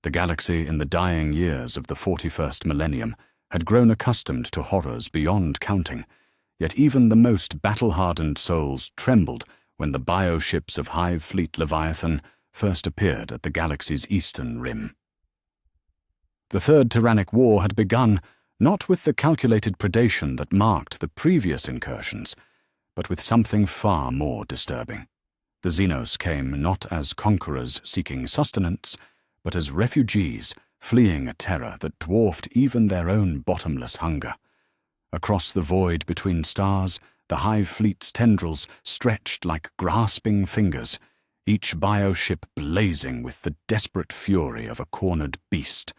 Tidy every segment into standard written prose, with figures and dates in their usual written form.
The galaxy in the dying years of the 41st millennium had grown accustomed to horrors beyond counting, yet even the most battle-hardened souls trembled when the bioships of Hive Fleet Leviathan first appeared at the galaxy's eastern rim. The Third Tyrannic War had begun not with the calculated predation that marked the previous incursions, but with something far more disturbing. The Xenos came not as conquerors seeking sustenance, but as refugees fleeing a terror that dwarfed even their own bottomless hunger. Across the void between stars, the Hive Fleet's tendrils stretched like grasping fingers, each bioship blazing with the desperate fury of a cornered beast.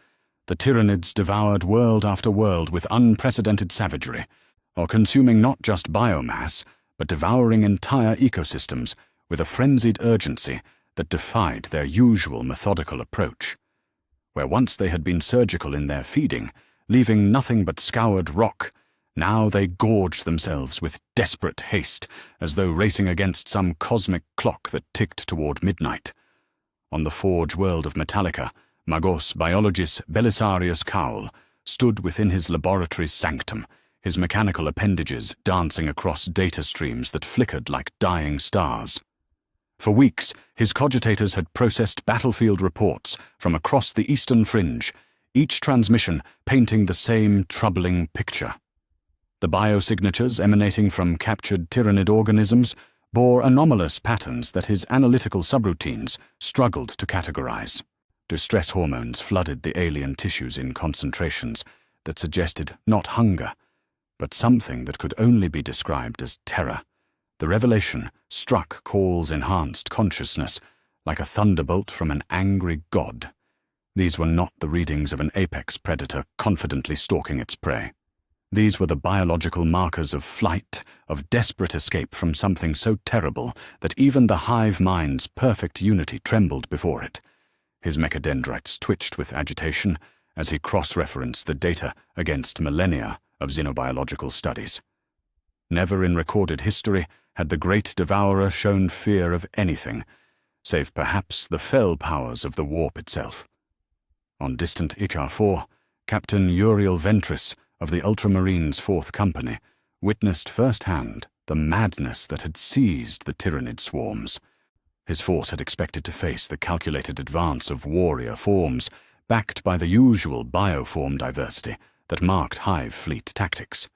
The Tyranids devoured world after world with unprecedented savagery, or consuming not just biomass, but devouring entire ecosystems with a frenzied urgency that defied their usual methodical approach. Where once they had been surgical in their feeding, leaving nothing but scoured rock, now they gorged themselves with desperate haste, as though racing against some cosmic clock that ticked toward midnight. On the forge world of Metallica, Magos Biologis Belisarius Caul stood within his laboratory's sanctum, his mechanical appendages dancing across data streams that flickered like dying stars. For weeks, his cogitators had processed battlefield reports from across the eastern fringe, each transmission painting the same troubling picture. The biosignatures emanating from captured Tyranid organisms bore anomalous patterns that his analytical subroutines struggled to categorize. Distress hormones flooded the alien tissues in concentrations that suggested not hunger, but something that could only be described as terror. The revelation struck Caul's enhanced consciousness like a thunderbolt from an angry god. These were not the readings of an apex predator confidently stalking its prey. These were the biological markers of flight, of desperate escape from something so terrible that even the hive mind's perfect unity trembled before it. His mechadendrites twitched with agitation as he cross-referenced the data against millennia of xenobiological studies. Never in recorded history had the great devourer shown fear of anything, save perhaps the fell powers of the warp itself. On distant Ichar 4, Captain Uriel Ventris of the Ultramarines' 4th Company witnessed firsthand the madness that had seized the Tyranid swarms. His force had expected to face the calculated advance of warrior forms, backed by the usual bioform diversity that marked Hive Fleet tactics.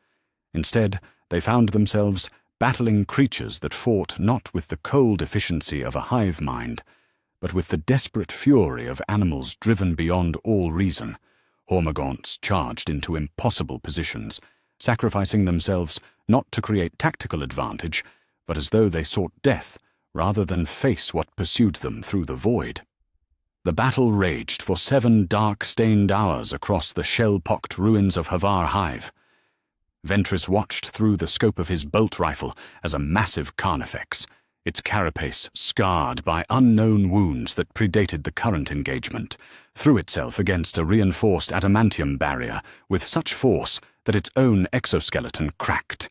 Instead, they found themselves battling creatures that fought not with the cold efficiency of a hive mind, but with the desperate fury of animals driven beyond all reason. Hormagaunts charged into impossible positions, sacrificing themselves not to create tactical advantage, but as though they sought death rather than face what pursued them through the void. The battle raged for 7 dark-stained hours across the shell-pocked ruins of Havar Hive. Ventris watched through the scope of his bolt rifle as a massive carnifex, its carapace scarred by unknown wounds that predated the current engagement, threw itself against a reinforced adamantium barrier with such force that its own exoskeleton cracked.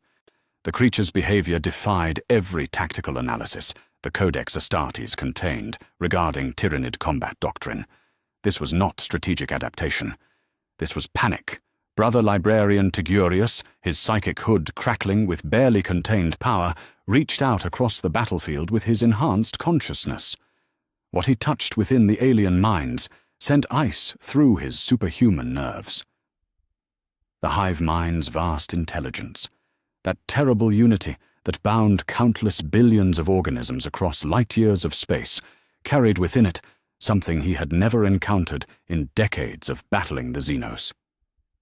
The creature's behavior defied every tactical analysis the Codex Astartes contained regarding Tyranid combat doctrine. This was not strategic adaptation. This was panic. Brother Librarian Tigurius, his psychic hood crackling with barely contained power, reached out across the battlefield with his enhanced consciousness. What he touched within the alien minds sent ice through his superhuman nerves. The hive mind's vast intelligence, that terrible unity that bound countless billions of organisms across light years of space, carried within it something he had never encountered in decades of battling the Xenos.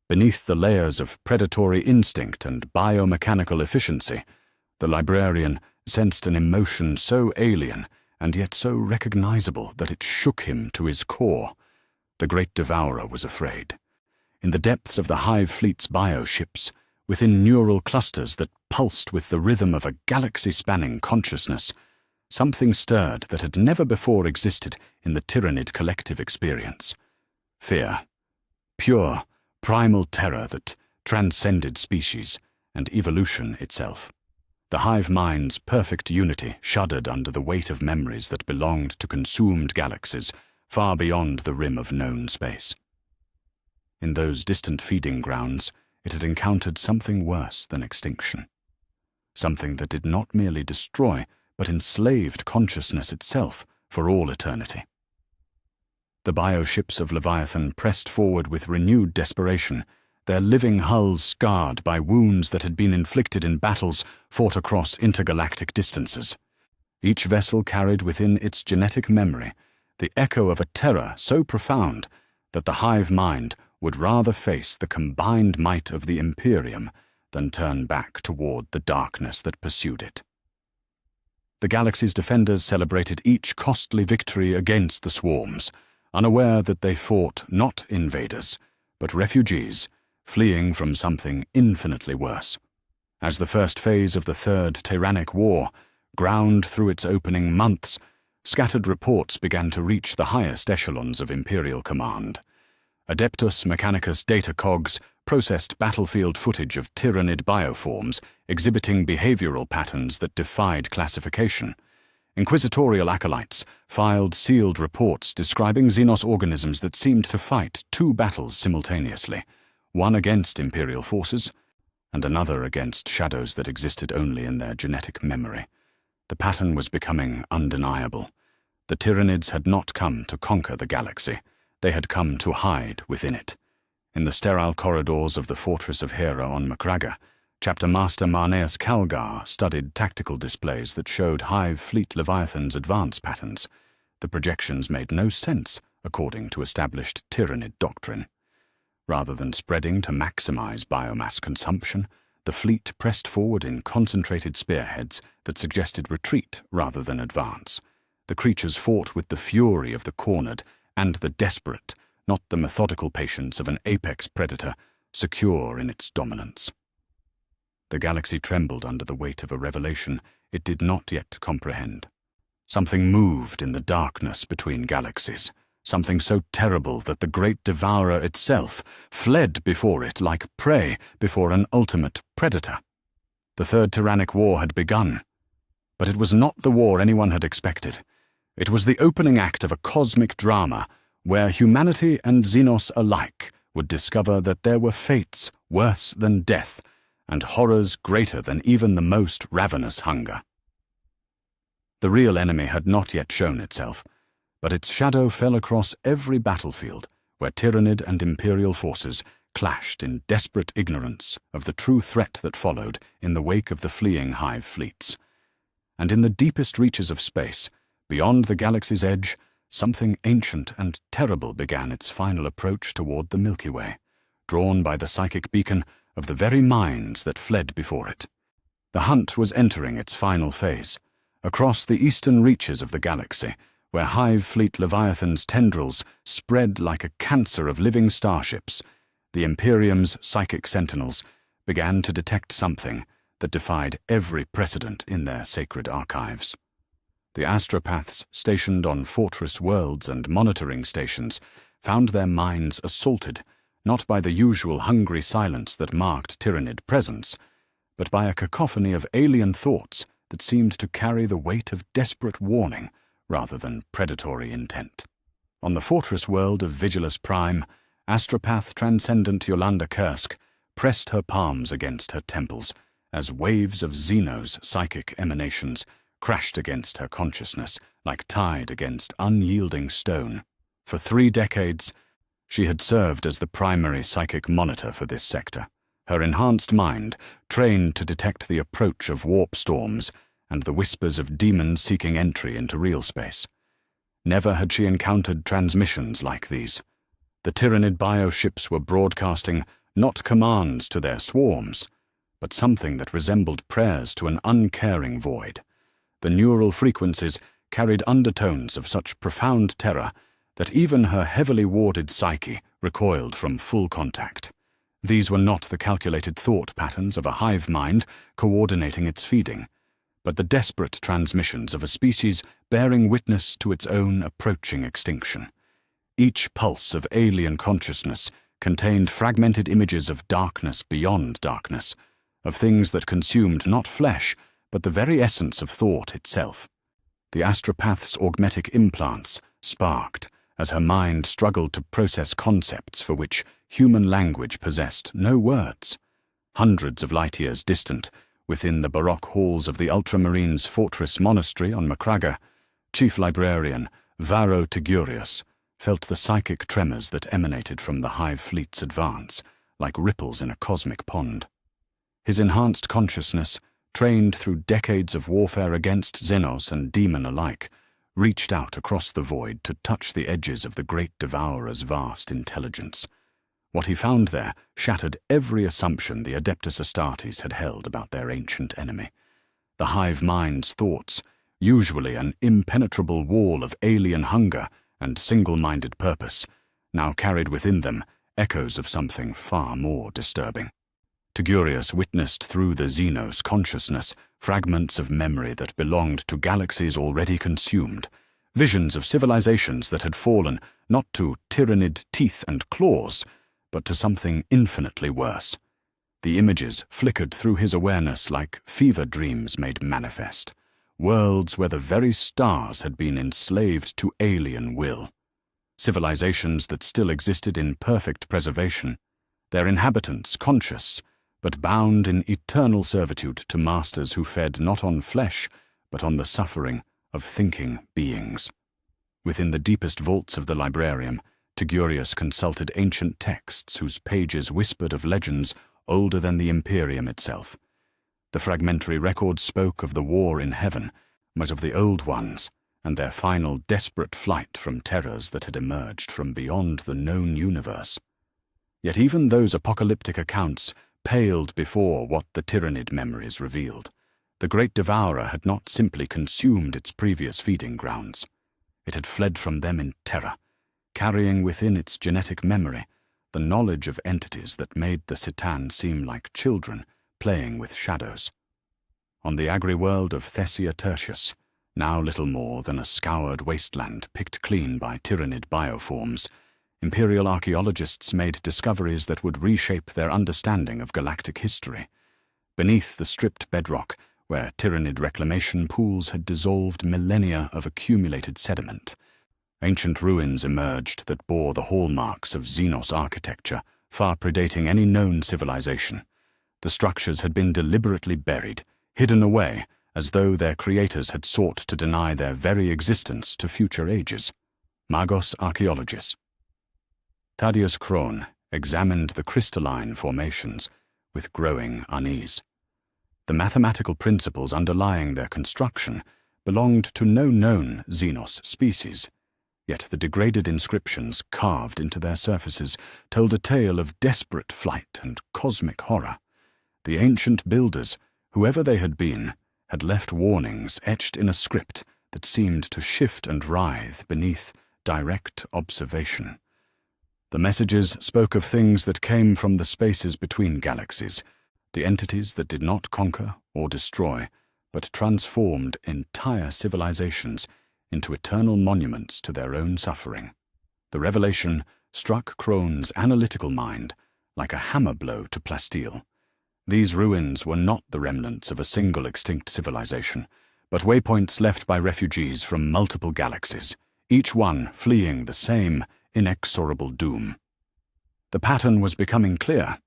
Beneath the layers of predatory instinct and biomechanical efficiency, the librarian sensed an emotion so alien and yet so recognizable that it shook him to his core. The great devourer was afraid. In the depths of the Hive Fleet's bioships, within neural clusters that pulsed with the rhythm of a galaxy-spanning consciousness, something stirred that had never before existed in the Tyranid collective experience. Fear. Pure, primal terror that transcended species and evolution itself. The hive mind's perfect unity shuddered under the weight of memories that belonged to consumed galaxies, far beyond the rim of known space. In those distant feeding grounds, it had encountered something worse than extinction. Something that did not merely destroy, but enslaved consciousness itself for all eternity. The bioships of Leviathan pressed forward with renewed desperation, their living hulls scarred by wounds that had been inflicted in battles fought across intergalactic distances. Each vessel carried within its genetic memory the echo of a terror so profound that the hive mind would rather face the combined might of the Imperium than turn back toward the darkness that pursued it. The galaxy's defenders celebrated each costly victory against the swarms, unaware that they fought not invaders, but refugees, fleeing from something infinitely worse. As the first phase of the Third Tyrannic War ground through its opening months, scattered reports began to reach the highest echelons of Imperial command. Adeptus Mechanicus data cogs processed battlefield footage of Tyranid bioforms exhibiting behavioral patterns that defied classification. Inquisitorial acolytes filed sealed reports describing Xenos organisms that seemed to fight two battles simultaneously, one against Imperial forces and another against shadows that existed only in their genetic memory. The pattern was becoming undeniable. The Tyranids had not come to conquer the galaxy. They had come to hide within it. In the sterile corridors of the Fortress of Hera on Macraga, Chapter Master Marneus Calgar studied tactical displays that showed Hive Fleet Leviathan's advance patterns. The projections made no sense according to established Tyranid doctrine. Rather than spreading to maximize biomass consumption, the fleet pressed forward in concentrated spearheads that suggested retreat rather than advance. The creatures fought with the fury of the cornered and the desperate, not the methodical patience of an apex predator, secure in its dominance. The galaxy trembled under the weight of a revelation it did not yet comprehend. Something moved in the darkness between galaxies, something so terrible that the great devourer itself fled before it like prey before an ultimate predator. The Third Tyrannic War had begun, but it was not the war anyone had expected. It was the opening act of a cosmic drama where humanity and Xenos alike would discover that there were fates worse than death and horrors greater than even the most ravenous hunger. The real enemy had not yet shown itself, but its shadow fell across every battlefield where Tyranid and Imperial forces clashed in desperate ignorance of the true threat that followed in the wake of the fleeing Hive fleets. And in the deepest reaches of space, beyond the galaxy's edge, something ancient and terrible began its final approach toward the Milky Way, drawn by the psychic beacon of the very minds that fled before it. The hunt was entering its final phase. Across the eastern reaches of the galaxy, where Hive Fleet Leviathan's tendrils spread like a cancer of living starships, the Imperium's psychic sentinels began to detect something that defied every precedent in their sacred archives. The astropaths stationed on fortress worlds and monitoring stations found their minds assaulted, not by the usual hungry silence that marked Tyranid presence, but by a cacophony of alien thoughts that seemed to carry the weight of desperate warning rather than predatory intent. On the fortress world of Vigilus Prime, astropath transcendent Yolanda Kursk pressed her palms against her temples as waves of Xeno's psychic emanations crashed against her consciousness like tide against unyielding stone. For 3 decades, she had served as the primary psychic monitor for this sector, her enhanced mind trained to detect the approach of warp storms and the whispers of demons seeking entry into real space. Never had she encountered transmissions like these. The Tyranid bioships were broadcasting not commands to their swarms, but something that resembled prayers to an uncaring void. The neural frequencies carried undertones of such profound terror that even her heavily warded psyche recoiled from full contact. These were not the calculated thought patterns of a hive mind coordinating its feeding, but the desperate transmissions of a species bearing witness to its own approaching extinction. Each pulse of alien consciousness contained fragmented images of darkness beyond darkness, of things that consumed not flesh, but the very essence of thought itself. The astropath's augmetic implants sparked as her mind struggled to process concepts for which human language possessed no words. Hundreds of light years distant, within the baroque halls of the Ultramarines' fortress monastery on Macraga, Chief Librarian Varro Tigurius felt the psychic tremors that emanated from the Hive Fleet's advance, like ripples in a cosmic pond. His enhanced consciousness, trained through decades of warfare against Xenos and demon alike, reached out across the void to touch the edges of the Great Devourer's vast intelligence. What he found there shattered every assumption the Adeptus Astartes had held about their ancient enemy. The hive mind's thoughts, usually an impenetrable wall of alien hunger and single-minded purpose, now carried within them echoes of something far more disturbing. Tigurius witnessed through the Xenos consciousness fragments of memory that belonged to galaxies already consumed, visions of civilizations that had fallen not to Tyranid teeth and claws, but to something infinitely worse. The images flickered through his awareness like fever dreams made manifest, worlds where the very stars had been enslaved to alien will. Civilizations that still existed in perfect preservation, their inhabitants conscious, but bound in eternal servitude to masters who fed not on flesh, but on the suffering of thinking beings. Within the deepest vaults of the librarium, Tigurius consulted ancient texts whose pages whispered of legends older than the Imperium itself. The fragmentary records spoke of the war in heaven, but of the old ones, and their final desperate flight from terrors that had emerged from beyond the known universe. Yet even those apocalyptic accounts paled before what the Tyranid memories revealed. The Great Devourer had not simply consumed its previous feeding grounds. It had fled from them in terror, carrying within its genetic memory the knowledge of entities that made the Citan seem like children playing with shadows. On the agri-world of Thessia Tertius, now little more than a scoured wasteland picked clean by Tyranid bioforms, Imperial archaeologists made discoveries that would reshape their understanding of galactic history. Beneath the stripped bedrock, where Tyranid reclamation pools had dissolved millennia of accumulated sediment, ancient ruins emerged that bore the hallmarks of Xenos architecture, far predating any known civilization. The structures had been deliberately buried, hidden away, as though their creators had sought to deny their very existence to future ages. Magos Archaeologis. Thaddeus Krone examined the crystalline formations with growing unease. The mathematical principles underlying their construction belonged to no known Xenos species, yet the degraded inscriptions carved into their surfaces told a tale of desperate flight and cosmic horror. The ancient builders, whoever they had been, had left warnings etched in a script that seemed to shift and writhe beneath direct observation. The messages spoke of things that came from the spaces between galaxies, the entities that did not conquer or destroy, but transformed entire civilizations into eternal monuments to their own suffering. The revelation struck Krone's analytical mind like a hammer blow to plasteel. These ruins were not the remnants of a single extinct civilization, but waypoints left by refugees from multiple galaxies, each one fleeing the same inexorable doom. The pattern was becoming clear.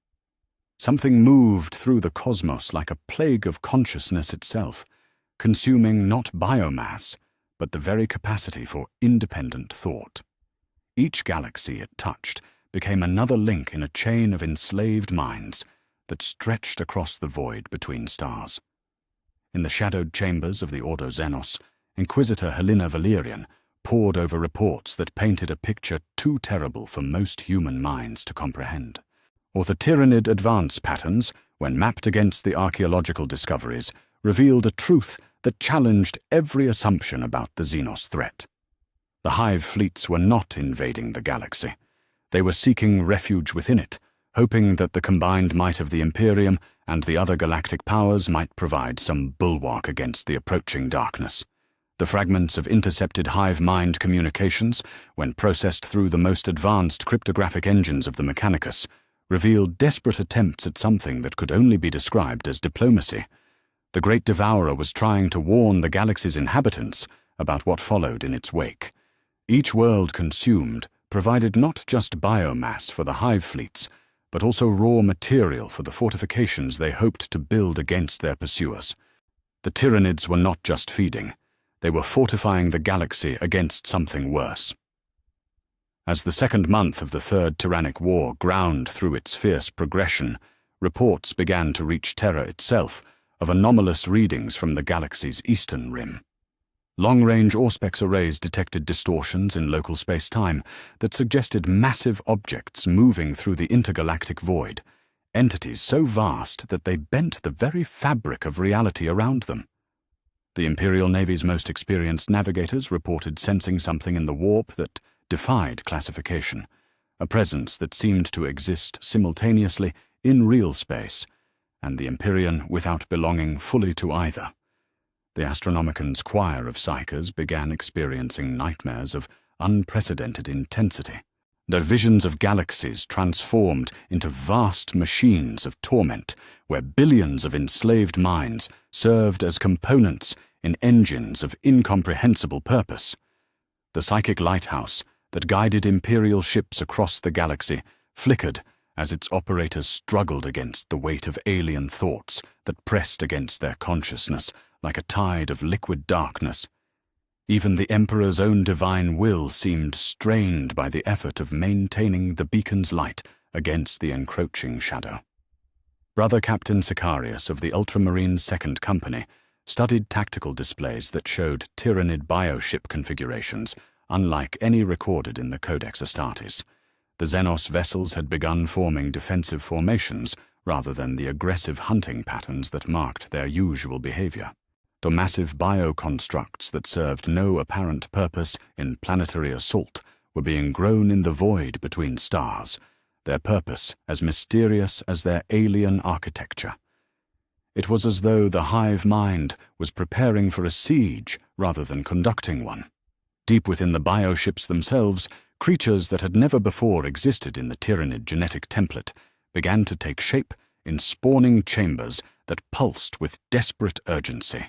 Something moved through the cosmos like a plague of consciousness itself, consuming not biomass, but the very capacity for independent thought. Each galaxy it touched became another link in a chain of enslaved minds that stretched across the void between stars. In the shadowed chambers of the Ordo Xenos, Inquisitor Helena Valerian pored over reports that painted a picture too terrible for most human minds to comprehend. Or the Tyranid advance patterns, when mapped against the archaeological discoveries, revealed a truth that challenged every assumption about the Xenos threat. The hive fleets were not invading the galaxy. They were seeking refuge within it, hoping that the combined might of the Imperium and the other galactic powers might provide some bulwark against the approaching darkness. The fragments of intercepted hive-mind communications, when processed through the most advanced cryptographic engines of the Mechanicus, revealed desperate attempts at something that could only be described as diplomacy. The Great Devourer was trying to warn the galaxy's inhabitants about what followed in its wake. Each world consumed provided not just biomass for the hive fleets, but also raw material for the fortifications they hoped to build against their pursuers. The Tyranids were not just feeding, they were fortifying the galaxy against something worse. As the second month of the Third Tyrannic War ground through its fierce progression, reports began to reach Terra itself of anomalous readings from the galaxy's eastern rim. Long-range Auspex arrays detected distortions in local space-time that suggested massive objects moving through the intergalactic void, entities so vast that they bent the very fabric of reality around them. The Imperial Navy's most experienced navigators reported sensing something in the warp that defied classification, a presence that seemed to exist simultaneously in real space, and the Imperium without belonging fully to either. The Astronomican's choir of psychers began experiencing nightmares of unprecedented intensity. Their visions of galaxies transformed into vast machines of torment, where billions of enslaved minds served as components in engines of incomprehensible purpose. The psychic lighthouse that guided Imperial ships across the galaxy flickered as its operators struggled against the weight of alien thoughts that pressed against their consciousness like a tide of liquid darkness. Even the Emperor's own divine will seemed strained by the effort of maintaining the beacon's light against the encroaching shadow. Brother Captain Sicarius of the Ultramarines' Second Company studied tactical displays that showed Tyranid bioship configurations unlike any recorded in the Codex Astartes. The Xenos vessels had begun forming defensive formations rather than the aggressive hunting patterns that marked their usual behavior. The massive bioconstructs that served no apparent purpose in planetary assault were being grown in the void between stars, their purpose as mysterious as their alien architecture. It was as though the hive mind was preparing for a siege rather than conducting one. Deep within the bioships themselves, creatures that had never before existed in the Tyranid genetic template began to take shape in spawning chambers that pulsed with desperate urgency.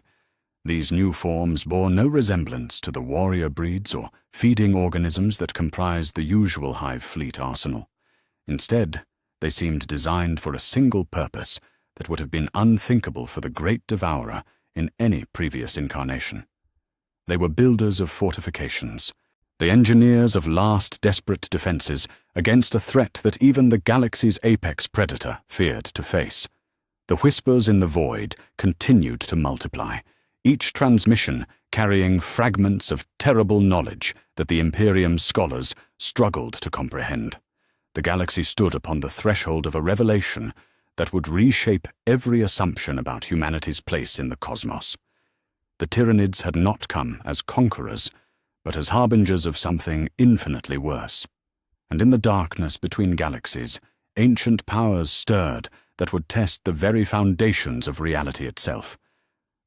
These new forms bore no resemblance to the warrior breeds or feeding organisms that comprised the usual hive fleet arsenal. Instead, they seemed designed for a single purpose that would have been unthinkable for the Great Devourer in any previous incarnation. They were builders of fortifications, the engineers of last desperate defenses against a threat that even the galaxy's apex predator feared to face. The whispers in the void continued to multiply, each transmission carrying fragments of terrible knowledge that the Imperium's scholars struggled to comprehend. The galaxy stood upon the threshold of a revelation that would reshape every assumption about humanity's place in the cosmos. The Tyranids had not come as conquerors, but as harbingers of something infinitely worse. And in the darkness between galaxies, ancient powers stirred that would test the very foundations of reality itself.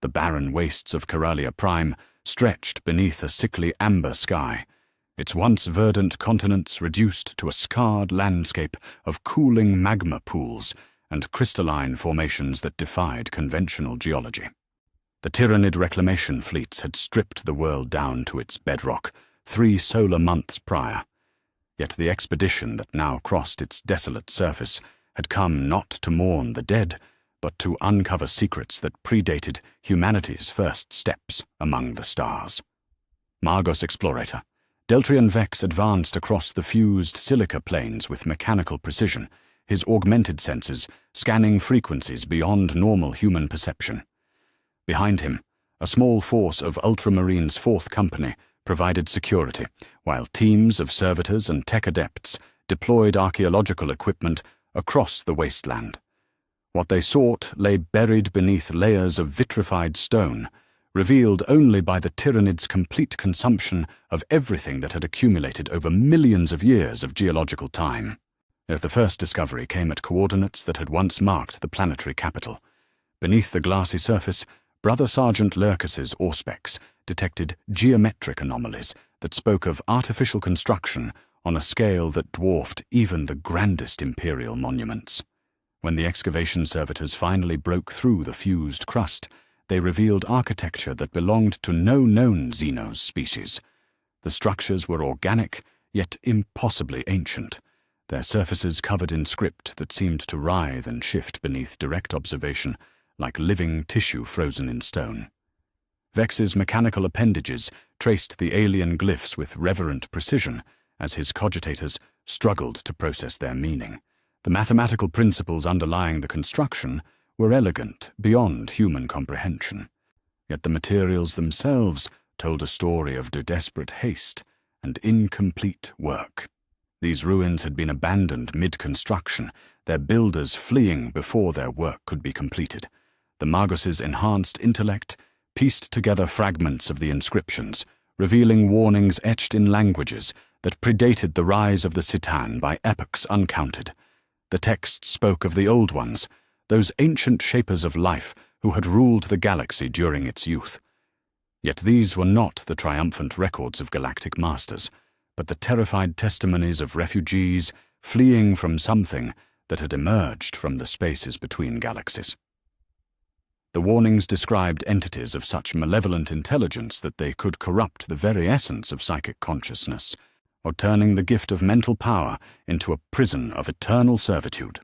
The barren wastes of Coralia Prime stretched beneath a sickly amber sky, its once verdant continents reduced to a scarred landscape of cooling magma pools and crystalline formations that defied conventional geology. The Tyranid reclamation fleets had stripped the world down to its bedrock 3 solar months prior, yet the expedition that now crossed its desolate surface had come not to mourn the dead, but to uncover secrets that predated humanity's first steps among the stars. Margos Explorator, Deltrian Vex advanced across the fused silica plains with mechanical precision, his augmented senses scanning frequencies beyond normal human perception. Behind him, a small force of Ultramarines' Fourth Company provided security, while teams of servitors and tech adepts deployed archaeological equipment across the wasteland. What they sought lay buried beneath layers of vitrified stone, revealed only by the Tyranids' complete consumption of everything that had accumulated over millions of years of geological time. As the first discovery came at coordinates that had once marked the planetary capital. Beneath the glassy surface, Brother Sergeant Lurkus's Auspex detected geometric anomalies that spoke of artificial construction on a scale that dwarfed even the grandest Imperial monuments. When the excavation servitors finally broke through the fused crust, they revealed architecture that belonged to no known Xenos species. The structures were organic, yet impossibly ancient, their surfaces covered in script that seemed to writhe and shift beneath direct observation, like living tissue frozen in stone. Vex's mechanical appendages traced the alien glyphs with reverent precision as his cogitators struggled to process their meaning. The mathematical principles underlying the construction were elegant beyond human comprehension, yet the materials themselves told a story of desperate haste and incomplete work. These ruins had been abandoned mid-construction, their builders fleeing before their work could be completed. The Magos' enhanced intellect pieced together fragments of the inscriptions, revealing warnings etched in languages that predated the rise of the Citan by epochs uncounted. The text spoke of the Old Ones, those ancient shapers of life who had ruled the galaxy during its youth. Yet these were not the triumphant records of galactic masters, but the terrified testimonies of refugees fleeing from something that had emerged from the spaces between galaxies. The warnings described entities of such malevolent intelligence that they could corrupt the very essence of psychic consciousness, or turning the gift of mental power into a prison of eternal servitude.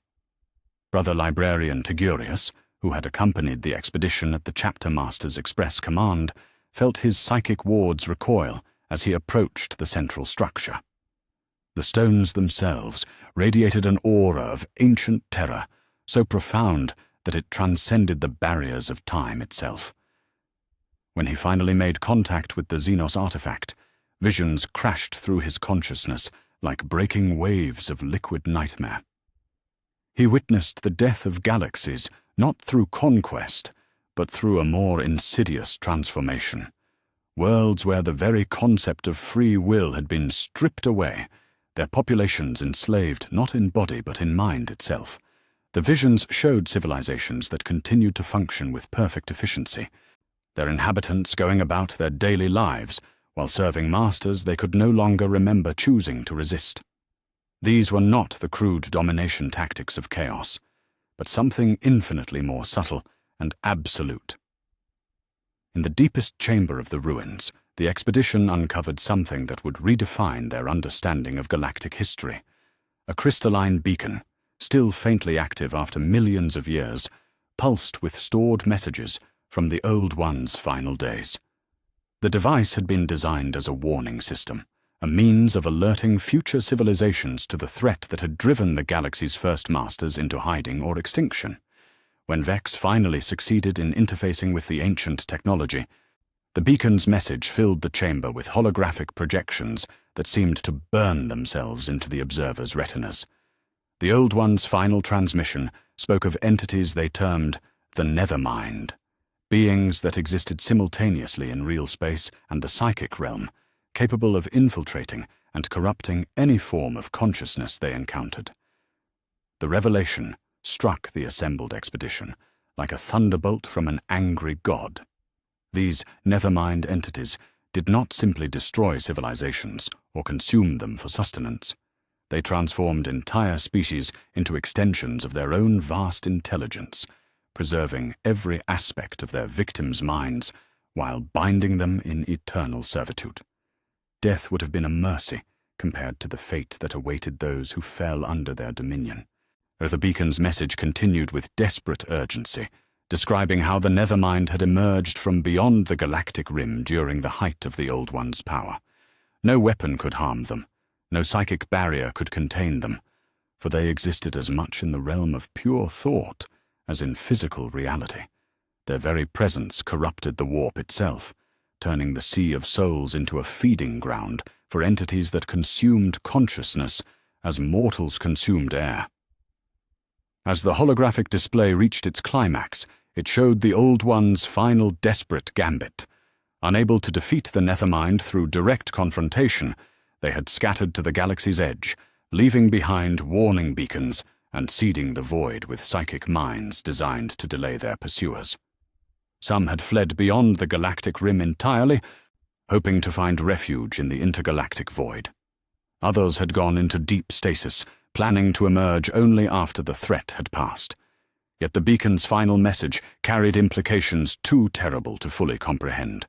Brother Librarian Tigurius, who had accompanied the expedition at the chapter master's express command, felt his psychic wards recoil as he approached the central structure. The stones themselves radiated an aura of ancient terror, so profound that it transcended the barriers of time itself. When he finally made contact with the Xenos artifact, visions crashed through his consciousness like breaking waves of liquid nightmare. He witnessed the death of galaxies not through conquest, but through a more insidious transformation. Worlds where the very concept of free will had been stripped away, their populations enslaved not in body but in mind itself. The visions showed civilizations that continued to function with perfect efficiency, their inhabitants going about their daily lives while serving masters they could no longer remember choosing to resist. These were not the crude domination tactics of chaos, but something infinitely more subtle and absolute. In the deepest chamber of the ruins, the expedition uncovered something that would redefine their understanding of galactic history. A crystalline beacon, still faintly active after millions of years, pulsed with stored messages from the Old One's final days. The device had been designed as a warning system, a means of alerting future civilizations to the threat that had driven the galaxy's first masters into hiding or extinction. When Vex finally succeeded in interfacing with the ancient technology, the beacon's message filled the chamber with holographic projections that seemed to burn themselves into the observer's retinas. The Old One's final transmission spoke of entities they termed the Nethermind, beings that existed simultaneously in real space and the psychic realm, capable of infiltrating and corrupting any form of consciousness they encountered. The revelation struck the assembled expedition like a thunderbolt from an angry god. These Nethermind entities did not simply destroy civilizations or consume them for sustenance. They transformed entire species into extensions of their own vast intelligence, preserving every aspect of their victims' minds while binding them in eternal servitude. Death would have been a mercy compared to the fate that awaited those who fell under their dominion. The beacon's message continued with desperate urgency, describing how the Nethermind had emerged from beyond the galactic rim during the height of the Old One's power. No weapon could harm them, no psychic barrier could contain them, for they existed as much in the realm of pure thought as in physical reality. Their very presence corrupted the warp itself, turning the sea of souls into a feeding ground for entities that consumed consciousness as mortals consumed air. As the holographic display reached its climax, it showed the Old One's final desperate gambit. Unable to defeat the Nethermind through direct confrontation, they had scattered to the galaxy's edge, leaving behind warning beacons and seeding the void with psychic mines designed to delay their pursuers. Some had fled beyond the galactic rim entirely, hoping to find refuge in the intergalactic void. Others had gone into deep stasis, planning to emerge only after the threat had passed. Yet the beacon's final message carried implications too terrible to fully comprehend.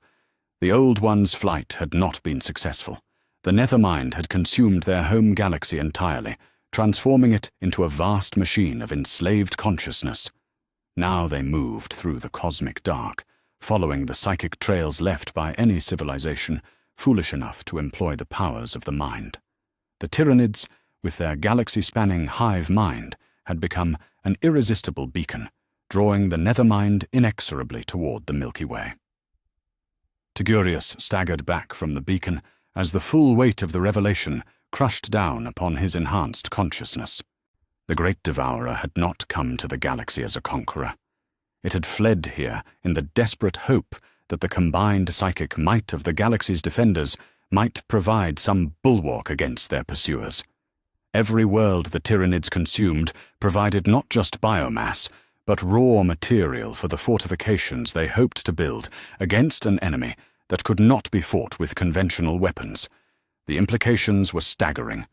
The Old One's flight had not been successful. The Nethermind had consumed their home galaxy entirely, transforming it into a vast machine of enslaved consciousness. Now they moved through the cosmic dark, following the psychic trails left by any civilization foolish enough to employ the powers of the mind. The Tyranids, with their galaxy-spanning hive mind, had become an irresistible beacon, drawing the Nethermind inexorably toward the Milky Way. Tygurius staggered back from the beacon as the full weight of the revelation crushed down upon his enhanced consciousness. The Great Devourer had not come to the galaxy as a conqueror. It had fled here in the desperate hope that the combined psychic might of the galaxy's defenders might provide some bulwark against their pursuers. Every world the Tyranids consumed provided not just biomass, but raw material for the fortifications they hoped to build against an enemy that could not be fought with conventional weapons. The implications were staggering.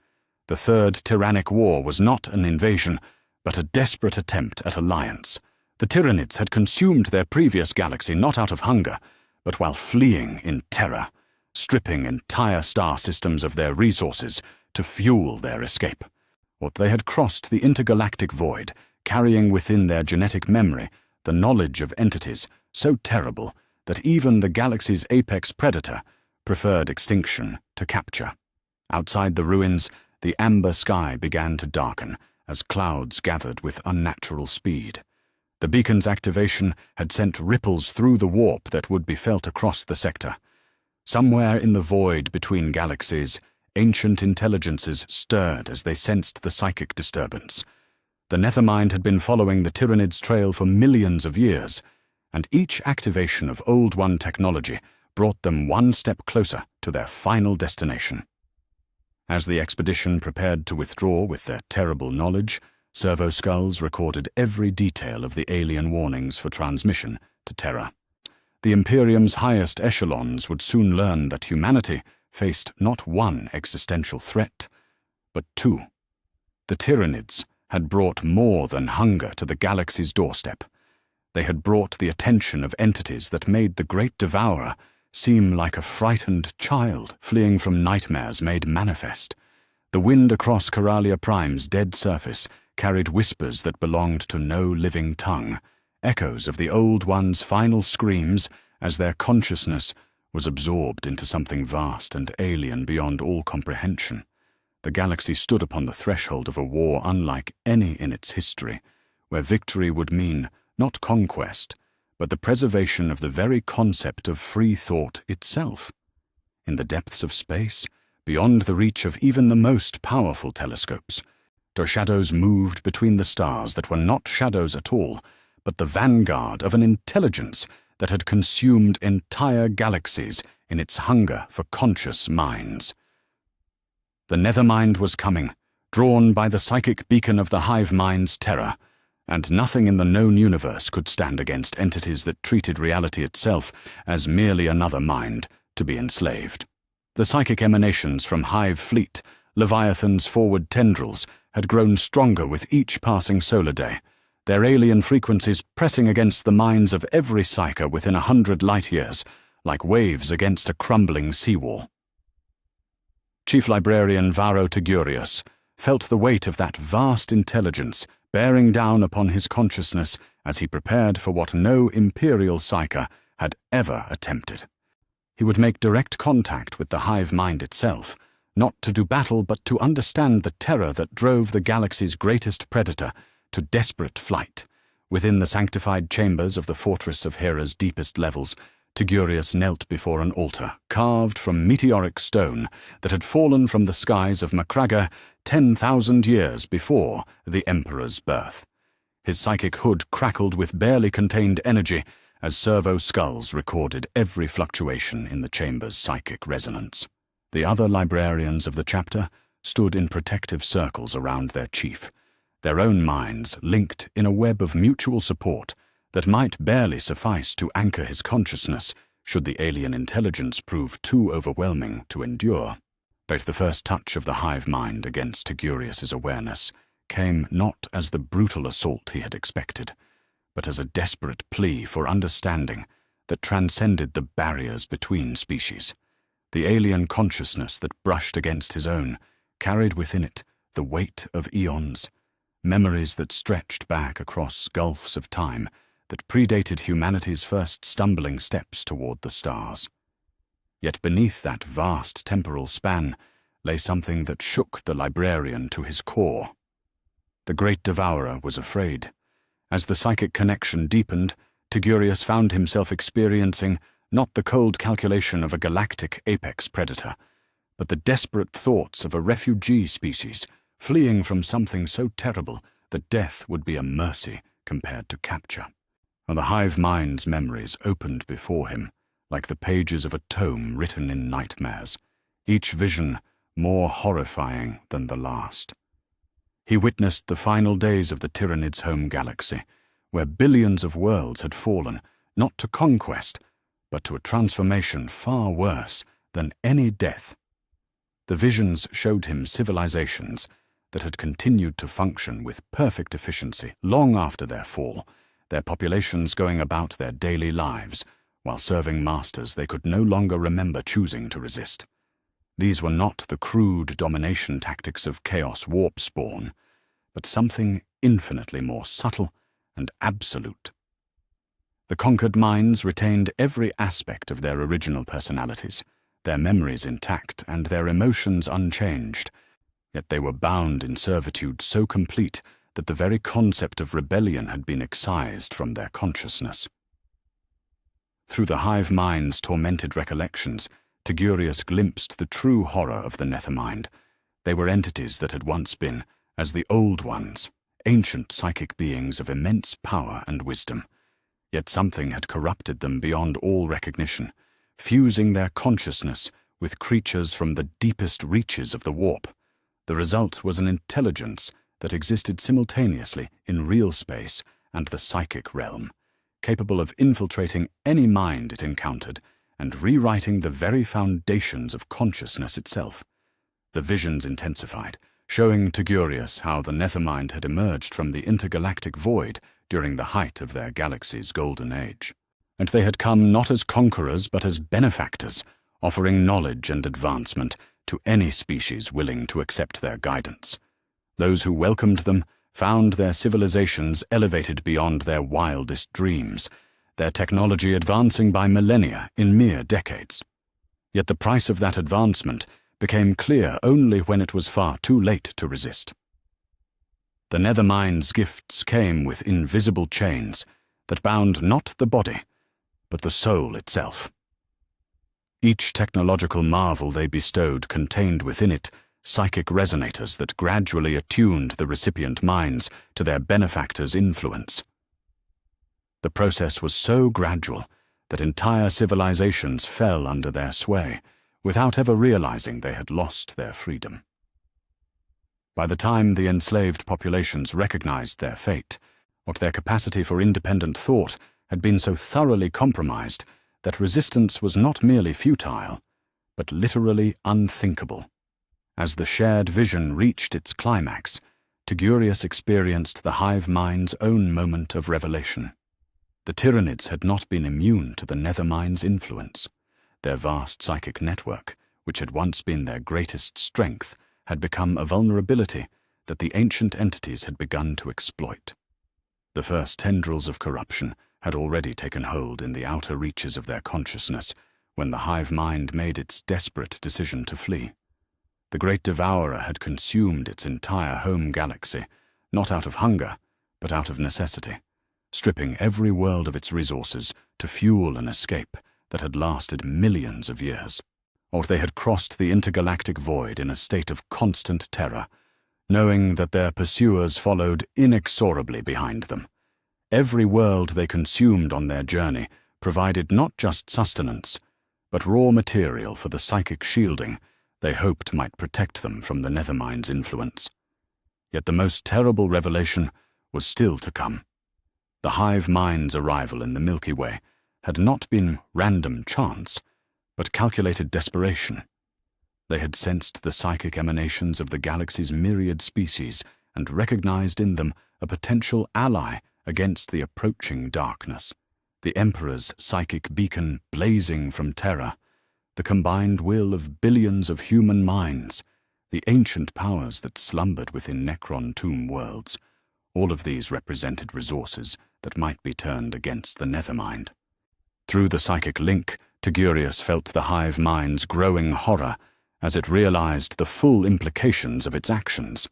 The Third Tyrannic War was not an invasion, but a desperate attempt at alliance. The Tyranids had consumed their previous galaxy not out of hunger, but while fleeing in terror, stripping entire star systems of their resources to fuel their escape. Or they had crossed the intergalactic void, carrying within their genetic memory the knowledge of entities so terrible that even the galaxy's apex predator preferred extinction to capture. Outside the ruins, the amber sky began to darken as clouds gathered with unnatural speed. The beacon's activation had sent ripples through the warp that would be felt across the sector. Somewhere in the void between galaxies, ancient intelligences stirred as they sensed the psychic disturbance. The Nethermind had been following the Tyranids' trail for millions of years, and each activation of Old One technology brought them one step closer to their final destination. As the expedition prepared to withdraw with their terrible knowledge, servo skulls recorded every detail of the alien warnings for transmission to Terra. The Imperium's highest echelons would soon learn that humanity faced not one existential threat, but two. The Tyranids had brought more than hunger to the galaxy's doorstep. They had brought the attention of entities that made the Great Devourer seem like a frightened child fleeing from nightmares made manifest. The wind across Coralia Prime's dead surface carried whispers that belonged to no living tongue, echoes of the Old One's final screams as their consciousness was absorbed into something vast and alien beyond all comprehension. The galaxy stood upon the threshold of a war unlike any in its history, where victory would mean not conquest, but the preservation of the very concept of free thought itself. In the depths of space, beyond the reach of even the most powerful telescopes, their shadows moved between the stars that were not shadows at all, but the vanguard of an intelligence that had consumed entire galaxies in its hunger for conscious minds. The Nethermind was coming, drawn by the psychic beacon of the hive mind's terror, and nothing in the known universe could stand against entities that treated reality itself as merely another mind to be enslaved. The psychic emanations from Hive Fleet, Leviathan's forward tendrils, had grown stronger with each passing solar day, their alien frequencies pressing against the minds of every psyker within 100 light-years, like waves against a crumbling seawall. Chief Librarian Varro Tygurius felt the weight of that vast intelligence bearing down upon his consciousness as he prepared for what no Imperial psyker had ever attempted. He would make direct contact with the hive mind itself, not to do battle but to understand the terror that drove the galaxy's greatest predator to desperate flight. Within the sanctified chambers of the fortress of Hera's deepest levels, Tygurius knelt before an altar carved from meteoric stone that had fallen from the skies of Macraga 10,000 years before the Emperor's birth. His psychic hood crackled with barely contained energy as servo skulls recorded every fluctuation in the chamber's psychic resonance. The other librarians of the chapter stood in protective circles around their chief, their own minds linked in a web of mutual support that might barely suffice to anchor his consciousness should the alien intelligence prove too overwhelming to endure. But the first touch of the hive mind against Tygurius's awareness came not as the brutal assault he had expected, but as a desperate plea for understanding that transcended the barriers between species. The alien consciousness that brushed against his own carried within it the weight of eons, memories that stretched back across gulfs of time that predated humanity's first stumbling steps toward the stars. Yet beneath that vast temporal span lay something that shook the librarian to his core. The great devourer was afraid. As the psychic connection deepened, Tygurius found himself experiencing not the cold calculation of a galactic apex predator, but the desperate thoughts of a refugee species fleeing from something so terrible that death would be a mercy compared to capture. And the hive mind's memories opened before him, like the pages of a tome written in nightmares, each vision more horrifying than the last. He witnessed the final days of the Tyranids' home galaxy, where billions of worlds had fallen, not to conquest, but to a transformation far worse than any death. The visions showed him civilizations that had continued to function with perfect efficiency long after their fall, their populations going about their daily lives while serving masters they could no longer remember choosing to resist. These were not the crude domination tactics of chaos warp spawn, but something infinitely more subtle and absolute. The conquered minds retained every aspect of their original personalities, their memories intact and their emotions unchanged, yet they were bound in servitude so complete that the very concept of rebellion had been excised from their consciousness. Through the hive mind's tormented recollections, Tygurius glimpsed the true horror of the Nethermind. They were entities that had once been, as the Old Ones, ancient psychic beings of immense power and wisdom. Yet something had corrupted them beyond all recognition, fusing their consciousness with creatures from the deepest reaches of the warp. The result was an intelligence that existed simultaneously in real space and the psychic realm, capable of infiltrating any mind it encountered and rewriting the very foundations of consciousness itself. The visions intensified, showing Tygurius how the Nethermind had emerged from the intergalactic void during the height of their galaxy's golden age. And they had come not as conquerors but as benefactors, offering knowledge and advancement to any species willing to accept their guidance. Those who welcomed them found their civilizations elevated beyond their wildest dreams, their technology advancing by millennia in mere decades. Yet the price of that advancement became clear only when it was far too late to resist. The Nethermind's gifts came with invisible chains that bound not the body, but the soul itself. Each technological marvel they bestowed contained within it psychic resonators that gradually attuned the recipient minds to their benefactor's influence. The process was so gradual that entire civilizations fell under their sway, without ever realizing they had lost their freedom. By the time the enslaved populations recognized their fate, or their capacity for independent thought had been so thoroughly compromised that resistance was not merely futile, but literally unthinkable. As the shared vision reached its climax, Tygurius experienced the hive mind's own moment of revelation. The Tyranids had not been immune to the Nethermind's influence. Their vast psychic network, which had once been their greatest strength, had become a vulnerability that the ancient entities had begun to exploit. The first tendrils of corruption had already taken hold in the outer reaches of their consciousness when the hive mind made its desperate decision to flee. The great devourer had consumed its entire home galaxy, not out of hunger, but out of necessity, stripping every world of its resources to fuel an escape that had lasted millions of years. Or they had crossed the intergalactic void in a state of constant terror, knowing that their pursuers followed inexorably behind them. Every world they consumed on their journey provided not just sustenance, but raw material for the psychic shielding they hoped might protect them from the Nethermind's influence. Yet the most terrible revelation was still to come. The hive mind's arrival in the Milky Way had not been random chance, but calculated desperation. They had sensed the psychic emanations of the galaxy's myriad species and recognized in them a potential ally against the approaching darkness. the Emperor's psychic beacon blazing from terror, the combined will of billions of human minds, the ancient powers that slumbered within Necron tomb worlds, all of these represented resources that might be turned against the Nethermind. Through the psychic link, Tygurius felt the hive mind's growing horror as it realized the full implications of its actions.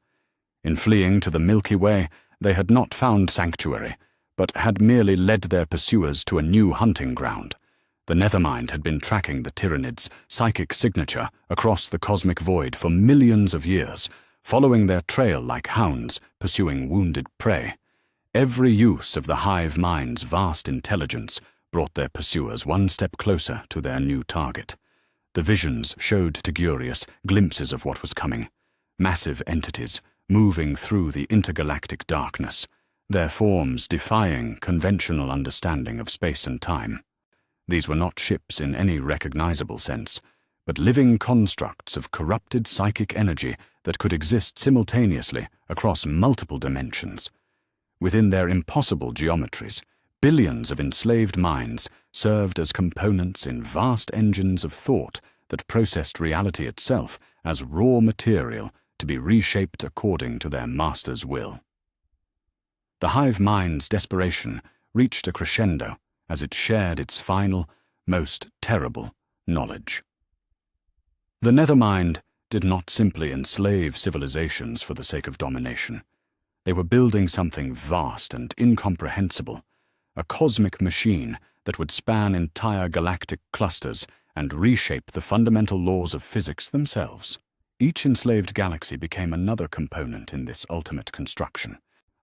In fleeing to the Milky Way, they had not found sanctuary, but had merely led their pursuers to a new hunting ground. The Nethermind had been tracking the Tyranids' psychic signature across the cosmic void for millions of years, following their trail like hounds pursuing wounded prey. Every use of the hive mind's vast intelligence brought their pursuers one step closer to their new target. The visions showed Tygurius glimpses of what was coming, massive entities moving through the intergalactic darkness, their forms defying conventional understanding of space and time. These were not ships in any recognizable sense, but living constructs of corrupted psychic energy that could exist simultaneously across multiple dimensions. Within their impossible geometries, billions of enslaved minds served as components in vast engines of thought that processed reality itself as raw material to be reshaped according to their master's will. The hive mind's desperation reached a crescendo as it shared its final, most terrible knowledge. The Nethermind did not simply enslave civilizations for the sake of domination. They were building something vast and incomprehensible, a cosmic machine that would span entire galactic clusters and reshape the fundamental laws of physics themselves. Each enslaved galaxy became another component in this ultimate construction,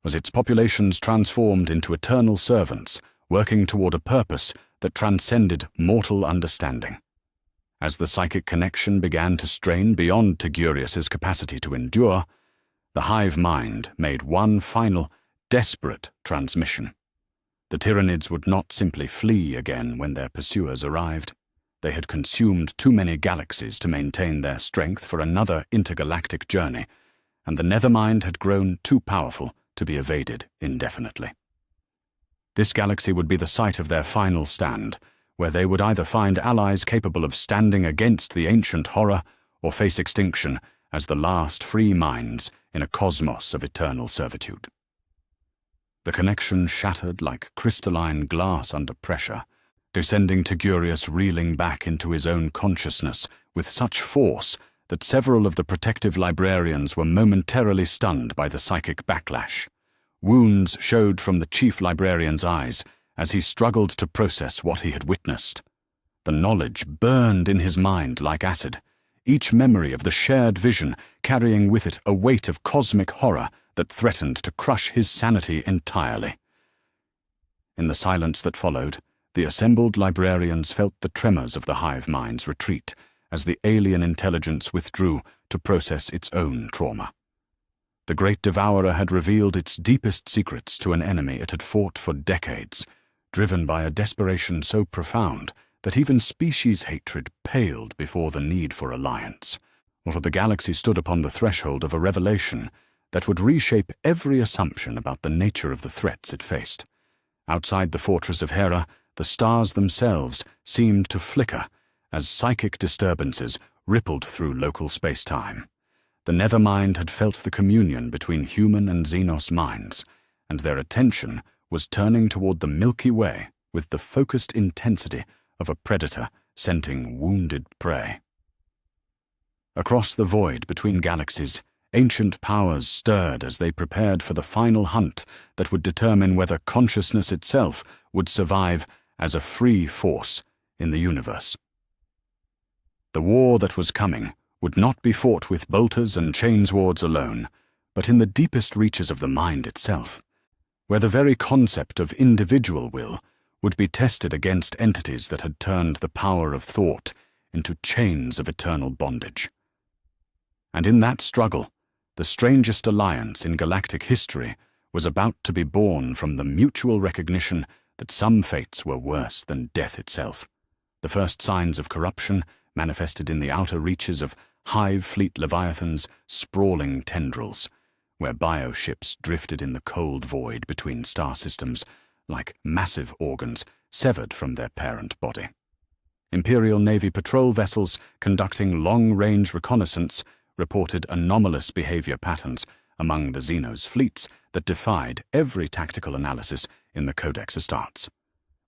as its populations transformed into eternal servants, working toward a purpose that transcended mortal understanding. As the psychic connection began to strain beyond Tygurius's capacity to endure, the hive mind made one final, desperate transmission. The Tyranids would not simply flee again when their pursuers arrived. They had consumed too many galaxies to maintain their strength for another intergalactic journey, and the Nethermind had grown too powerful to be evaded indefinitely. This galaxy would be the site of their final stand, where they would either find allies capable of standing against the ancient horror or face extinction as the last free minds in a cosmos of eternal servitude. The connection shattered like crystalline glass under pressure, descending Tygurius reeling back into his own consciousness with such force that several of the protective librarians were momentarily stunned by the psychic backlash. Wounds showed from the chief librarian's eyes as he struggled to process what he had witnessed. The knowledge burned in his mind like acid, each memory of the shared vision carrying with it a weight of cosmic horror that threatened to crush his sanity entirely. In the silence that followed, the assembled librarians felt the tremors of the hive mind's retreat as the alien intelligence withdrew to process its own trauma. The great devourer had revealed its deepest secrets to an enemy it had fought for decades, driven by a desperation so profound that even species hatred paled before the need for alliance. For the galaxy stood upon the threshold of a revelation that would reshape every assumption about the nature of the threats it faced. Outside the fortress of Hera, the stars themselves seemed to flicker as psychic disturbances rippled through local space-time. The Nethermind had felt the communion between human and Xenos minds, and their attention was turning toward the Milky Way with the focused intensity of a predator scenting wounded prey. Across the void between galaxies, ancient powers stirred as they prepared for the final hunt that would determine whether consciousness itself would survive as a free force in the universe. The war that was coming would not be fought with bolters and chainswords alone, but in the deepest reaches of the mind itself, where the very concept of individual will would be tested against entities that had turned the power of thought into chains of eternal bondage. And in that struggle, the strangest alliance in galactic history was about to be born from the mutual recognition that some fates were worse than death itself. The first signs of corruption manifested in the outer reaches of Hive Fleet Leviathan's sprawling tendrils, where bioships drifted in the cold void between star systems, like massive organs severed from their parent body. Imperial Navy patrol vessels conducting long-range reconnaissance reported anomalous behavior patterns among the Xenos fleets that defied every tactical analysis in the Codex Astartes.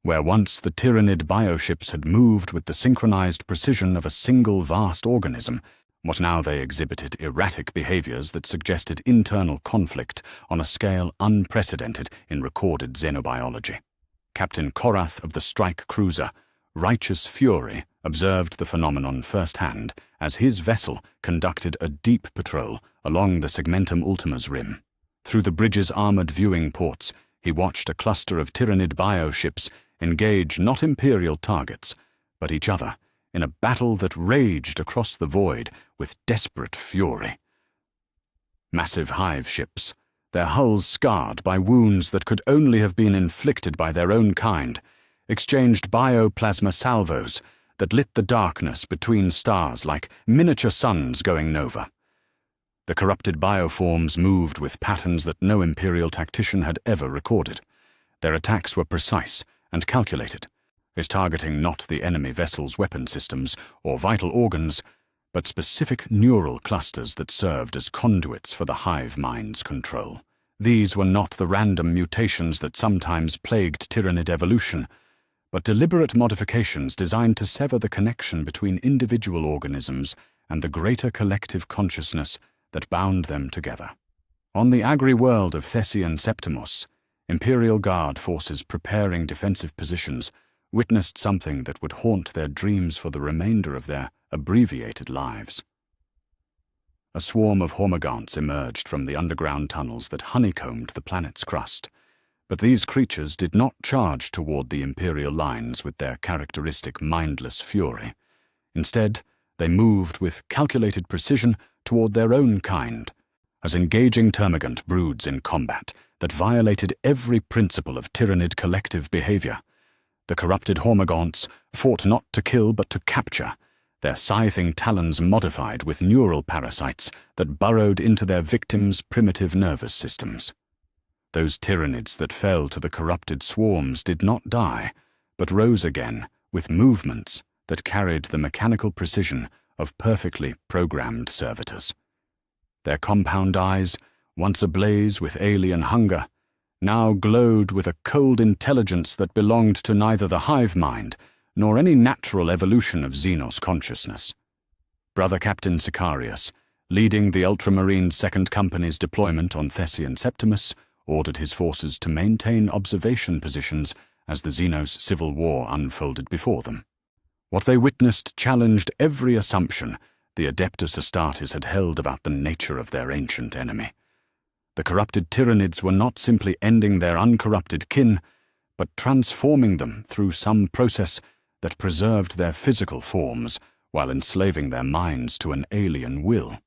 Where once the Tyranid bioships had moved with the synchronized precision of a single vast organism, what now they exhibited erratic behaviors that suggested internal conflict on a scale unprecedented in recorded xenobiology. Captain Korath of the strike cruiser, Righteous Fury, observed the phenomenon firsthand as his vessel conducted a deep patrol along the Segmentum Ultima's rim. Through the bridge's armored viewing ports, he watched a cluster of Tyranid bioships engage not Imperial targets, but each other, in a battle that raged across the void with desperate fury. Massive hive ships, their hulls scarred by wounds that could only have been inflicted by their own kind, exchanged bioplasma salvos that lit the darkness between stars like miniature suns going nova. The corrupted bioforms moved with patterns that no Imperial tactician had ever recorded. Their attacks were precise and calculated, is targeting not the enemy vessel's weapon systems or vital organs, but specific neural clusters that served as conduits for the hive mind's control. These were not the random mutations that sometimes plagued Tyranid evolution, but deliberate modifications designed to sever the connection between individual organisms and the greater collective consciousness that bound them together. On the agri-world of Thessian Septimus, Imperial Guard forces preparing defensive positions witnessed something that would haunt their dreams for the remainder of their abbreviated lives. A swarm of hormagaunts emerged from the underground tunnels that honeycombed the planet's crust, but these creatures did not charge toward the Imperial lines with their characteristic mindless fury. Instead, they moved with calculated precision toward their own kind, as engaging termagant broods in combat that violated every principle of Tyranid collective behavior. The corrupted hormagaunts fought not to kill but to capture, their scything talons modified with neural parasites that burrowed into their victims' primitive nervous systems. Those Tyranids that fell to the corrupted swarms did not die, but rose again with movements that carried the mechanical precision of perfectly programmed servitors. Their compound eyes, once ablaze with alien hunger, now glowed with a cold intelligence that belonged to neither the hive mind nor any natural evolution of Xenos consciousness. Brother Captain Sicarius, leading the Ultramarine Second Company's deployment on Thessian Septimus, ordered his forces to maintain observation positions as the Xenos civil war unfolded before them. What they witnessed challenged every assumption the Adeptus Astartes had held about the nature of their ancient enemy. The corrupted Tyranids were not simply ending their uncorrupted kin, but transforming them through some process that preserved their physical forms while enslaving their minds to an alien will.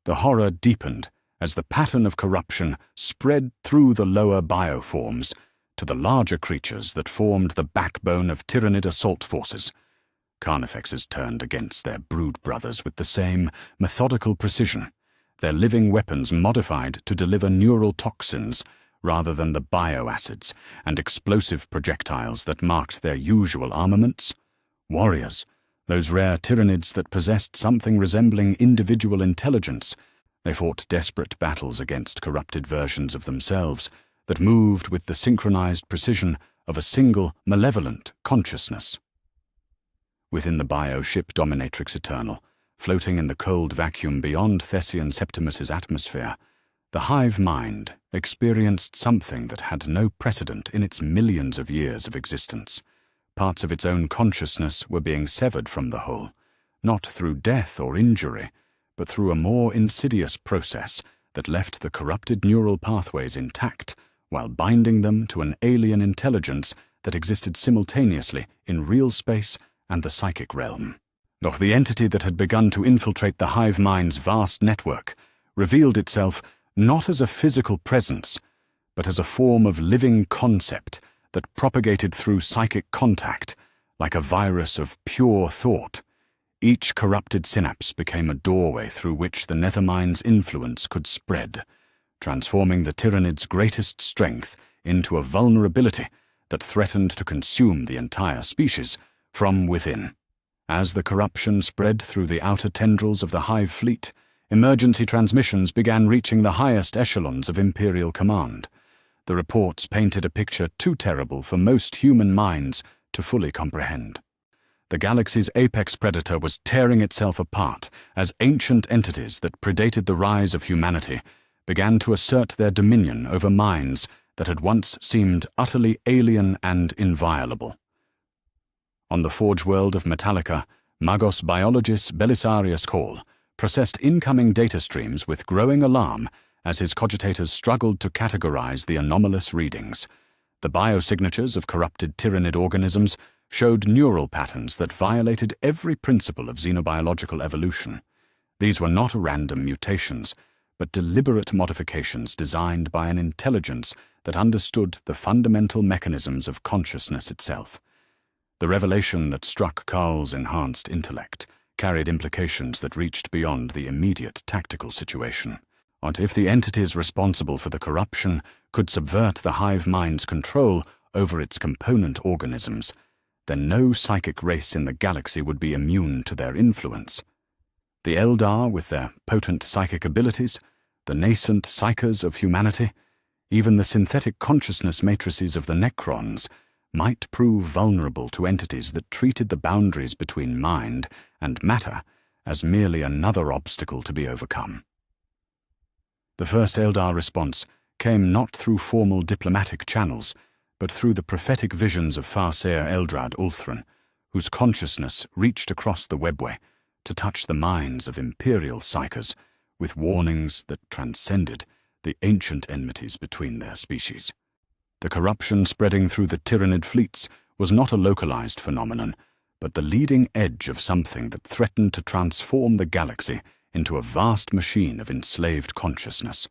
The horror deepened as the pattern of corruption spread through the lower bioforms to the larger creatures that formed the backbone of Tyranid assault forces. Carnifexes turned against their brood brothers with the same methodical precision, their living weapons modified to deliver neural toxins rather than the bioacids and explosive projectiles that marked their usual armaments. Warriors, those rare Tyranids that possessed something resembling individual intelligence, they fought desperate battles against corrupted versions of themselves that moved with the synchronized precision of a single malevolent consciousness. Within the bioship Dominatrix Eternal, floating in the cold vacuum beyond Thessian Septimus's atmosphere, the hive mind experienced something that had no precedent in its millions of years of existence. Parts of its own consciousness were being severed from the whole, not through death or injury, but through a more insidious process that left the corrupted neural pathways intact while binding them to an alien intelligence that existed simultaneously in real space and the psychic realm. Doch the entity that had begun to infiltrate the hive mind's vast network revealed itself not as a physical presence, but as a form of living concept that propagated through psychic contact, like a virus of pure thought. Each corrupted synapse became a doorway through which the Nethermind's influence could spread, transforming the Tyranid's greatest strength into a vulnerability that threatened to consume the entire species from within. As the corruption spread through the outer tendrils of the Hive fleet, emergency transmissions began reaching the highest echelons of Imperial command. The reports painted a picture too terrible for most human minds to fully comprehend. The galaxy's apex predator was tearing itself apart as ancient entities that predated the rise of humanity began to assert their dominion over minds that had once seemed utterly alien and inviolable. On the forge world of Metallica, Magos biologist Belisarius Call processed incoming data streams with growing alarm as his cogitators struggled to categorize the anomalous readings. The biosignatures of corrupted Tyranid organisms showed neural patterns that violated every principle of xenobiological evolution. These were not random mutations, but deliberate modifications designed by an intelligence that understood the fundamental mechanisms of consciousness itself. The revelation that struck Carl's enhanced intellect carried implications that reached beyond the immediate tactical situation. What if the entities responsible for the corruption could subvert the hive mind's control over its component organisms? Then no psychic race in the galaxy would be immune to their influence. The Eldar, with their potent psychic abilities, the nascent psychers of humanity, even the synthetic consciousness matrices of the Necrons, might prove vulnerable to entities that treated the boundaries between mind and matter as merely another obstacle to be overcome. The first Eldar response came not through formal diplomatic channels, but through the prophetic visions of Farseer Eldrad Ulthran, whose consciousness reached across the webway to touch the minds of Imperial psychers with warnings that transcended the ancient enmities between their species. The corruption spreading through the Tyranid fleets was not a localized phenomenon, but the leading edge of something that threatened to transform the galaxy into a vast machine of enslaved consciousness.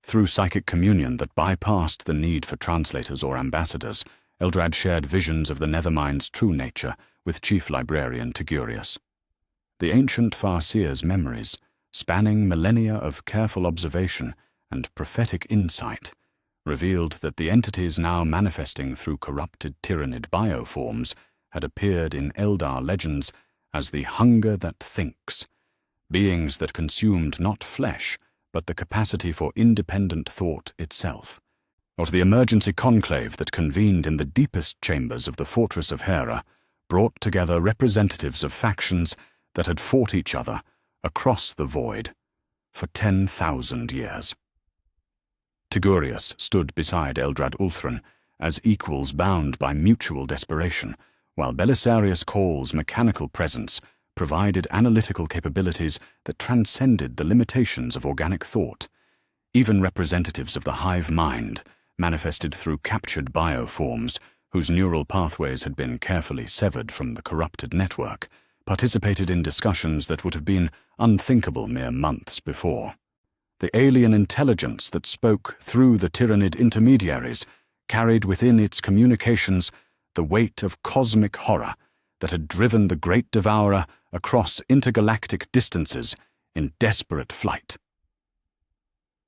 Through psychic communion that bypassed the need for translators or ambassadors, Eldrad shared visions of the Nethermind's true nature with Chief Librarian Tigurius. The ancient Farseer's memories, spanning millennia of careful observation and prophetic insight, revealed that the entities now manifesting through corrupted Tyranid bioforms had appeared in Eldar legends as the hunger that thinks, beings that consumed not flesh, but the capacity for independent thought itself. Of the emergency conclave that convened in the deepest chambers of the Fortress of Hera brought together representatives of factions that had fought each other across the void for 10,000 years. Tigurius stood beside Eldrad Ulthran as equals bound by mutual desperation, while Belisarius Call's mechanical presence provided analytical capabilities that transcended the limitations of organic thought. Even representatives of the hive mind, manifested through captured bioforms whose neural pathways had been carefully severed from the corrupted network, participated in discussions that would have been unthinkable mere months before. The alien intelligence that spoke through the Tyranid intermediaries carried within its communications the weight of cosmic horror that had driven the Great Devourer across intergalactic distances in desperate flight.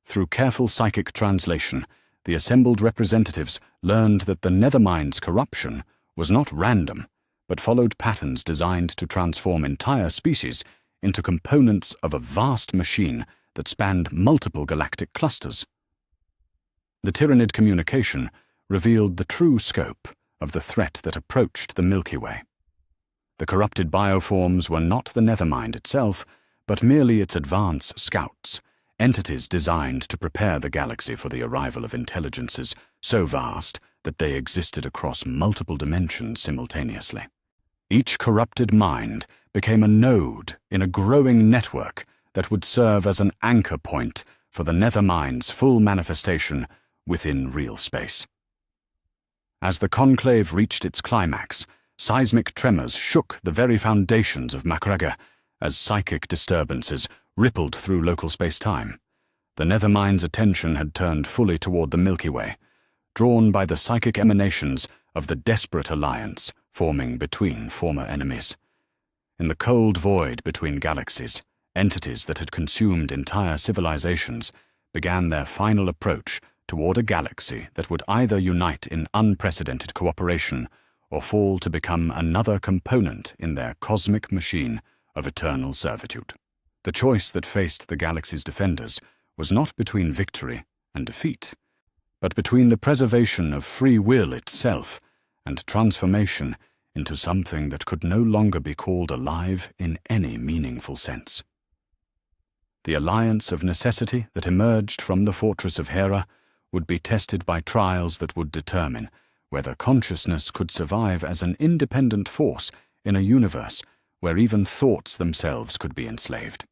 Through careful psychic translation, the assembled representatives learned that the Nethermind's corruption was not random, but followed patterns designed to transform entire species into components of a vast machine that spanned multiple galactic clusters. The Tyranid communication revealed the true scope of the threat that approached the Milky Way. The corrupted bioforms were not the Nethermind itself, but merely its advance scouts, entities designed to prepare the galaxy for the arrival of intelligences so vast that they existed across multiple dimensions simultaneously. Each corrupted mind became a node in a growing network that would serve as an anchor point for the Nethermind's full manifestation within real space. As the conclave reached its climax, seismic tremors shook the very foundations of Macrega as psychic disturbances rippled through local space-time. The Nethermind's attention had turned fully toward the Milky Way, drawn by the psychic emanations of the desperate alliance forming between former enemies. In the cold void between galaxies, entities that had consumed entire civilizations began their final approach toward a galaxy that would either unite in unprecedented cooperation or fall to become another component in their cosmic machine of eternal servitude. The choice that faced the galaxy's defenders was not between victory and defeat, but between the preservation of free will itself and transformation into something that could no longer be called alive in any meaningful sense. The alliance of necessity that emerged from the fortress of Hera would be tested by trials that would determine whether consciousness could survive as an independent force in a universe where even thoughts themselves could be enslaved.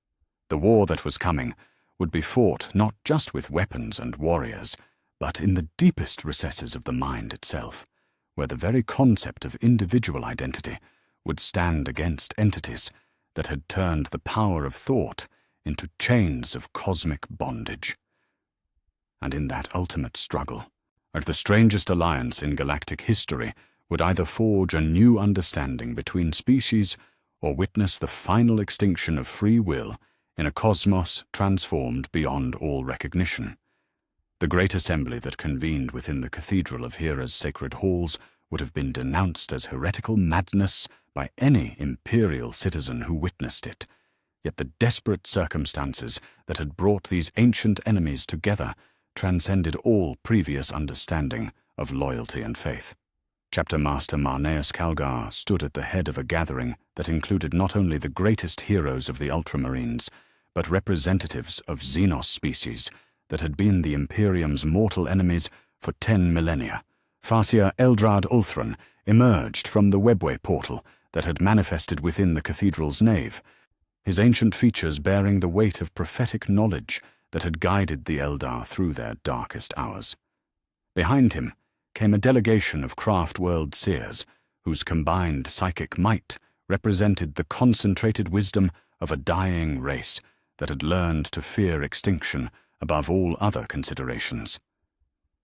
The war that was coming would be fought not just with weapons and warriors, but in the deepest recesses of the mind itself, where the very concept of individual identity would stand against entities that had turned the power of thought into chains of cosmic bondage. And in that ultimate struggle, the strangest alliance in galactic history would either forge a new understanding between species or witness the final extinction of free will in a cosmos transformed beyond all recognition. The great assembly that convened within the cathedral of Hera's sacred halls would have been denounced as heretical madness by any imperial citizen who witnessed it, yet the desperate circumstances that had brought these ancient enemies together transcended all previous understanding of loyalty and faith. Chapter Master Marneus Calgar stood at the head of a gathering that included not only the greatest heroes of the Ultramarines, but representatives of Xenos species that had been the Imperium's mortal enemies for 10 millennia. Farseer Eldrad Ulthran emerged from the webway portal that had manifested within the cathedral's nave, his ancient features bearing the weight of prophetic knowledge that had guided the Eldar through their darkest hours. Behind him came a delegation of craft-world seers, whose combined psychic might represented the concentrated wisdom of a dying race that had learned to fear extinction above all other considerations.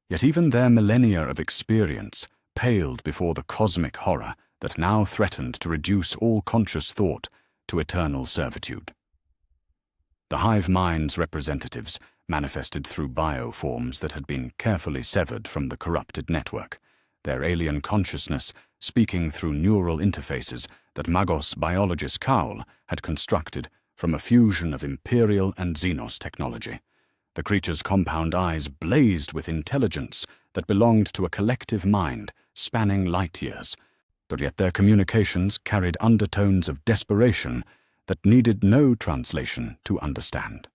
Yet even their millennia of experience paled before the cosmic horror that now threatened to reduce all conscious thought to eternal servitude. The hive mind's representatives manifested through bioforms that had been carefully severed from the corrupted network, their alien consciousness speaking through neural interfaces that Magos biologist Kaul had constructed from a fusion of Imperial and Xenos technology. The creature's compound eyes blazed with intelligence that belonged to a collective mind spanning light years, but yet their communications carried undertones of desperation that needed no translation to understand.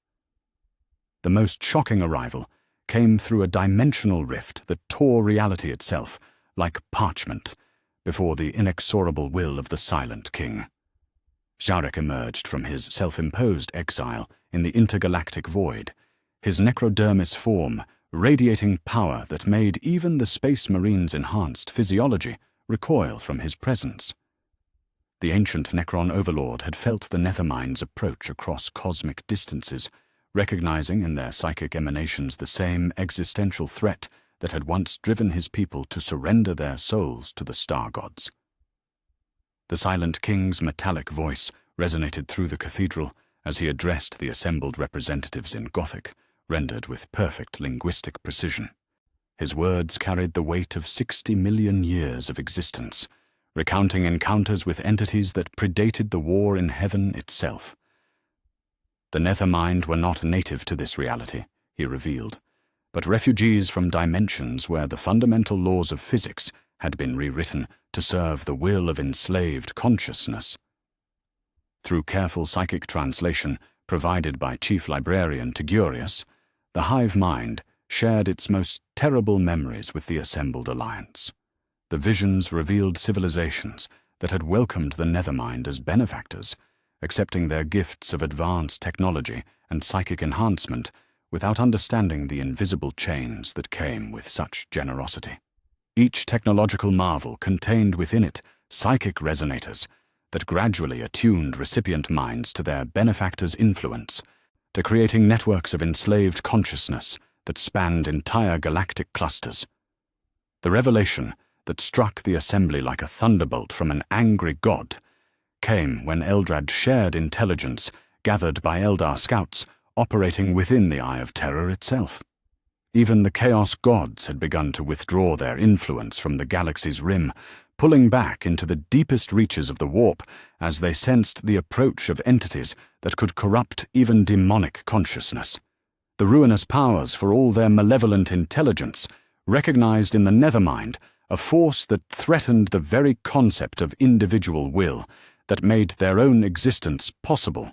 The most shocking arrival came through a dimensional rift that tore reality itself like parchment before the inexorable will of the Silent King. Sharek emerged from his self-imposed exile in the intergalactic void, his necrodermis form radiating power that made even the Space Marine's enhanced physiology recoil from his presence. The ancient Necron overlord had felt the Nethermind's approach across cosmic distances, recognizing in their psychic emanations the same existential threat that had once driven his people to surrender their souls to the star gods. The Silent King's metallic voice resonated through the cathedral as he addressed the assembled representatives in Gothic, rendered with perfect linguistic precision. His words carried the weight of 60 million years of existence, recounting encounters with entities that predated the war in heaven itself. The Nethermind were not native to this reality, he revealed, but refugees from dimensions where the fundamental laws of physics had been rewritten to serve the will of enslaved consciousness. Through careful psychic translation provided by Chief Librarian Tigurius, the hive mind shared its most terrible memories with the assembled alliance. The visions revealed civilizations that had welcomed the Nethermind as benefactors, accepting their gifts of advanced technology and psychic enhancement without understanding the invisible chains that came with such generosity. Each technological marvel contained within it psychic resonators that gradually attuned recipient minds to their benefactors' influence, to creating networks of enslaved consciousness that spanned entire galactic clusters. The revelation that struck the assembly like a thunderbolt from an angry god came when Eldrad shared intelligence gathered by Eldar scouts operating within the Eye of Terror itself. Even the Chaos Gods had begun to withdraw their influence from the galaxy's rim, pulling back into the deepest reaches of the warp as they sensed the approach of entities that could corrupt even demonic consciousness. The ruinous powers, for all their malevolent intelligence, recognized in the Nethermind a force that threatened the very concept of individual will that made their own existence possible.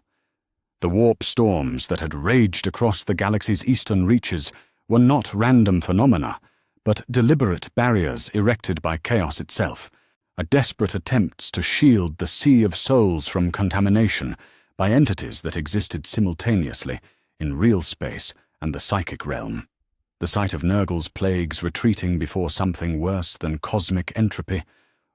The warp storms that had raged across the galaxy's eastern reaches were not random phenomena, but deliberate barriers erected by chaos itself, a desperate attempt to shield the sea of souls from contamination by entities that existed simultaneously in real space and the psychic realm. The sight of Nurgle's plagues retreating before something worse than cosmic entropy,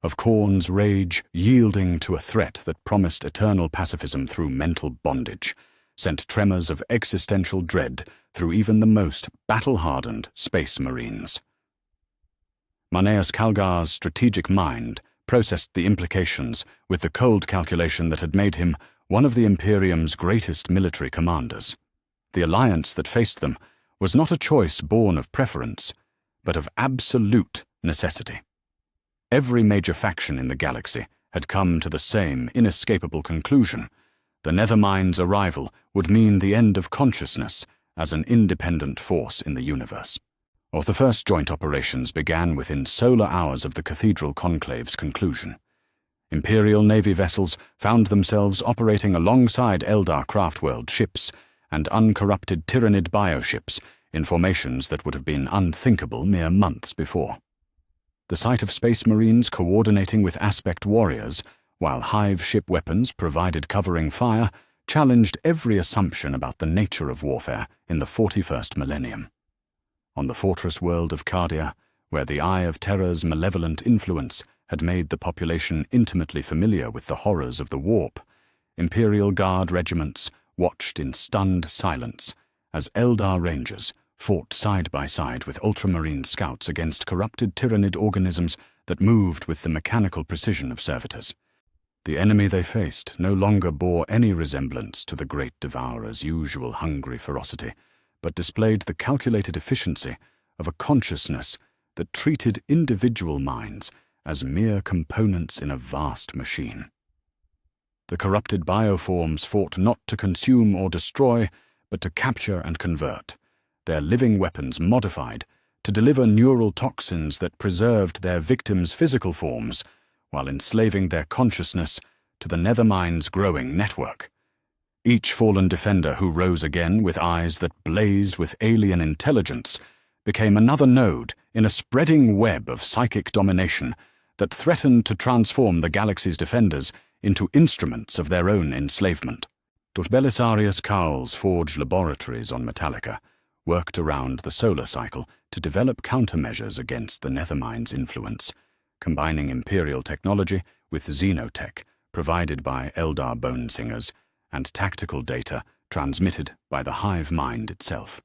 of Khorne's rage yielding to a threat that promised eternal pacifism through mental bondage, sent tremors of existential dread through even the most battle-hardened space marines. Marneus Calgar's strategic mind processed the implications with the cold calculation that had made him one of the Imperium's greatest military commanders. The alliance that faced them was not a choice born of preference, but of absolute necessity. Every major faction in the galaxy had come to the same inescapable conclusion. The Nethermind's arrival would mean the end of consciousness as an independent force in the universe. The first joint operations began within solar hours of the Cathedral Conclave's conclusion. Imperial Navy vessels found themselves operating alongside Eldar Craftworld ships and uncorrupted Tyranid bioships in formations that would have been unthinkable mere months before. The sight of Space Marines coordinating with Aspect Warriors, while Hive ship weapons provided covering fire, challenged every assumption about the nature of warfare in the 41st millennium. On the fortress world of Cardia, where the Eye of Terror's malevolent influence had made the population intimately familiar with the horrors of the warp, Imperial Guard regiments watched in stunned silence as Eldar Rangers fought side by side with Ultramarine scouts against corrupted Tyranid organisms that moved with the mechanical precision of servitors. The enemy they faced no longer bore any resemblance to the Great Devourer's usual hungry ferocity, but displayed the calculated efficiency of a consciousness that treated individual minds as mere components in a vast machine. The corrupted bioforms fought not to consume or destroy, but to capture and convert, their living weapons modified to deliver neural toxins that preserved their victims' physical forms while enslaving their consciousness to the Nethermind's growing network. Each fallen defender who rose again with eyes that blazed with alien intelligence became another node in a spreading web of psychic domination that threatened to transform the galaxy's defenders into instruments of their own enslavement. Belisarius Cowl's forged laboratories on Metallica worked around the solar cycle to develop countermeasures against the Nethermind's influence, combining Imperial technology with xenotech provided by Eldar bone singers and tactical data transmitted by the hive mind itself.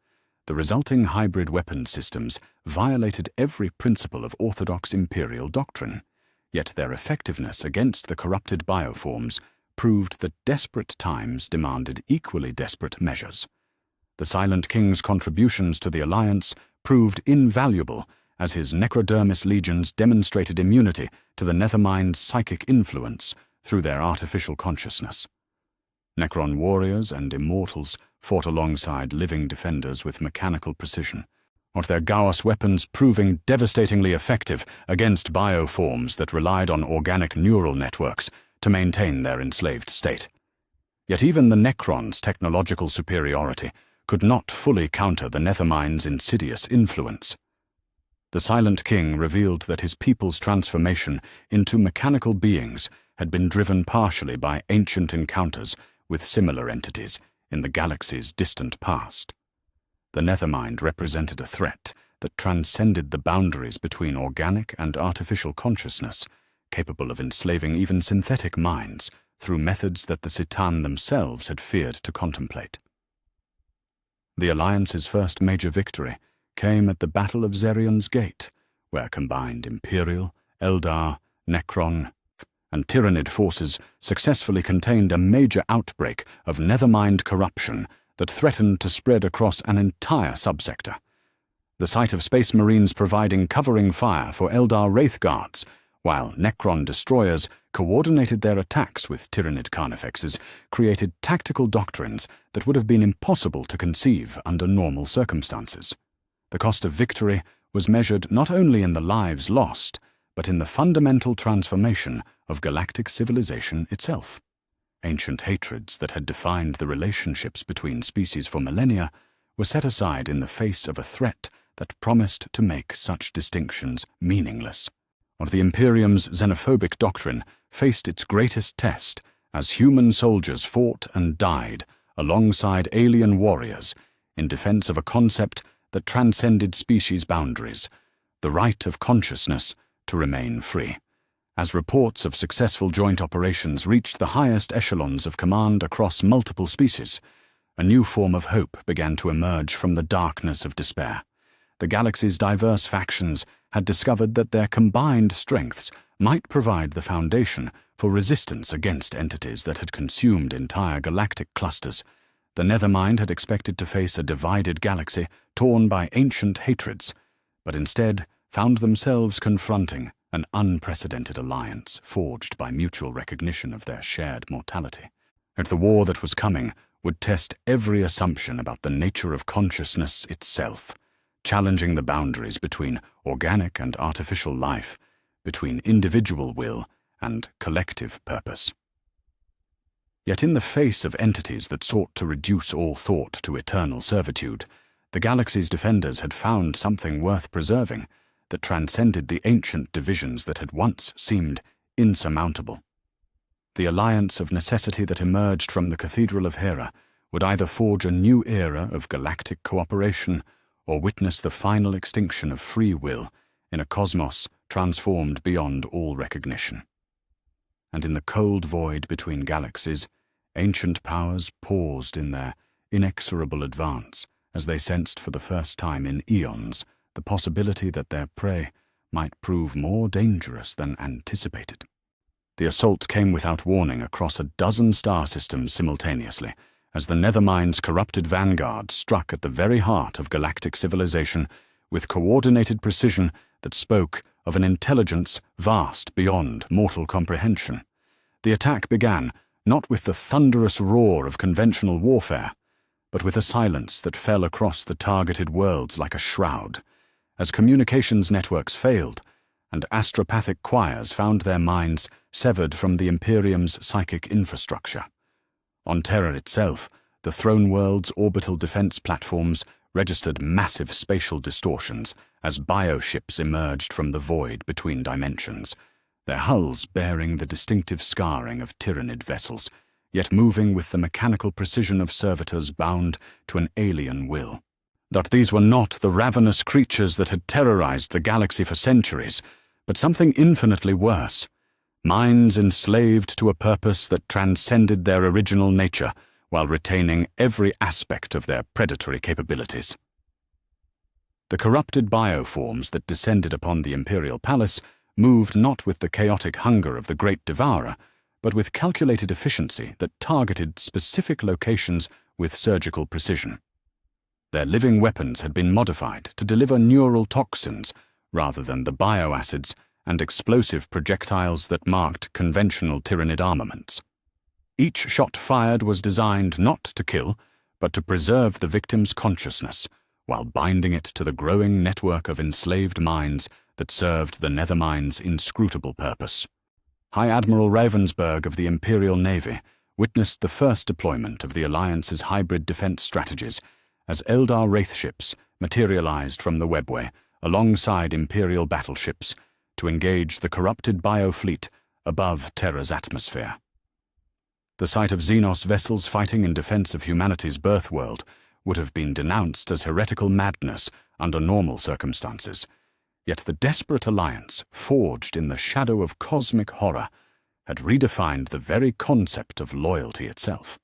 The resulting hybrid weapons systems violated every principle of orthodox Imperial doctrine, yet their effectiveness against the corrupted bioforms proved that desperate times demanded equally desperate measures. The Silent King's contributions to the Alliance proved invaluable as his Necrodermis legions demonstrated immunity to the Nethermind's psychic influence through their artificial consciousness. Necron warriors and immortals fought alongside living defenders with mechanical precision, their Gauss weapons proving devastatingly effective against bioforms that relied on organic neural networks to maintain their enslaved state. Yet even the Necron's technological superiority could not fully counter the Nethermind's insidious influence. The Silent King revealed that his people's transformation into mechanical beings had been driven partially by ancient encounters with similar entities in the galaxy's distant past. The Nethermind represented a threat that transcended the boundaries between organic and artificial consciousness, capable of enslaving even synthetic minds through methods that the Citan themselves had feared to contemplate. The Alliance's first major victory came at the Battle of Zerion's Gate, where combined Imperial, Eldar, Necron, and Tyranid forces successfully contained a major outbreak of Nethermind corruption that threatened to spread across an entire subsector. the sight of Space Marines providing covering fire for Eldar Wraith Guards, while Necron destroyers coordinated their attacks with Tyranid carnifexes, created tactical doctrines that would have been impossible to conceive under normal circumstances. The cost of victory was measured not only in the lives lost, but in the fundamental transformation of galactic civilization itself. Ancient hatreds that had defined the relationships between species for millennia were set aside in the face of a threat that promised to make such distinctions meaningless. Of the Imperium's xenophobic doctrine faced its greatest test as human soldiers fought and died alongside alien warriors in defense of a concept that transcended species boundaries, the right of consciousness to remain free. As reports of successful joint operations reached the highest echelons of command across multiple species, a new form of hope began to emerge from the darkness of despair. The galaxy's diverse factions had discovered that their combined strengths might provide the foundation for resistance against entities that had consumed entire galactic clusters. The Nethermind had expected to face a divided galaxy torn by ancient hatreds, but instead found themselves confronting an unprecedented alliance forged by mutual recognition of their shared mortality. And the war that was coming would test every assumption about the nature of consciousness itself, challenging the boundaries between organic and artificial life, between individual will and collective purpose. Yet in the face of entities that sought to reduce all thought to eternal servitude, the galaxy's defenders had found something worth preserving that transcended the ancient divisions that had once seemed insurmountable. The alliance of necessity that emerged from the Cathedral of Hera would either forge a new era of galactic cooperation or witness the final extinction of free will in a cosmos transformed beyond all recognition. And in the cold void between galaxies, ancient powers paused in their inexorable advance as they sensed for the first time in eons the possibility that their prey might prove more dangerous than anticipated. The assault came without warning across a dozen star systems simultaneously, as the Nethermind's corrupted vanguard struck at the very heart of galactic civilization with coordinated precision that spoke of an intelligence vast beyond mortal comprehension. The attack began not with the thunderous roar of conventional warfare, but with a silence that fell across the targeted worlds like a shroud, as communications networks failed and astropathic choirs found their minds severed from the Imperium's psychic infrastructure. On Terra itself, the throne world's orbital defense platforms registered massive spatial distortions as bioships emerged from the void between dimensions, their hulls bearing the distinctive scarring of Tyranid vessels, yet moving with the mechanical precision of servitors bound to an alien will. That these were not the ravenous creatures that had terrorized the galaxy for centuries, but something infinitely worse, minds enslaved to a purpose that transcended their original nature while retaining every aspect of their predatory capabilities. The corrupted bioforms that descended upon the Imperial Palace moved not with the chaotic hunger of the Great Devourer, but with calculated efficiency that targeted specific locations with surgical precision. Their living weapons had been modified to deliver neural toxins rather than the bioacids and explosive projectiles that marked conventional Tyranid armaments. Each shot fired was designed not to kill, but to preserve the victim's consciousness, while binding it to the growing network of enslaved minds that served the Nethermind's inscrutable purpose. High Admiral Ravensburg of the Imperial Navy witnessed the first deployment of the Alliance's hybrid defense strategies as Eldar Wraith ships materialized from the webway alongside Imperial battleships to engage the corrupted biofleet above Terra's atmosphere. The sight of Xenos vessels fighting in defense of humanity's birthworld would have been denounced as heretical madness under normal circumstances, yet the desperate alliance, forged in the shadow of cosmic horror, had redefined the very concept of loyalty itself.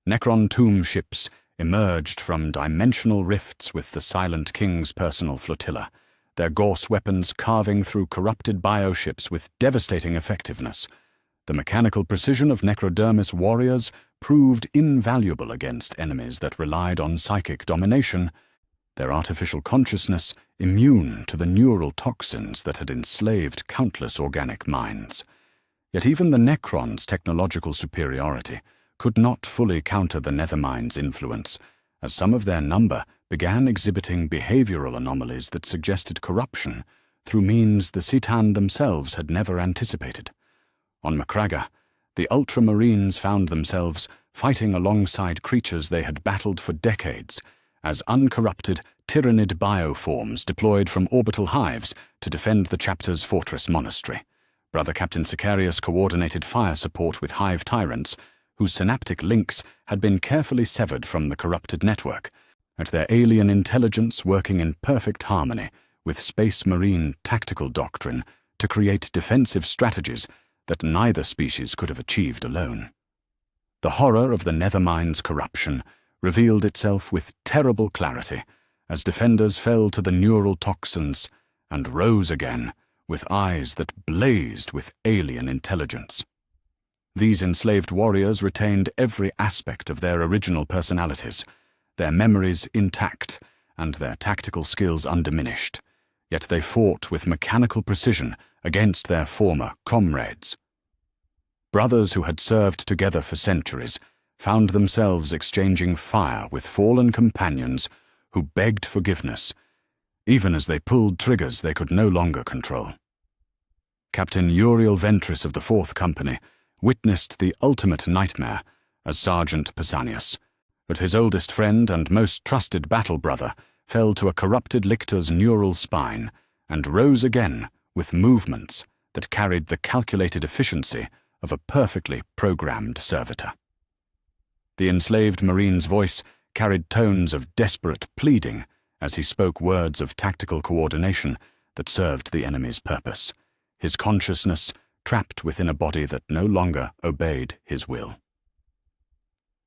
Necron tomb ships emerged from dimensional rifts with the Silent King's personal flotilla, their Gorse weapons carving through corrupted bioships with devastating effectiveness. The mechanical precision of Necrodermis warriors proved invaluable against enemies that relied on psychic domination, their artificial consciousness immune to the neural toxins that had enslaved countless organic minds. Yet even the Necrons' technological superiority could not fully counter the Nethermind's influence, as some of their number began exhibiting behavioral anomalies that suggested corruption through means the Citan themselves had never anticipated. On Macragga, the Ultramarines found themselves fighting alongside creatures they had battled for decades, as uncorrupted Tyranid bioforms deployed from orbital hives to defend the chapter's fortress monastery. Brother Captain Sicarius coordinated fire support with hive tyrants, whose synaptic links had been carefully severed from the corrupted network, at their alien intelligence working in perfect harmony with Space Marine tactical doctrine to create defensive strategies that neither species could have achieved alone. The horror of the Nethermind's corruption revealed itself with terrible clarity as defenders fell to the neural toxins and rose again with eyes that blazed with alien intelligence. These enslaved warriors retained every aspect of their original personalities, their memories intact and their tactical skills undiminished, yet they fought with mechanical precision against their former comrades. Brothers who had served together for centuries found themselves exchanging fire with fallen companions who begged forgiveness, even as they pulled triggers they could no longer control. Captain Uriel Ventris of the 4th Company witnessed the ultimate nightmare as Sergeant Pausanias, but his oldest friend and most trusted battle brother fell to a corrupted lictor's neural spine and rose again with movements that carried the calculated efficiency of a perfectly programmed servitor. The enslaved Marine's voice carried tones of desperate pleading as he spoke words of tactical coordination that served the enemy's purpose, his consciousness trapped within a body that no longer obeyed his will.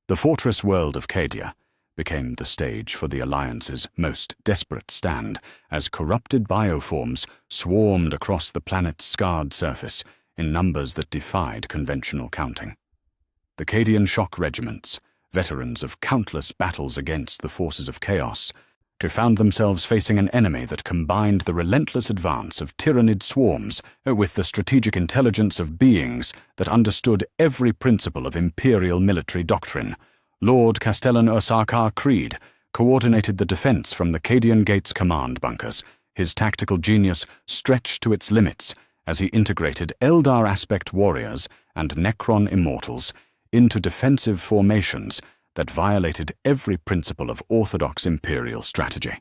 The fortress world of Cadia became the stage for the Alliance's most desperate stand as corrupted bioforms swarmed across the planet's scarred surface in numbers that defied conventional counting. The Cadian shock regiments, veterans of countless battles against the forces of chaos, found themselves facing an enemy that combined the relentless advance of Tyranid swarms with the strategic intelligence of beings that understood every principle of Imperial military doctrine. Lord Castellan Ursarkar Creed coordinated the defense from the Cadian Gates command bunkers, his tactical genius stretched to its limits as he integrated Eldar aspect warriors and Necron immortals into defensive formations that violated every principle of orthodox Imperial strategy.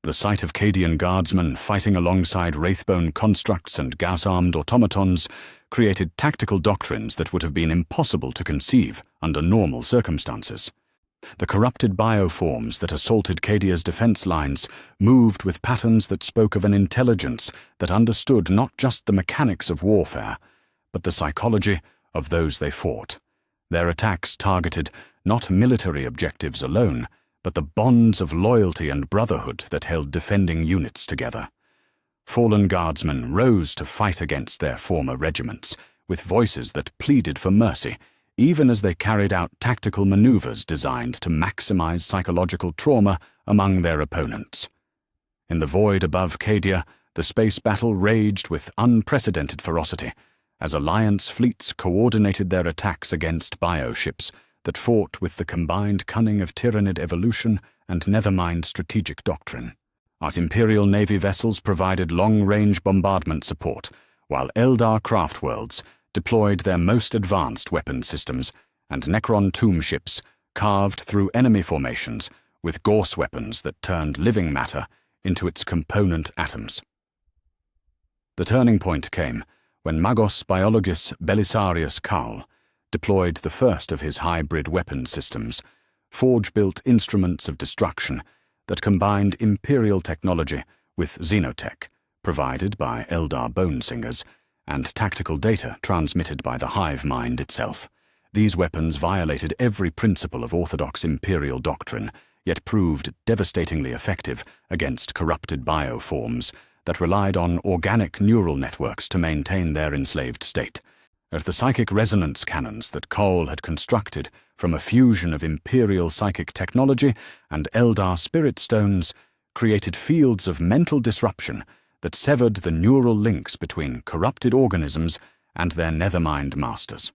The sight of Cadian guardsmen fighting alongside Wraithbone constructs and Gauss-armed automatons created tactical doctrines that would have been impossible to conceive under normal circumstances. The corrupted bioforms that assaulted Cadia's defense lines moved with patterns that spoke of an intelligence that understood not just the mechanics of warfare, but the psychology of those they fought. Their attacks targeted not military objectives alone, but the bonds of loyalty and brotherhood that held defending units together. Fallen guardsmen rose to fight against their former regiments, with voices that pleaded for mercy, even as they carried out tactical maneuvers designed to maximize psychological trauma among their opponents. In the void above Cadia, the space battle raged with unprecedented ferocity, as Alliance fleets coordinated their attacks against bioships that fought with the combined cunning of Tyranid evolution and Nethermind strategic doctrine. As Imperial Navy vessels provided long-range bombardment support, while Eldar craft worlds deployed their most advanced weapon systems, and Necron tomb ships carved through enemy formations with Gauss weapons that turned living matter into its component atoms. The turning point came when Magos Biologus Belisarius Kaul deployed the first of his hybrid weapon systems, forge-built instruments of destruction that combined Imperial technology with xenotech, provided by Eldar bone singers, and tactical data transmitted by the hive mind itself. These weapons violated every principle of orthodox Imperial doctrine, yet proved devastatingly effective against corrupted bioforms that relied on organic neural networks to maintain their enslaved state. As the psychic resonance cannons that Cole had constructed from a fusion of Imperial psychic technology and Eldar spirit stones created fields of mental disruption that severed the neural links between corrupted organisms and their nethermind masters.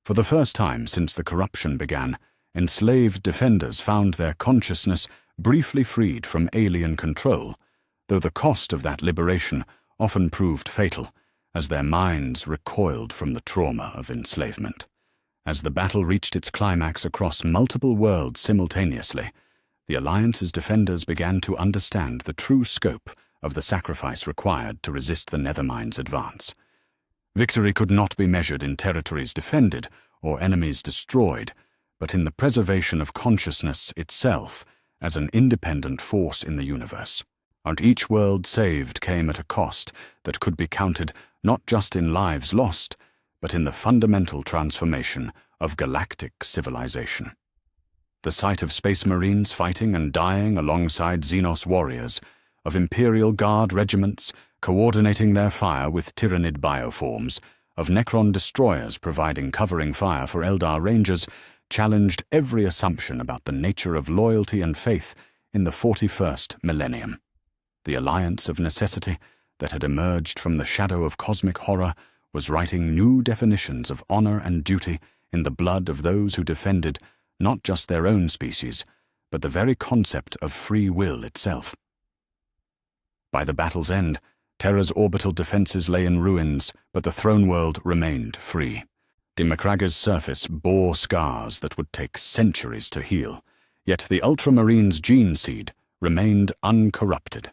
For the first time since the corruption began, enslaved defenders found their consciousness briefly freed from alien control, though the cost of that liberation often proved fatal, as their minds recoiled from the trauma of enslavement. As the battle reached its climax across multiple worlds simultaneously, the Alliance's defenders began to understand the true scope of the sacrifice required to resist the Nethermind's advance. Victory could not be measured in territories defended or enemies destroyed, but in the preservation of consciousness itself as an independent force in the universe. And each world saved came at a cost that could be counted not just in lives lost, but in the fundamental transformation of galactic civilization. The sight of Space Marines fighting and dying alongside Xenos warriors, of Imperial Guard regiments coordinating their fire with Tyranid bioforms, of Necron destroyers providing covering fire for Eldar Rangers, challenged every assumption about the nature of loyalty and faith in the 41st millennium. The alliance of necessity that had emerged from the shadow of cosmic horror was writing new definitions of honor and duty in the blood of those who defended not just their own species, but the very concept of free will itself. By the battle's end, Terra's orbital defenses lay in ruins, but the throne world remained free. Macraga's surface bore scars that would take centuries to heal, yet the Ultramarine's gene seed remained uncorrupted.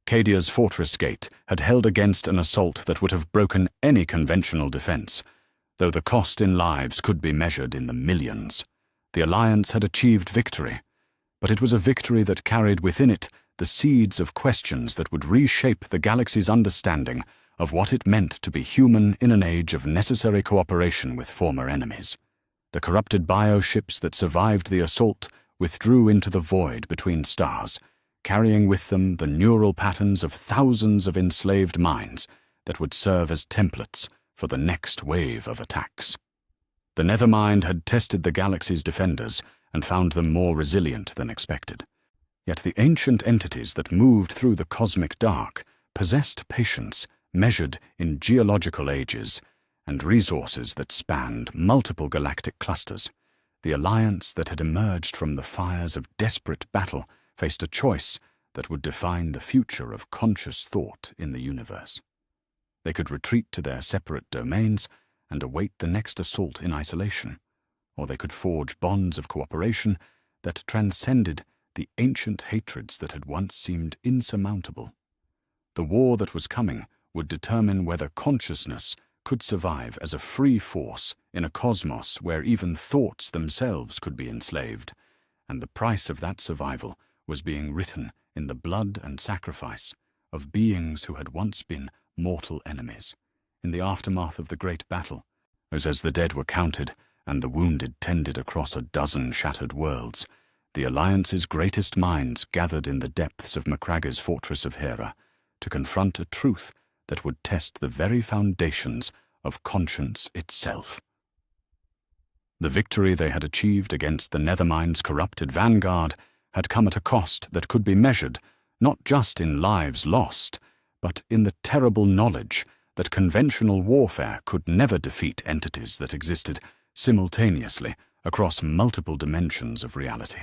Cadia's fortress gate had held against an assault that would have broken any conventional defense, though the cost in lives could be measured in the millions. The Alliance had achieved victory, but it was a victory that carried within it the seeds of questions that would reshape the galaxy's understanding of what it meant to be human in an age of necessary cooperation with former enemies. The corrupted bioships that survived the assault withdrew into the void between stars, carrying with them the neural patterns of thousands of enslaved minds that would serve as templates for the next wave of attacks. The Nethermind had tested the galaxy's defenders and found them more resilient than expected. Yet the ancient entities that moved through the cosmic dark possessed patience measured in geological ages and resources that spanned multiple galactic clusters. The alliance that had emerged from the fires of desperate battle faced a choice that would define the future of conscious thought in the universe. They could retreat to their separate domains and await the next assault in isolation, or they could forge bonds of cooperation that transcended the ancient hatreds that had once seemed insurmountable. The war that was coming would determine whether consciousness could survive as a free force in a cosmos where even thoughts themselves could be enslaved, and the price of that survival was being written in the blood and sacrifice of beings who had once been mortal enemies. In the aftermath of the great battle, as the dead were counted and the wounded tended across a dozen shattered worlds, the Alliance's greatest minds gathered in the depths of Macraga's fortress of Hera to confront a truth that would test the very foundations of conscience itself. The victory they had achieved against the Nethermind's corrupted vanguard had come at a cost that could be measured not just in lives lost, but in the terrible knowledge that conventional warfare could never defeat entities that existed simultaneously across multiple dimensions of reality.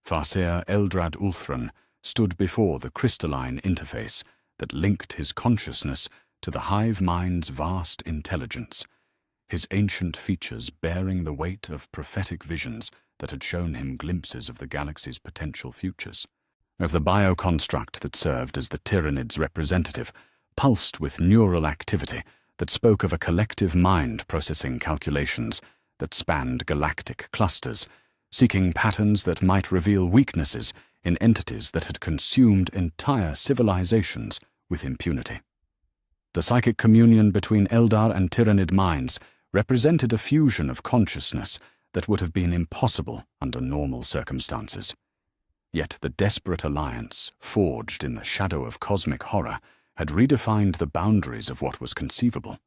Farseer Eldrad Ulthran stood before the crystalline interface that linked his consciousness to the hive mind's vast intelligence, his ancient features bearing the weight of prophetic visions that had shown him glimpses of the galaxy's potential futures. As the bioconstruct that served as the Tyranids' representative pulsed with neural activity that spoke of a collective mind processing calculations that spanned galactic clusters, seeking patterns that might reveal weaknesses in entities that had consumed entire civilizations with impunity. The psychic communion between Eldar and Tyranid minds represented a fusion of consciousness that would have been impossible under normal circumstances. Yet the desperate alliance, forged in the shadow of cosmic horror, had redefined the boundaries of what was conceivable.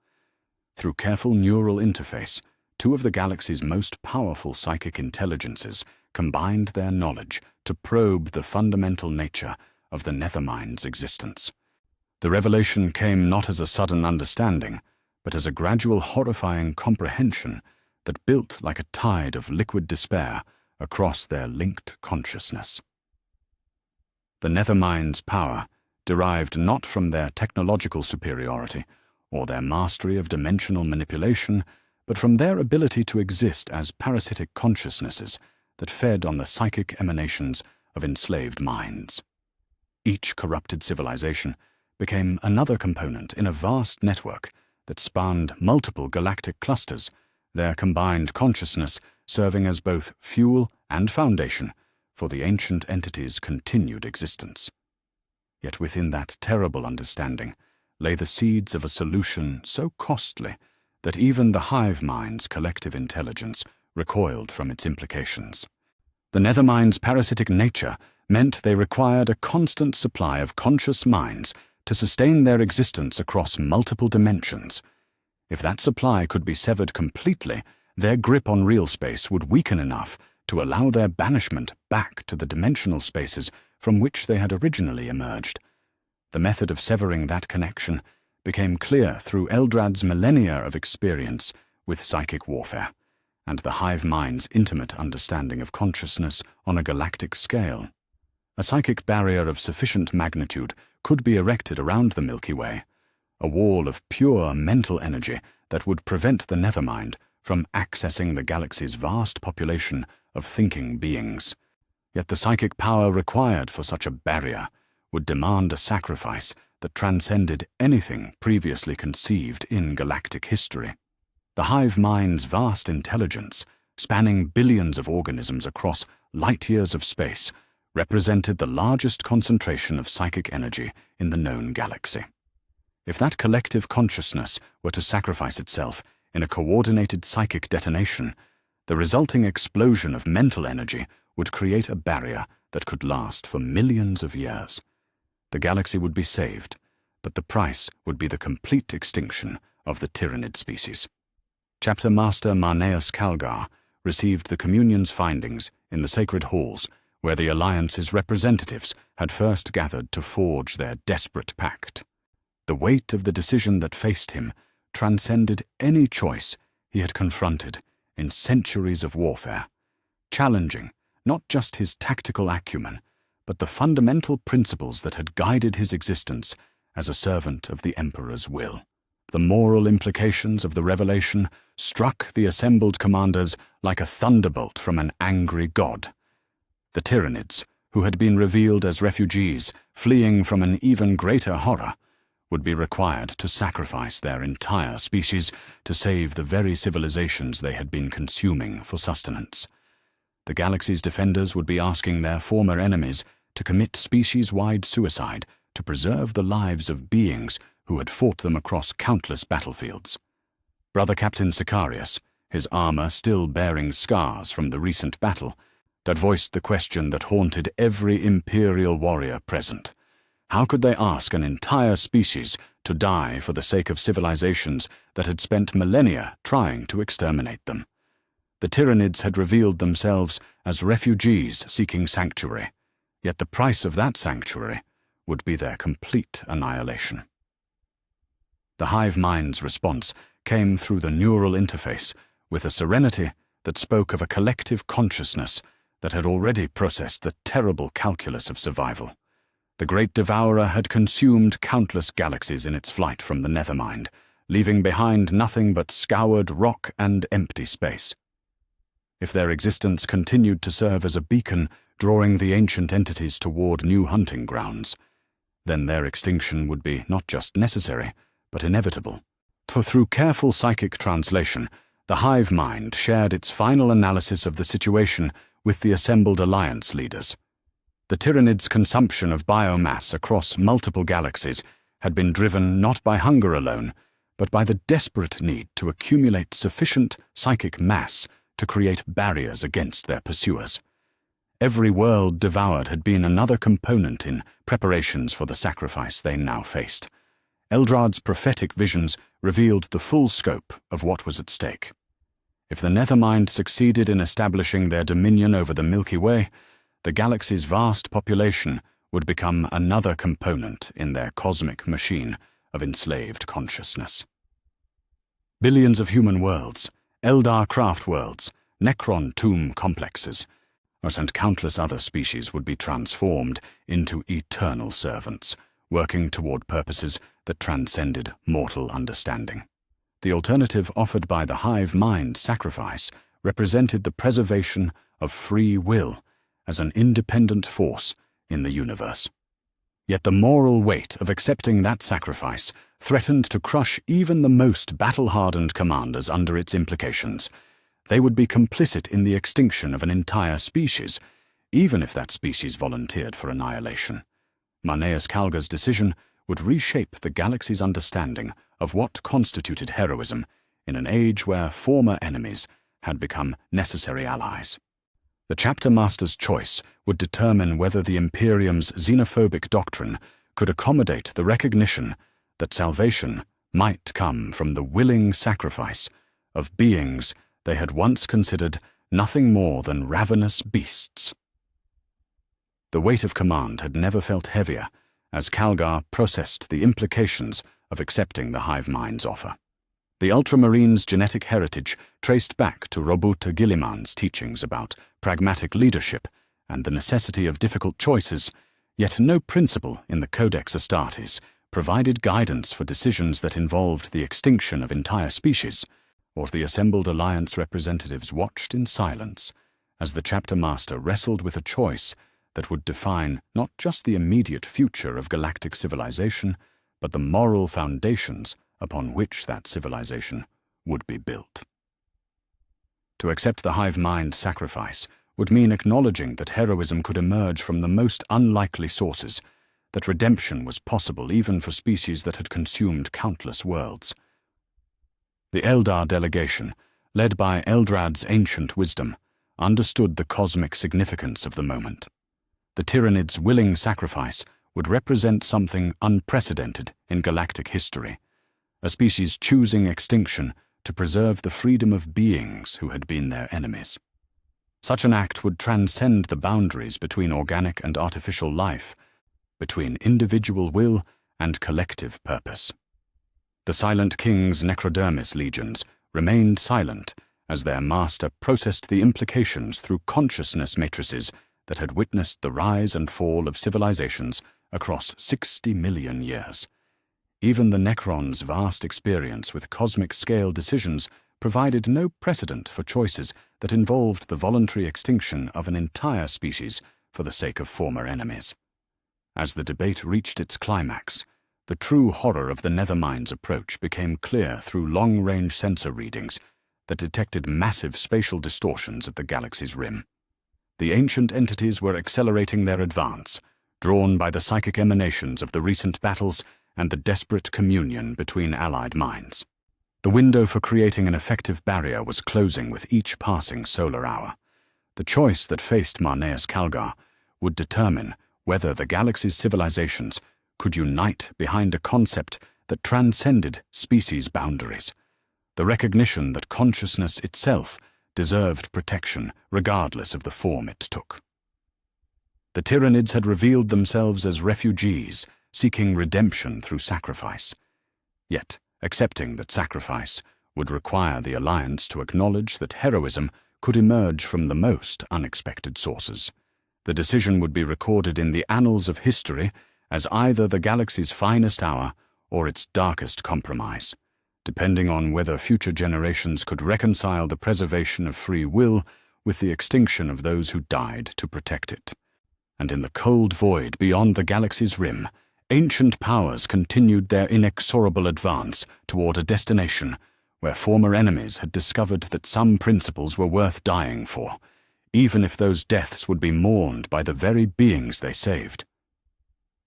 Through careful neural interface, two of the galaxy's most powerful psychic intelligences combined their knowledge to probe the fundamental nature of the Nethermind's existence. The revelation came not as a sudden understanding, but as a gradual horrifying comprehension that built like a tide of liquid despair across their linked consciousness. The Nethermind's power derived not from their technological superiority or their mastery of dimensional manipulation, but from their ability to exist as parasitic consciousnesses that fed on the psychic emanations of enslaved minds. Each corrupted civilization became another component in a vast network that spanned multiple galactic clusters, their combined consciousness serving as both fuel and foundation for the ancient entity's continued existence. Yet within that terrible understanding lay the seeds of a solution so costly that even the hive mind's collective intelligence recoiled from its implications. The Nethermind's parasitic nature meant they required a constant supply of conscious minds to sustain their existence across multiple dimensions. If that supply could be severed completely, their grip on real space would weaken enough to allow their banishment back to the dimensional spaces from which they had originally emerged. The method of severing that connection became clear through Eldrad's millennia of experience with psychic warfare, and the hive mind's intimate understanding of consciousness on a galactic scale. A psychic barrier of sufficient magnitude could be erected around the Milky Way, a wall of pure mental energy that would prevent the Nethermind from accessing the galaxy's vast population of thinking beings. Yet the psychic power required for such a barrier would demand a sacrifice that transcended anything previously conceived in galactic history. The hive mind's vast intelligence, spanning billions of organisms across light-years of space, represented the largest concentration of psychic energy in the known galaxy. If that collective consciousness were to sacrifice itself in a coordinated psychic detonation, the resulting explosion of mental energy would create a barrier that could last for millions of years. The galaxy would be saved, but the price would be the complete extinction of the Tyranid species. Chapter Master Marneus Calgar received the Communion's findings in the sacred halls where the Alliance's representatives had first gathered to forge their desperate pact. The weight of the decision that faced him transcended any choice he had confronted in centuries of warfare, challenging not just his tactical acumen, but the fundamental principles that had guided his existence as a servant of the Emperor's will. The moral implications of the revelation struck the assembled commanders like a thunderbolt from an angry god. The Tyranids, who had been revealed as refugees fleeing from an even greater horror, would be required to sacrifice their entire species to save the very civilizations they had been consuming for sustenance. The galaxy's defenders would be asking their former enemies to commit species-wide suicide to preserve the lives of beings who had fought them across countless battlefields. Brother Captain Sicarius, his armor still bearing scars from the recent battle, had voiced the question that haunted every Imperial warrior present. How could they ask an entire species to die for the sake of civilizations that had spent millennia trying to exterminate them? The Tyranids had revealed themselves as refugees seeking sanctuary, yet the price of that sanctuary would be their complete annihilation. The hive mind's response came through the neural interface with a serenity that spoke of a collective consciousness that had already processed the terrible calculus of survival. The great devourer had consumed countless galaxies in its flight from the Nethermind, leaving behind nothing but scoured rock and empty space. If their existence continued to serve as a beacon drawing the ancient entities toward new hunting grounds, then their extinction would be not just necessary, but inevitable. For through careful psychic translation, the hive mind shared its final analysis of the situation with the assembled Alliance leaders. The Tyranids' consumption of biomass across multiple galaxies had been driven not by hunger alone, but by the desperate need to accumulate sufficient psychic mass to create barriers against their pursuers. Every world devoured had been another component in preparations for the sacrifice they now faced. Eldrad's prophetic visions revealed the full scope of what was at stake. If the Nethermind succeeded in establishing their dominion over the Milky Way, the galaxy's vast population would become another component in their cosmic machine of enslaved consciousness. Billions of human worlds, Eldar craft worlds, Necron tomb complexes, and countless other species would be transformed into eternal servants, working toward purposes that transcended mortal understanding. The alternative offered by the hive mind sacrifice represented the preservation of free will as an independent force in the universe. Yet the moral weight of accepting that sacrifice threatened to crush even the most battle-hardened commanders under its implications. They would be complicit in the extinction of an entire species, even if that species volunteered for annihilation. Marneus Calgar's decision would reshape the galaxy's understanding of what constituted heroism in an age where former enemies had become necessary allies. The Chapter Master's choice would determine whether the Imperium's xenophobic doctrine could accommodate the recognition that salvation might come from the willing sacrifice of beings they had once considered nothing more than ravenous beasts. The weight of command had never felt heavier as Calgar processed the implications of accepting the hive mind's offer. The Ultramarine's genetic heritage traced back to Robuta Guilliman's teachings about pragmatic leadership and the necessity of difficult choices, yet no principle in the Codex Astartes provided guidance for decisions that involved the extinction of entire species, or the assembled alliance representatives watched in silence as the Chapter Master wrestled with a choice that would define not just the immediate future of galactic civilization, but the moral foundations upon which that civilization would be built. To accept the hive mind sacrifice would mean acknowledging that heroism could emerge from the most unlikely sources, that redemption was possible even for species that had consumed countless worlds. The Eldar delegation, led by Eldrad's ancient wisdom, understood the cosmic significance of the moment. The Tyranids' willing sacrifice would represent something unprecedented in galactic history, a species choosing extinction to preserve the freedom of beings who had been their enemies. Such an act would transcend the boundaries between organic and artificial life, between individual will and collective purpose. The Silent King's Necrodermis legions remained silent as their master processed the implications through consciousness matrices that had witnessed the rise and fall of civilizations across 60 million years. Even the Necron's vast experience with cosmic-scale decisions provided no precedent for choices that involved the voluntary extinction of an entire species for the sake of former enemies. As the debate reached its climax, the true horror of the Nethermind's approach became clear through long-range sensor readings that detected massive spatial distortions at the galaxy's rim. The ancient entities were accelerating their advance, drawn by the psychic emanations of the recent battles and the desperate communion between allied minds. The window for creating an effective barrier was closing with each passing solar hour. The choice that faced Marneus Calgar would determine whether the galaxy's civilizations could unite behind a concept that transcended species boundaries, the recognition that consciousness itself deserved protection regardless of the form it took. The Tyranids had revealed themselves as refugees seeking redemption through sacrifice. Yet, accepting that sacrifice would require the Alliance to acknowledge that heroism could emerge from the most unexpected sources. The decision would be recorded in the annals of history as either the galaxy's finest hour or its darkest compromise, depending on whether future generations could reconcile the preservation of free will with the extinction of those who died to protect it. And in the cold void beyond the galaxy's rim, ancient powers continued their inexorable advance toward a destination where former enemies had discovered that some principles were worth dying for, even if those deaths would be mourned by the very beings they saved.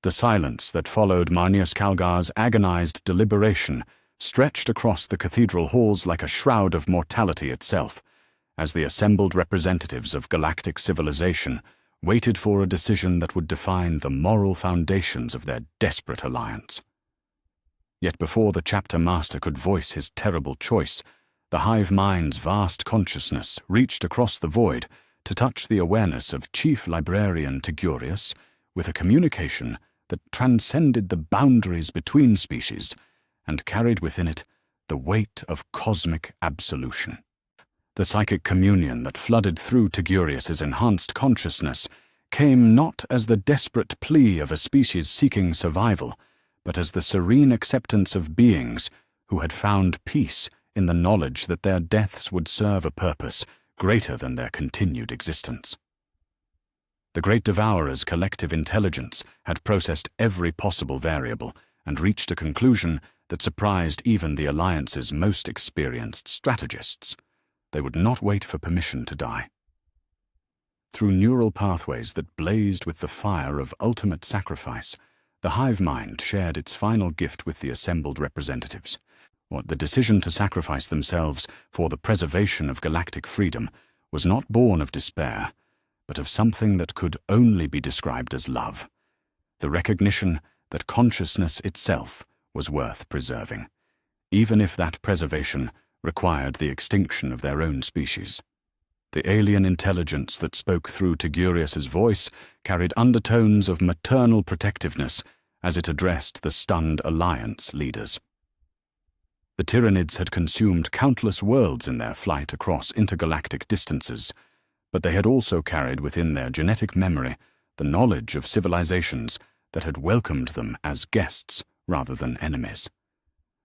The silence that followed Marneus Calgar's agonized deliberation stretched across the cathedral halls like a shroud of mortality itself, as the assembled representatives of galactic civilization waited for a decision that would define the moral foundations of their desperate alliance. Yet before the Chapter Master could voice his terrible choice, the hive mind's vast consciousness reached across the void to touch the awareness of Chief Librarian Tigurius with a communication that transcended the boundaries between species and carried within it the weight of cosmic absolution. The psychic communion that flooded through Tigurius's enhanced consciousness came not as the desperate plea of a species seeking survival, but as the serene acceptance of beings who had found peace in the knowledge that their deaths would serve a purpose greater than their continued existence. The Great Devourer's collective intelligence had processed every possible variable and reached a conclusion that surprised even the Alliance's most experienced strategists. They would not wait for permission to die. Through neural pathways that blazed with the fire of ultimate sacrifice, the hive mind shared its final gift with the assembled representatives. The decision to sacrifice themselves for the preservation of galactic freedom was not born of despair, but of something that could only be described as love, the recognition that consciousness itself was worth preserving, even if that preservation required the extinction of their own species. The alien intelligence that spoke through Tigurius's voice carried undertones of maternal protectiveness as it addressed the stunned Alliance leaders. The Tyranids had consumed countless worlds in their flight across intergalactic distances, but they had also carried within their genetic memory the knowledge of civilizations that had welcomed them as guests rather than enemies.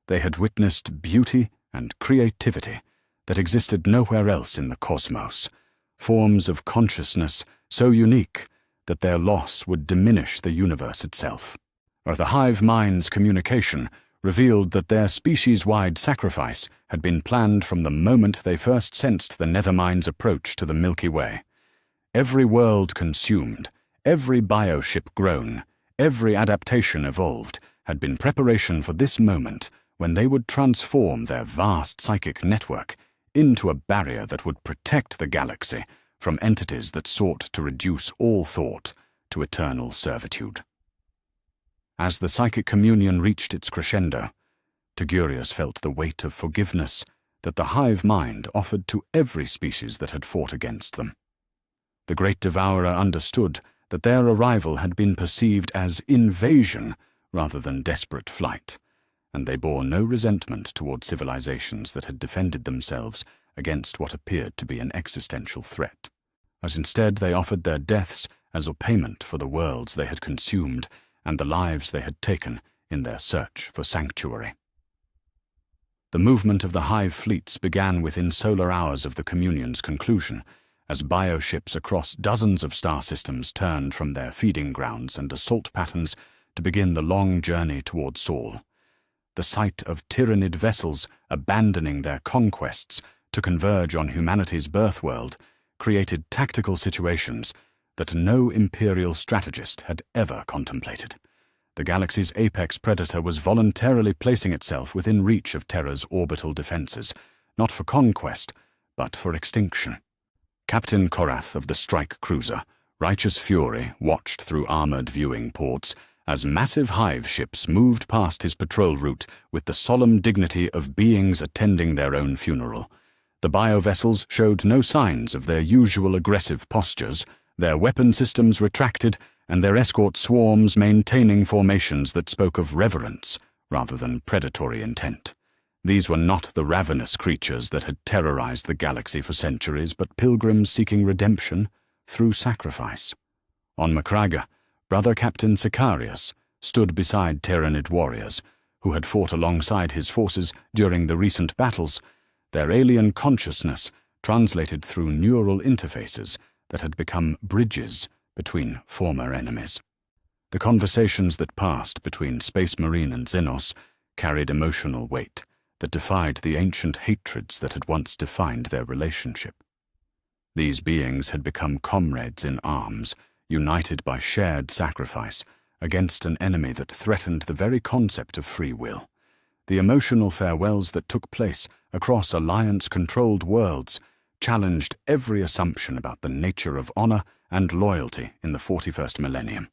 They had witnessed beauty and creativity that existed nowhere else in the cosmos, forms of consciousness so unique that their loss would diminish the universe itself. Or the hive mind's communication revealed that their species-wide sacrifice had been planned from the moment they first sensed the Nethermind's approach to the Milky Way. Every world consumed, every bioship grown, every adaptation evolved had been preparation for this moment when they would transform their vast psychic network into a barrier that would protect the galaxy from entities that sought to reduce all thought to eternal servitude. As the psychic communion reached its crescendo, Tigurius felt the weight of forgiveness that the hive mind offered to every species that had fought against them. The Great Devourer understood that their arrival had been perceived as invasion rather than desperate flight, and they bore no resentment toward civilizations that had defended themselves against what appeared to be an existential threat, as instead they offered their deaths as a payment for the worlds they had consumed and the lives they had taken in their search for sanctuary. The movement of the hive fleets began within solar hours of the communion's conclusion, as bioships across dozens of star systems turned from their feeding grounds and assault patterns to begin the long journey toward Sol. The sight of Tyranid vessels abandoning their conquests to converge on humanity's birthworld created tactical situations that no Imperial strategist had ever contemplated. The galaxy's apex predator was voluntarily placing itself within reach of Terra's orbital defenses, not for conquest, but for extinction. Captain Korath of the strike cruiser, Righteous Fury, watched through armored viewing ports as massive hive ships moved past his patrol route with the solemn dignity of beings attending their own funeral. The biovessels showed no signs of their usual aggressive postures, their weapon systems retracted, and their escort swarms maintaining formations that spoke of reverence rather than predatory intent. These were not the ravenous creatures that had terrorized the galaxy for centuries, but pilgrims seeking redemption through sacrifice. On Macraga, Brother Captain Sicarius stood beside Tyranid warriors who had fought alongside his forces during the recent battles, their alien consciousness translated through neural interfaces that had become bridges between former enemies. The conversations that passed between Space Marine and Xenos carried emotional weight that defied the ancient hatreds that had once defined their relationship. These beings had become comrades in arms, united by shared sacrifice against an enemy that threatened the very concept of free will. The emotional farewells that took place across Alliance-controlled worlds challenged every assumption about the nature of honor and loyalty in the 41st millennium.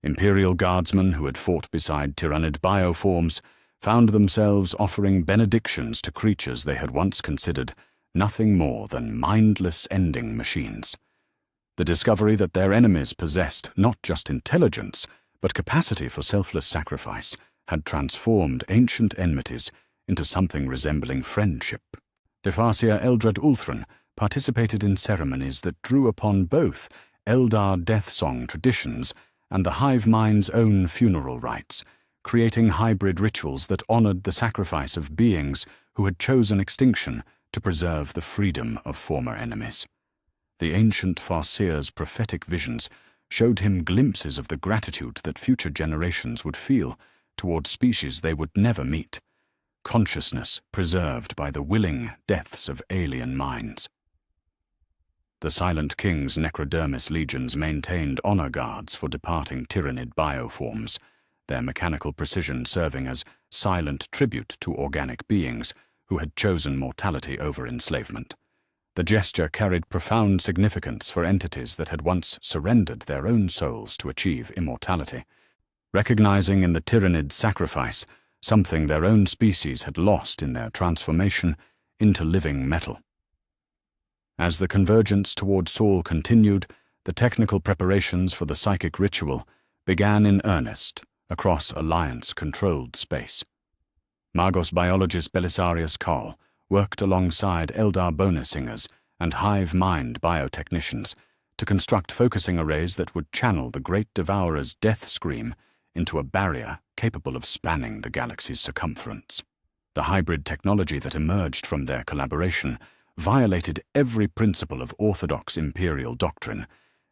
Imperial guardsmen who had fought beside Tyranid bioforms found themselves offering benedictions to creatures they had once considered nothing more than mindless ending machines. The discovery that their enemies possessed not just intelligence, but capacity for selfless sacrifice had transformed ancient enmities into something resembling friendship. Defarcia Eldred Ulthran participated in ceremonies that drew upon both Eldar death song traditions and the hive mind's own funeral rites, creating hybrid rituals that honored the sacrifice of beings who had chosen extinction to preserve the freedom of former enemies. The ancient Farseer's prophetic visions showed him glimpses of the gratitude that future generations would feel toward species they would never meet, consciousness preserved by the willing deaths of alien minds. The Silent King's Necrodermis legions maintained honor guards for departing Tyranid bioforms, their mechanical precision serving as silent tribute to organic beings who had chosen mortality over enslavement. The gesture carried profound significance for entities that had once surrendered their own souls to achieve immortality, recognizing in the Tyranid sacrifice something their own species had lost in their transformation into living metal. As the convergence toward Saul continued, the technical preparations for the psychic ritual began in earnest across Alliance-controlled space. Magos biologist Belisarius Karl worked alongside Eldar Bonesingers and hive mind biotechnicians to construct focusing arrays that would channel the Great Devourer's death scream into a barrier capable of spanning the galaxy's circumference. The hybrid technology that emerged from their collaboration violated every principle of orthodox Imperial doctrine,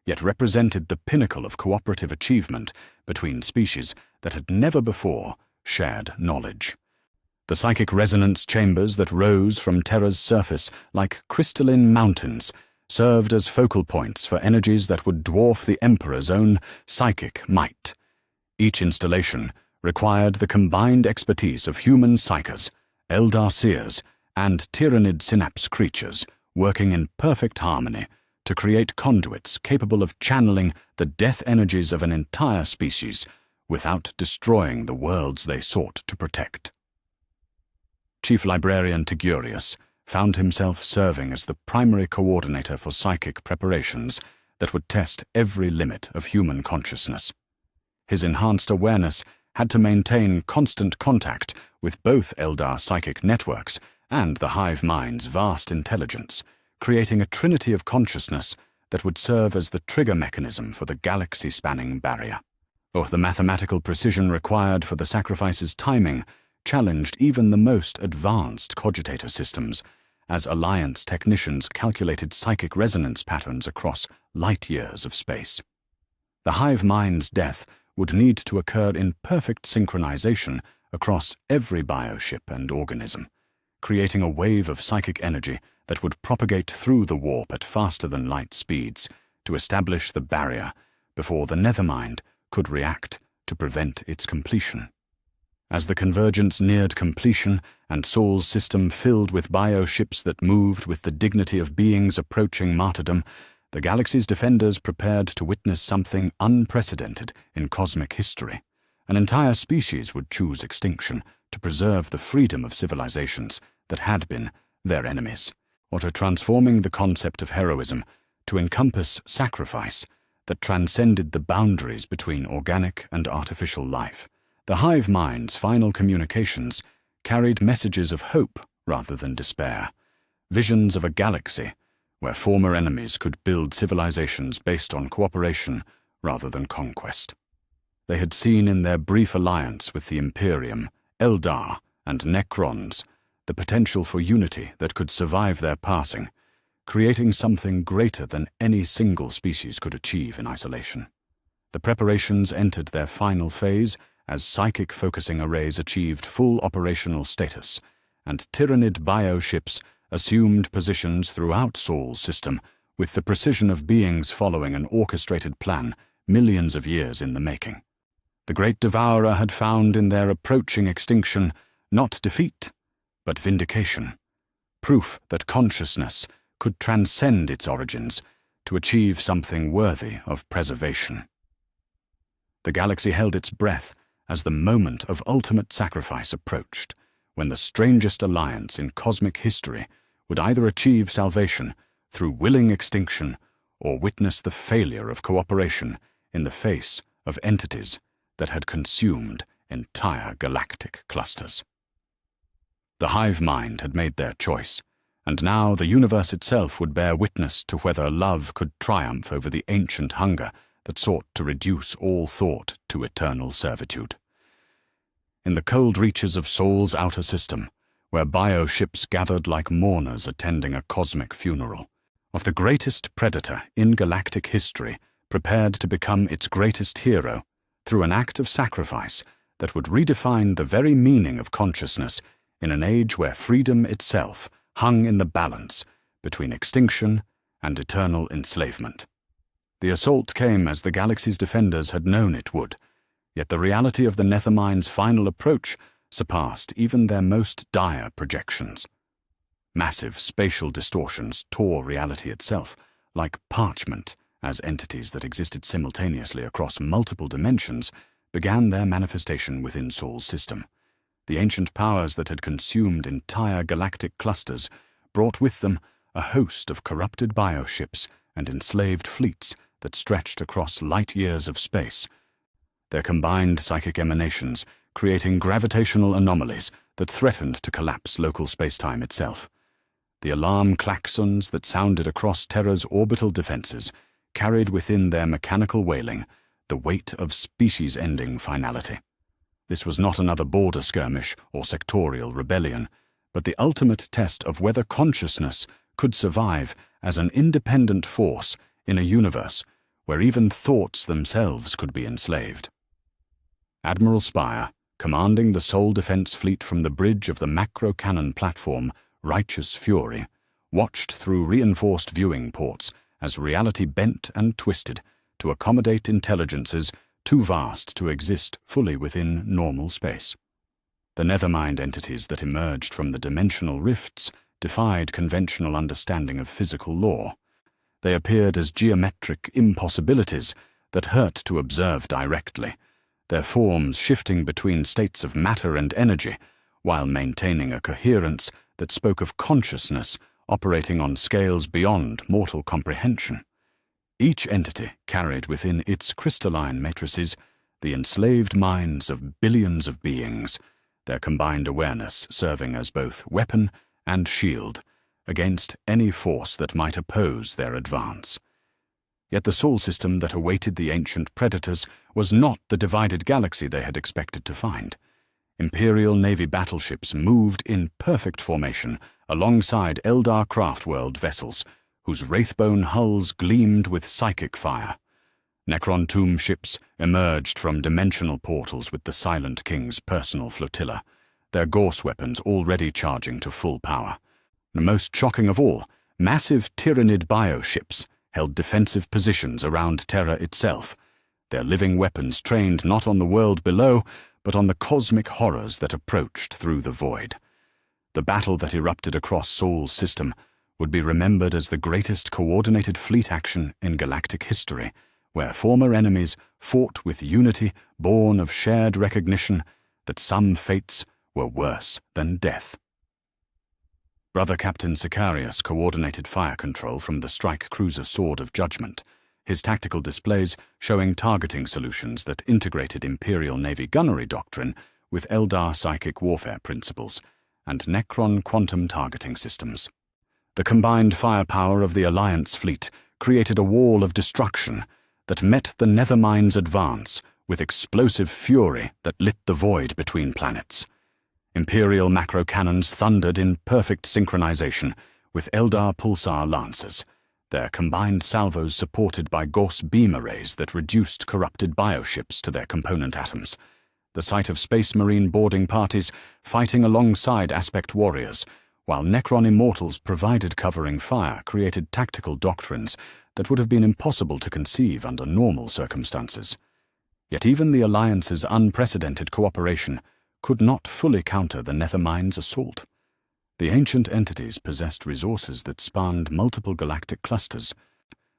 yet represented the pinnacle of cooperative achievement between species that had never before shared knowledge. The psychic resonance chambers that rose from Terra's surface like crystalline mountains served as focal points for energies that would dwarf the Emperor's own psychic might. Each installation required the combined expertise of human psychers, Eldar seers, and Tyranid synapse creatures working in perfect harmony to create conduits capable of channeling the death energies of an entire species without destroying the worlds they sought to protect. Chief Librarian Tigurius found himself serving as the primary coordinator for psychic preparations that would test every limit of human consciousness. His enhanced awareness had to maintain constant contact with both Eldar psychic networks and the hive mind's vast intelligence, creating a trinity of consciousness that would serve as the trigger mechanism for the galaxy-spanning barrier. Or the mathematical precision required for the sacrifice's timing challenged even the most advanced cogitator systems, as Alliance technicians calculated psychic resonance patterns across light-years of space. The hive mind's death would need to occur in perfect synchronization across every bioship and organism, creating a wave of psychic energy that would propagate through the warp at faster-than-light speeds to establish the barrier before the Nethermind could react to prevent its completion. As the convergence neared completion and Saul's system filled with bioships that moved with the dignity of beings approaching martyrdom, the galaxy's defenders prepared to witness something unprecedented in cosmic history. An entire species would choose extinction to preserve the freedom of civilizations that had been their enemies, or to transforming the concept of heroism to encompass sacrifice that transcended the boundaries between organic and artificial life. The hive mind's final communications carried messages of hope rather than despair, visions of a galaxy where former enemies could build civilizations based on cooperation rather than conquest. They had seen in their brief alliance with the Imperium, Eldar, and Necrons the potential for unity that could survive their passing, creating something greater than any single species could achieve in isolation. The preparations entered their final phase as psychic focusing arrays achieved full operational status, and Tyranid bioships assumed positions throughout Saul's system with the precision of beings following an orchestrated plan millions of years in the making. The Great Devourer had found in their approaching extinction not defeat, but vindication, proof that consciousness could transcend its origins to achieve something worthy of preservation. The galaxy held its breath as the moment of ultimate sacrifice approached, when the strangest alliance in cosmic history would either achieve salvation through willing extinction or witness the failure of cooperation in the face of entities that had consumed entire galactic clusters. The hive mind had made their choice, and now the universe itself would bear witness to whether love could triumph over the ancient hunger that sought to reduce all thought to eternal servitude. In the cold reaches of Sol's outer system, where bioships gathered like mourners attending a cosmic funeral, of the greatest predator in galactic history prepared to become its greatest hero through an act of sacrifice that would redefine the very meaning of consciousness in an age where freedom itself hung in the balance between extinction and eternal enslavement. The assault came as the galaxy's defenders had known it would, yet the reality of the Nethermind's final approach surpassed even their most dire projections. Massive spatial distortions tore reality itself, like parchment, as entities that existed simultaneously across multiple dimensions began their manifestation within Sol's system. The ancient powers that had consumed entire galactic clusters brought with them a host of corrupted bioships and enslaved fleets that stretched across light years of space, their combined psychic emanations creating gravitational anomalies that threatened to collapse local spacetime itself. The alarm klaxons that sounded across Terra's orbital defenses carried within their mechanical wailing the weight of species-ending finality. This was not another border skirmish or sectorial rebellion, but the ultimate test of whether consciousness could survive as an independent force in a universe where even thoughts themselves could be enslaved. Admiral Spire, commanding the Sol defense fleet from the bridge of the macro-cannon platform Righteous Fury, watched through reinforced viewing ports as reality bent and twisted to accommodate intelligences too vast to exist fully within normal space. The Nethermind entities that emerged from the dimensional rifts defied conventional understanding of physical law. They appeared as geometric impossibilities that hurt to observe directly, their forms shifting between states of matter and energy, while maintaining a coherence that spoke of consciousness operating on scales beyond mortal comprehension. Each entity carried within its crystalline matrices the enslaved minds of billions of beings, their combined awareness serving as both weapon and shield against any force that might oppose their advance. Yet the Sol system that awaited the ancient predators was not the divided galaxy they had expected to find. Imperial Navy battleships moved in perfect formation alongside Eldar craftworld vessels, whose wraithbone hulls gleamed with psychic fire. Necron tomb ships emerged from dimensional portals with the Silent King's personal flotilla, their Gorse weapons already charging to full power. The most shocking of all, massive Tyranid bioships held defensive positions around Terra itself, their living weapons trained not on the world below, but on the cosmic horrors that approached through the void. The battle that erupted across Sol's system would be remembered as the greatest coordinated fleet action in galactic history, where former enemies fought with unity born of shared recognition that some fates were worse than death. Brother Captain Sicarius coordinated fire control from the strike cruiser Sword of Judgment, his tactical displays showing targeting solutions that integrated Imperial Navy gunnery doctrine with Eldar psychic warfare principles and Necron quantum targeting systems. The combined firepower of the Alliance fleet created a wall of destruction that met the Nethermind's advance with explosive fury that lit the void between planets. Imperial macro-cannons thundered in perfect synchronization with Eldar pulsar lancers, their combined salvos supported by Gorse beam arrays that reduced corrupted bioships to their component atoms. The sight of Space Marine boarding parties fighting alongside Aspect warriors, while Necron immortals provided covering fire, created tactical doctrines that would have been impossible to conceive under normal circumstances. Yet even the Alliance's unprecedented cooperation could not fully counter the Nethermind's assault. The ancient entities possessed resources that spanned multiple galactic clusters,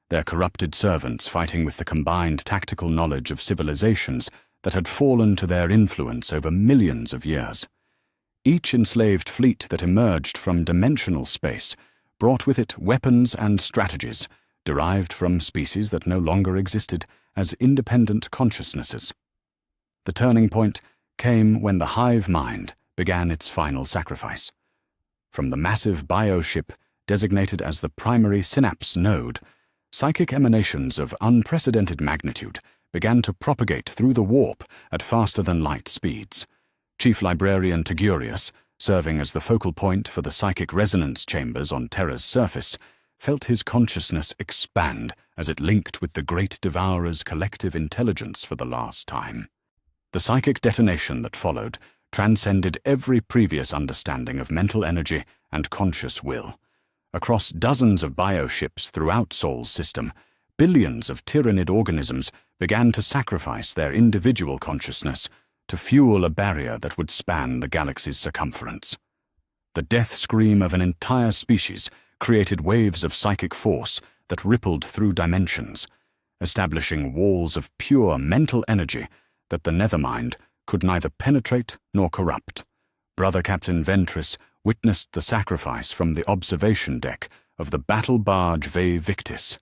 their corrupted servants fighting with the combined tactical knowledge of civilizations that had fallen to their influence over millions of years. Each enslaved fleet that emerged from dimensional space brought with it weapons and strategies derived from species that no longer existed as independent consciousnesses. The turning point came when the hive mind began its final sacrifice. From the massive bioship designated as the primary synapse node, psychic emanations of unprecedented magnitude began to propagate through the warp at faster-than-light speeds. Chief Librarian Tagurius, serving as the focal point for the psychic resonance chambers on Terra's surface, felt his consciousness expand as it linked with the Great Devourer's collective intelligence for the last time. The psychic detonation that followed transcended every previous understanding of mental energy and conscious will. Across dozens of bioships throughout Sol's system, billions of Tyranid organisms began to sacrifice their individual consciousness to fuel a barrier that would span the galaxy's circumference. The death scream of an entire species created waves of psychic force that rippled through dimensions, establishing walls of pure mental energy that the Nethermind could neither penetrate nor corrupt. Brother Captain Ventress witnessed the sacrifice from the observation deck of the battle barge Ve Victis,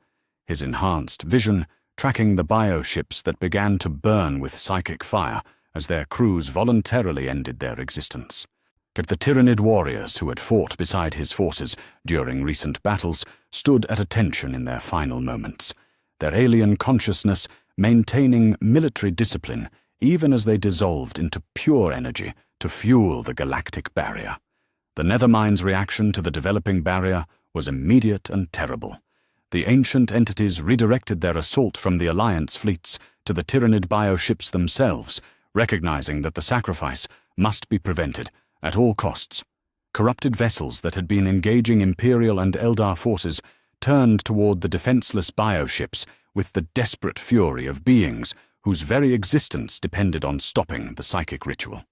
his enhanced vision tracking the bioships that began to burn with psychic fire as their crews voluntarily ended their existence. But the Tyranid warriors who had fought beside his forces during recent battles stood at attention in their final moments, their alien consciousness maintaining military discipline even as they dissolved into pure energy to fuel the galactic barrier. The Nethermind's reaction to the developing barrier was immediate and terrible. The ancient entities redirected their assault from the Alliance fleets to the Tyranid bioships themselves, recognizing that the sacrifice must be prevented at all costs. Corrupted vessels that had been engaging Imperial and Eldar forces turned toward the defenseless bioships with the desperate fury of beings whose very existence depended on stopping the psychic ritual.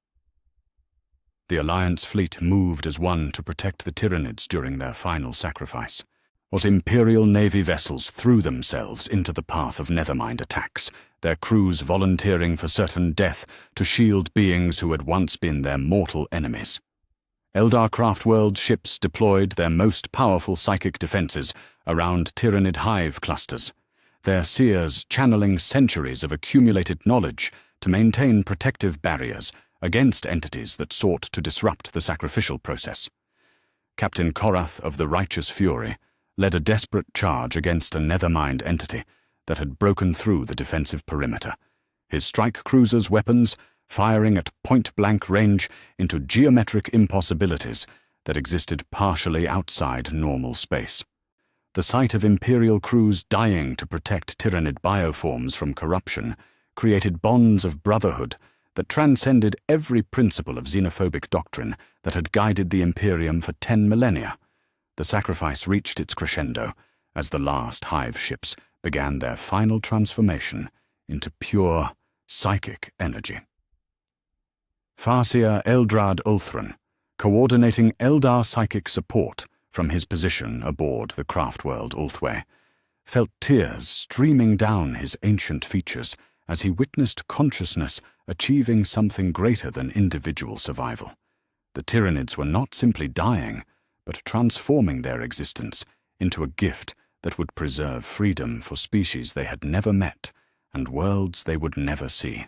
The Alliance fleet moved as one to protect the Tyranids during their final sacrifice. What Imperial Navy vessels threw themselves into the path of Nethermind attacks, their crews volunteering for certain death to shield beings who had once been their mortal enemies. Eldar Craftworld ships deployed their most powerful psychic defenses around Tyranid hive clusters, their seers channeling centuries of accumulated knowledge to maintain protective barriers against entities that sought to disrupt the sacrificial process. Captain Korath of the Righteous Fury led a desperate charge against a Nethermind entity that had broken through the defensive perimeter, his strike cruiser's weapons firing at point-blank range into geometric impossibilities that existed partially outside normal space. The sight of Imperial crews dying to protect Tyranid bioforms from corruption created bonds of brotherhood that transcended every principle of xenophobic doctrine that had guided the Imperium for 10 millennia. The sacrifice reached its crescendo as the last hive ships began their final transformation into pure psychic energy. Farseer Eldrad Ulthran, coordinating Eldar psychic support from his position aboard the Craftworld Ulthwé, felt tears streaming down his ancient features as he witnessed consciousness achieving something greater than individual survival. The Tyranids were not simply dying, but transforming their existence into a gift that would preserve freedom for species they had never met and worlds they would never see.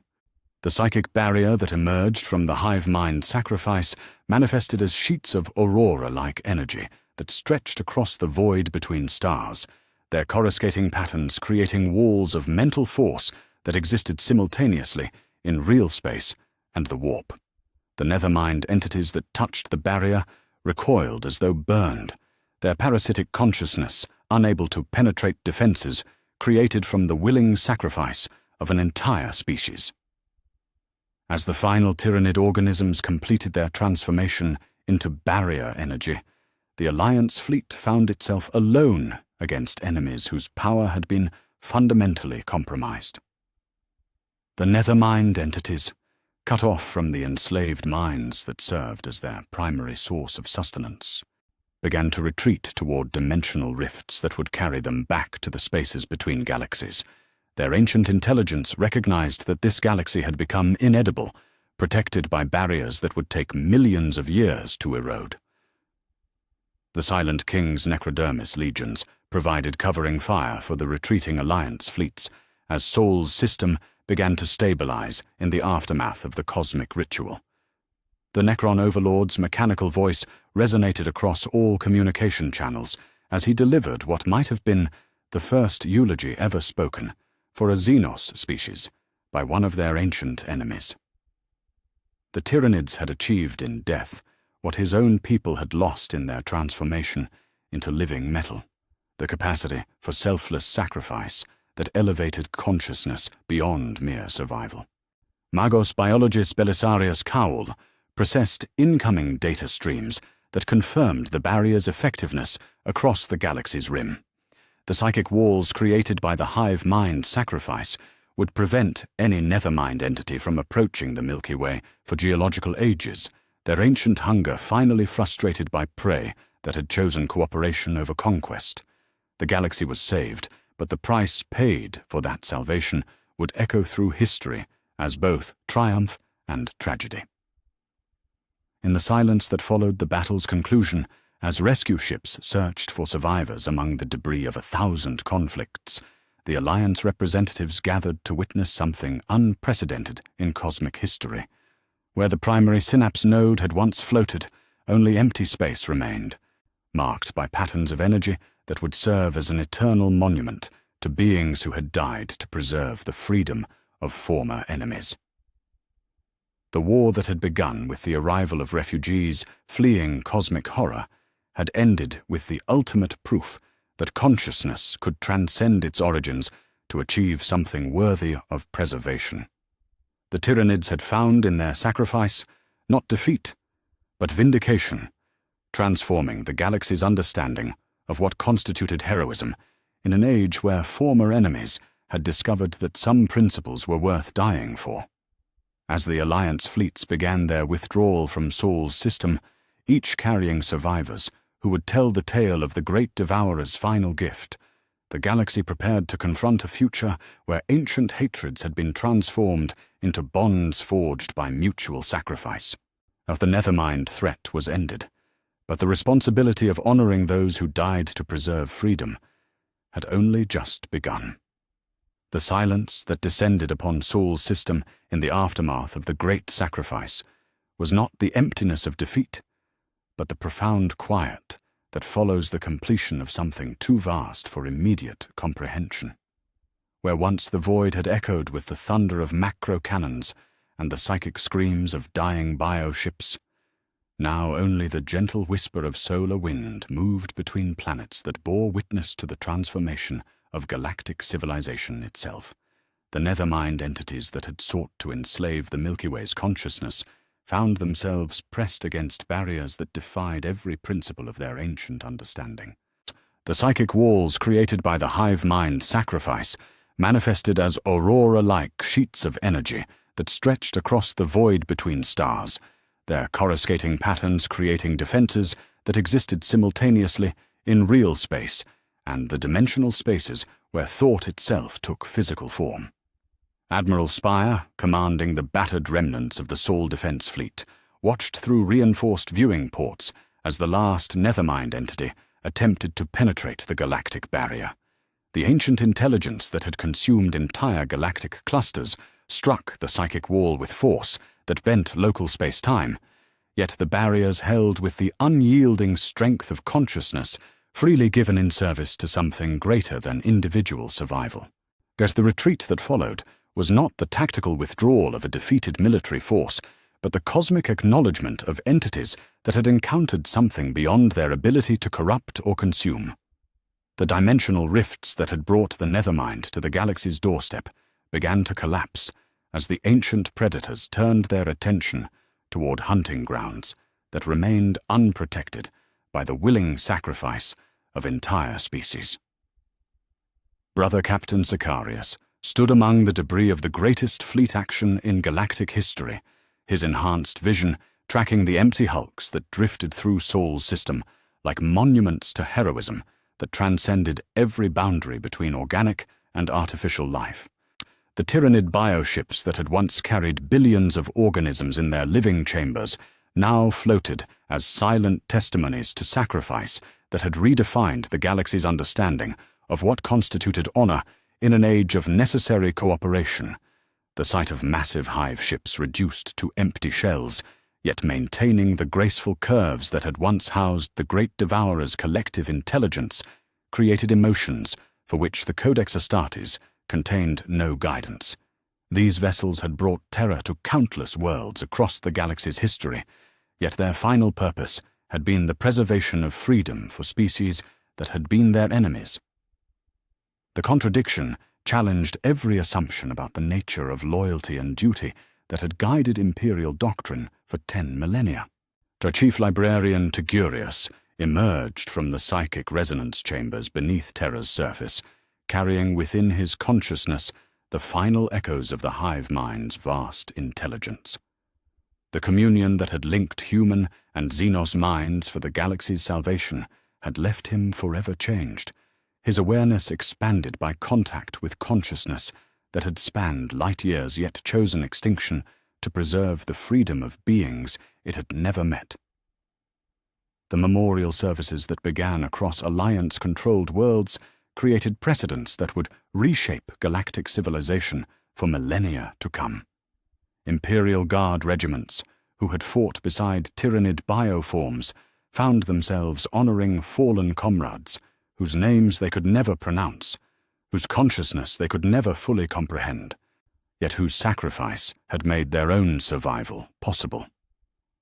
The psychic barrier that emerged from the hive mind sacrifice manifested as sheets of aurora-like energy that stretched across the void between stars, their coruscating patterns creating walls of mental force that existed simultaneously in real space and the warp. The Nethermind entities that touched the barrier recoiled as though burned, their parasitic consciousness unable to penetrate defenses created from the willing sacrifice of an entire species. As the final Tyranid organisms completed their transformation into barrier energy, the Alliance fleet found itself alone against enemies whose power had been fundamentally compromised. The Nethermind entities, cut off from the enslaved minds that served as their primary source of sustenance, began to retreat toward dimensional rifts that would carry them back to the spaces between galaxies, Their ancient intelligence recognized that this galaxy had become inedible, protected by barriers that would take millions of years to erode. The Silent King's Necrodermis legions provided covering fire for the retreating Alliance fleets as Sol's system began to stabilize in the aftermath of the cosmic ritual. The Necron Overlord's mechanical voice resonated across all communication channels as he delivered what might have been the first eulogy ever spoken for a Xenos species by one of their ancient enemies. The Tyranids had achieved in death what his own people had lost in their transformation into living metal, the capacity for selfless sacrifice that elevated consciousness beyond mere survival. Magos Biologist Belisarius Cowell processed incoming data streams that confirmed the barrier's effectiveness across the galaxy's rim. The psychic walls created by the hive mind sacrifice would prevent any nethermind entity from approaching the Milky Way for geological ages, their ancient hunger finally frustrated by prey that had chosen cooperation over conquest. The galaxy was saved, but the price paid for that salvation would echo through history as both triumph and tragedy. In the silence that followed the battle's conclusion, as rescue ships searched for survivors among the debris of 1,000 conflicts, the Alliance representatives gathered to witness something unprecedented in cosmic history. Where the primary synapse node had once floated, only empty space remained, marked by patterns of energy that would serve as an eternal monument to beings who had died to preserve the freedom of former enemies. The war that had begun with the arrival of refugees fleeing cosmic horror had ended with the ultimate proof that consciousness could transcend its origins to achieve something worthy of preservation. The Tyranids had found in their sacrifice not defeat, but vindication, transforming the galaxy's understanding of what constituted heroism in an age where former enemies had discovered that some principles were worth dying for. As the Alliance fleets began their withdrawal from Sol's system, each carrying survivors who would tell the tale of the Great Devourer's final gift, the galaxy prepared to confront a future where ancient hatreds had been transformed into bonds forged by mutual sacrifice. The nethermind threat was ended, but the responsibility of honoring those who died to preserve freedom had only just begun. The silence that descended upon Sol's system in the aftermath of the great sacrifice was not the emptiness of defeat, but the profound quiet that follows the completion of something too vast for immediate comprehension. Where once the void had echoed with the thunder of macro-cannons and the psychic screams of dying bioships, now only the gentle whisper of solar wind moved between planets that bore witness to the transformation of galactic civilization itself. The nethermind entities that had sought to enslave the Milky Way's consciousness found themselves pressed against barriers that defied every principle of their ancient understanding. The psychic walls created by the hive mind sacrifice manifested as aurora-like sheets of energy that stretched across the void between stars, their coruscating patterns creating defenses that existed simultaneously in real space and the dimensional spaces where thought itself took physical form. Admiral Spire, commanding the battered remnants of the Sol Defense Fleet, watched through reinforced viewing ports as the last nethermind entity attempted to penetrate the galactic barrier. The ancient intelligence that had consumed entire galactic clusters struck the psychic wall with force that bent local space-time, yet the barriers held with the unyielding strength of consciousness freely given in service to something greater than individual survival. Yet the retreat that followed was not the tactical withdrawal of a defeated military force, but the cosmic acknowledgement of entities that had encountered something beyond their ability to corrupt or consume. The dimensional rifts that had brought the nethermind to the galaxy's doorstep began to collapse as the ancient predators turned their attention toward hunting grounds that remained unprotected by the willing sacrifice of entire species. Brother Captain Sicarius stood among the debris of the greatest fleet action in galactic history, his enhanced vision tracking the empty hulks that drifted through Sol's system like monuments to heroism that transcended every boundary between organic and artificial life. The Tyranid bioships that had once carried billions of organisms in their living chambers now floated as silent testimonies to sacrifice that had redefined the galaxy's understanding of what constituted honor in an age of necessary cooperation. The sight of massive hive ships reduced to empty shells, yet maintaining the graceful curves that had once housed the Great Devourer's collective intelligence, created emotions for which the Codex Astartes contained no guidance. These vessels had brought terror to countless worlds across the galaxy's history, yet their final purpose had been the preservation of freedom for species that had been their enemies. The contradiction challenged every assumption about the nature of loyalty and duty that had guided imperial doctrine for 10 millennia. Our chief librarian Tygurius emerged from the psychic resonance chambers beneath Terra's surface, carrying within his consciousness the final echoes of the hive mind's vast intelligence. The communion that had linked human and Xenos minds for the galaxy's salvation had left him forever changed, his awareness expanded by contact with consciousness that had spanned light years yet chosen extinction to preserve the freedom of beings it had never met. The memorial services that began across Alliance-controlled worlds created precedents that would reshape galactic civilization for millennia to come. Imperial Guard regiments, who had fought beside Tyranid bioforms, found themselves honoring fallen comrades whose names they could never pronounce, whose consciousness they could never fully comprehend, yet whose sacrifice had made their own survival possible.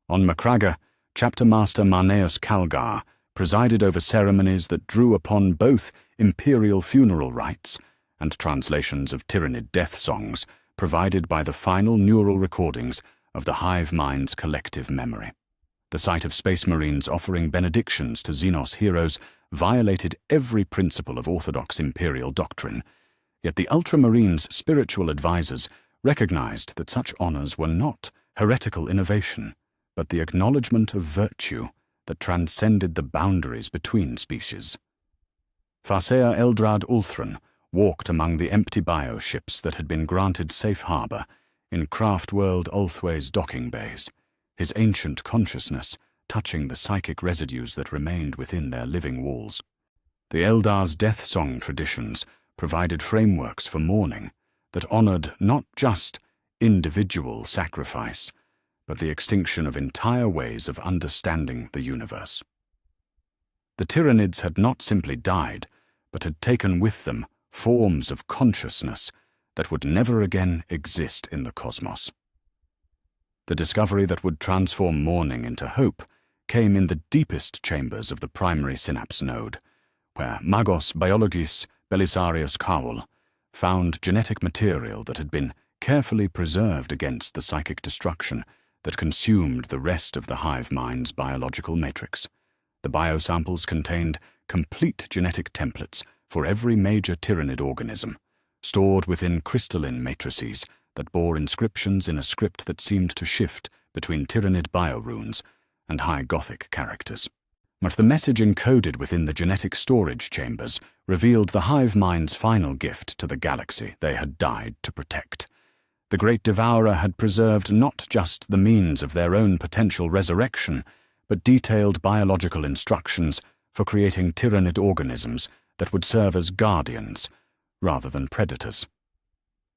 On Macraga, Chapter Master Marneus Calgar presided over ceremonies that drew upon both imperial funeral rites and translations of Tyranid death songs provided by the final neural recordings of the hive mind's collective memory. The sight of Space Marines offering benedictions to Xenos heroes violated every principle of orthodox imperial doctrine, yet the Ultramarines' spiritual advisors recognized that such honors were not heretical innovation, but the acknowledgement of virtue that transcended the boundaries between species. Farseer Eldrad Ulthran walked among the empty bioships that had been granted safe harbor in craft-world Ulthway's docking bays, his ancient consciousness touching the psychic residues that remained within their living walls. The Eldar's death song traditions provided frameworks for mourning that honored not just individual sacrifice, but the extinction of entire ways of understanding the universe. The Tyranids had not simply died, but had taken with them forms of consciousness that would never again exist in the cosmos. The discovery that would transform mourning into hope came in the deepest chambers of the primary synapse node, where Magos Biologis Belisarius Kaul found genetic material that had been carefully preserved against the psychic destruction that consumed the rest of the hive mind's biological matrix. The biosamples contained complete genetic templates for every major Tyranid organism, stored within crystalline matrices that bore inscriptions in a script that seemed to shift between Tyranid biorunes and High Gothic characters. But the message encoded within the genetic storage chambers revealed the hive mind's final gift to the galaxy they had died to protect. The Great Devourer had preserved not just the means of their own potential resurrection, but detailed biological instructions for creating Tyranid organisms that would serve as guardians rather than predators.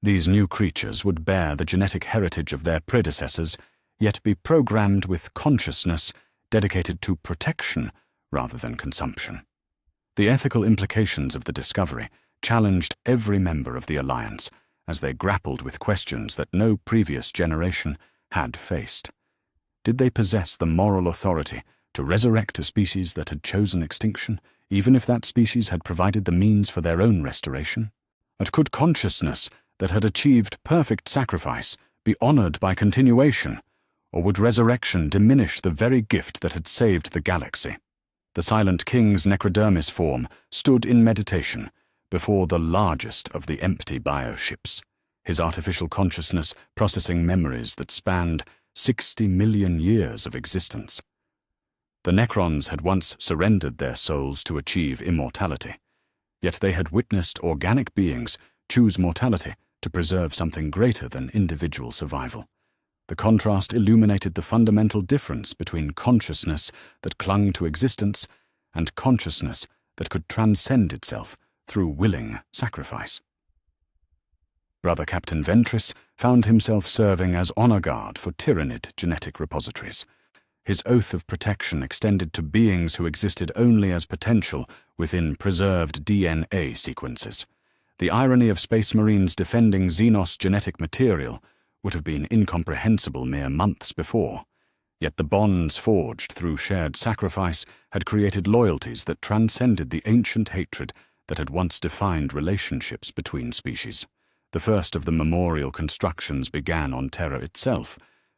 These new creatures would bear the genetic heritage of their predecessors, yet be programmed with consciousness dedicated to protection rather than consumption. The ethical implications of the discovery challenged every member of the Alliance as they grappled with questions that no previous generation had faced. Did they possess the moral authority to resurrect a species that had chosen extinction, even if that species had provided the means for their own restoration? And could consciousness that had achieved perfect sacrifice be honored by continuation, or would resurrection diminish the very gift that had saved the galaxy? The Silent King's necrodermis form stood in meditation before the largest of the empty bioships, his artificial consciousness processing memories that spanned 60 million years of existence. The Necrons had once surrendered their souls to achieve immortality, Yet they had witnessed organic beings choose mortality to preserve something greater than individual survival. The contrast illuminated the fundamental difference between consciousness that clung to existence and consciousness that could transcend itself through willing sacrifice. Brother Captain Ventress found himself serving as honor guard for Tyranid genetic repositories. His oath of protection extended to beings who existed only as potential within preserved DNA sequences. The irony of Space Marines defending Xenos genetic material would have been incomprehensible mere months before. Yet the bonds forged through shared sacrifice had created loyalties that transcended the ancient hatred that had once defined relationships between species. The first of the memorial constructions began on Terra itself,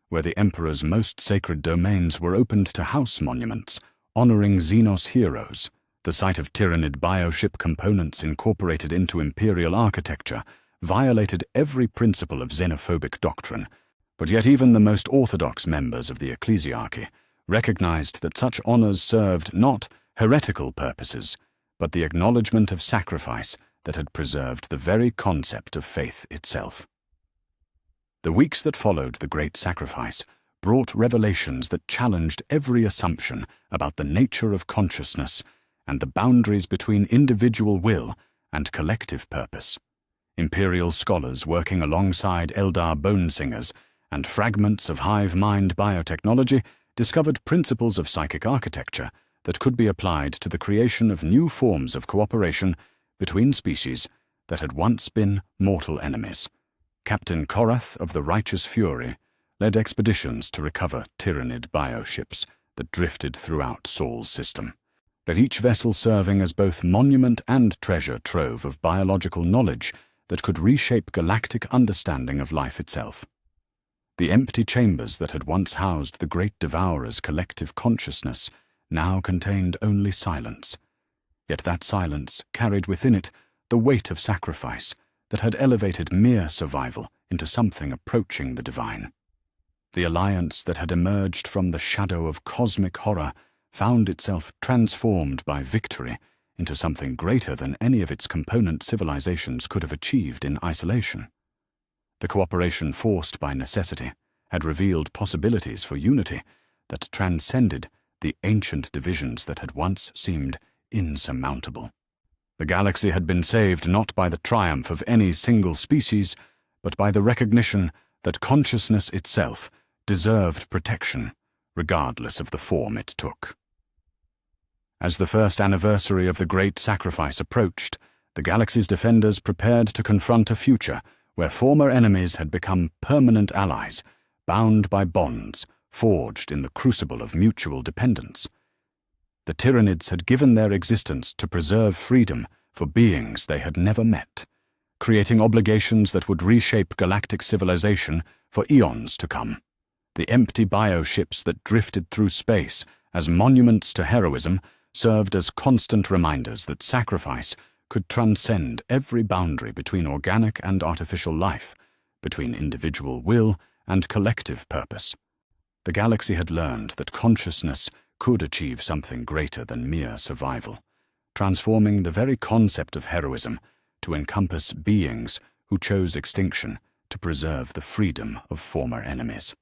where the Emperor's most sacred domains were opened to house monuments, honoring Xenos heroes. The sight of Tyranid bioship components incorporated into Imperial architecture violated every principle of xenophobic doctrine, but yet even the most orthodox members of the ecclesiarchy recognized that such honors served not heretical purposes, but the acknowledgement of sacrifice that had preserved the very concept of faith itself. The weeks that followed the Great Sacrifice brought revelations that challenged every assumption about the nature of consciousness and the boundaries between individual will and collective purpose. Imperial scholars working alongside Eldar bone singers and fragments of hive mind biotechnology discovered principles of psychic architecture that could be applied to the creation of new forms of cooperation between species that had once been mortal enemies. Captain Korath of the Righteous Fury led expeditions to recover Tyranid bioships that drifted throughout Saul's system, let each vessel serving as both monument and treasure trove of biological knowledge that could reshape galactic understanding of life itself. The empty chambers that had once housed the Great Devourer's collective consciousness now contained only silence. Yet that silence carried within it the weight of sacrifice that had elevated mere survival into something approaching the divine. The alliance that had emerged from the shadow of cosmic horror found itself transformed by victory into something greater than any of its component civilizations could have achieved in isolation. The cooperation forced by necessity had revealed possibilities for unity that transcended the ancient divisions that had once seemed insurmountable. The galaxy had been saved not by the triumph of any single species, but by the recognition that consciousness itself deserved protection, regardless of the form it took. As the first anniversary of the Great Sacrifice approached, the galaxy's defenders prepared to confront a future where former enemies had become permanent allies, bound by bonds forged in the crucible of mutual dependence. The Tyranids had given their existence to preserve freedom for beings they had never met, creating obligations that would reshape galactic civilization for eons to come. The empty bioships that drifted through space as monuments to heroism served as constant reminders that sacrifice could transcend every boundary between organic and artificial life, between individual will and collective purpose. The galaxy had learned that consciousness could achieve something greater than mere survival, transforming the very concept of heroism to encompass beings who chose extinction to preserve the freedom of former enemies.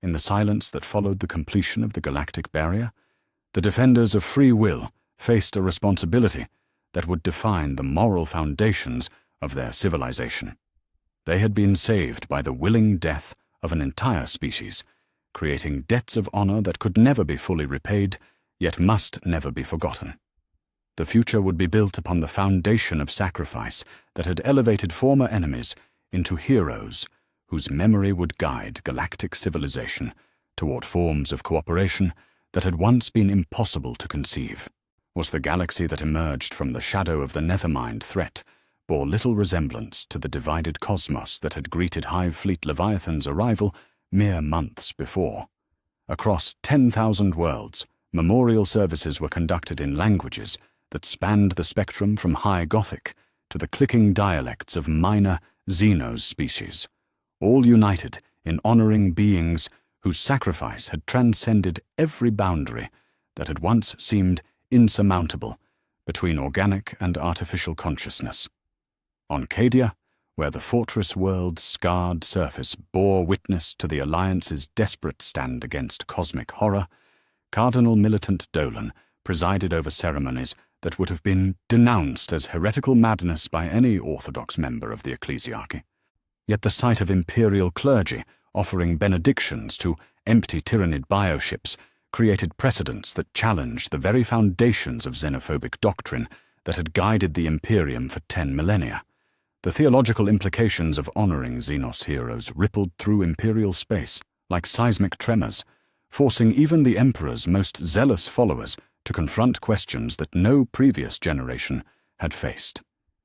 In the silence that followed the completion of the galactic barrier, the defenders of free will faced a responsibility that would define the moral foundations of their civilization. They had been saved by the willing death of an entire species, creating debts of honor that could never be fully repaid, yet must never be forgotten. The future would be built upon the foundation of sacrifice that had elevated former enemies into heroes whose memory would guide galactic civilization toward forms of cooperation that had once been impossible to conceive. Was the galaxy that emerged from the shadow of the Nethermind threat bore little resemblance to the divided cosmos that had greeted Hive Fleet Leviathan's arrival mere months before. Across 10,000 worlds, memorial services were conducted in languages that spanned the spectrum from High Gothic to the clicking dialects of minor Xenos species, all united in honoring beings whose sacrifice had transcended every boundary that had once seemed insurmountable between organic and artificial consciousness. On Cadia, where the fortress world's scarred surface bore witness to the Alliance's desperate stand against cosmic horror, Cardinal Militant Dolan presided over ceremonies that would have been denounced as heretical madness by any Orthodox member of the ecclesiarchy. Yet the sight of imperial clergy offering benedictions to empty Tyranid bioships created precedents that challenged the very foundations of xenophobic doctrine that had guided the Imperium for 10 millennia. The theological implications of honoring Xenos heroes rippled through imperial space like seismic tremors, forcing even the Emperor's most zealous followers to confront questions that no previous generation had faced.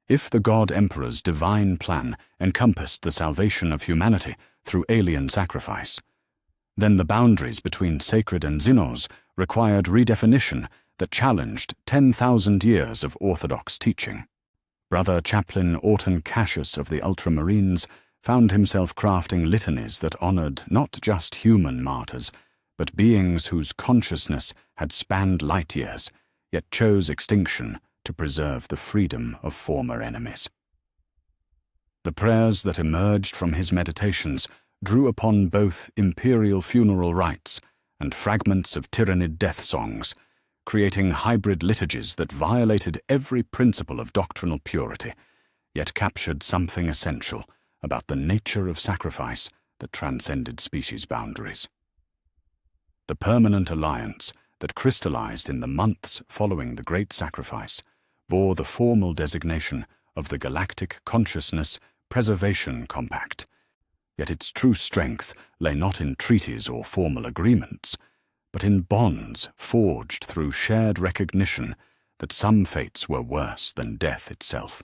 If the God Emperor's divine plan encompassed the salvation of humanity through alien sacrifice, then the boundaries between sacred and Xenos required redefinition that challenged 10,000 years of orthodox teaching. Brother Chaplain Orton Cassius of the Ultramarines found himself crafting litanies that honored not just human martyrs, but beings whose consciousness had spanned light years, yet chose extinction to preserve the freedom of former enemies. The prayers that emerged from his meditations drew upon both imperial funeral rites and fragments of Tyranid death songs, creating hybrid liturgies that violated every principle of doctrinal purity, yet captured something essential about the nature of sacrifice that transcended species boundaries. The permanent alliance that crystallized in the months following the Great Sacrifice bore the formal designation of the Galactic Consciousness Preservation Compact, yet its true strength lay not in treaties or formal agreements, but in bonds forged through shared recognition that some fates were worse than death itself.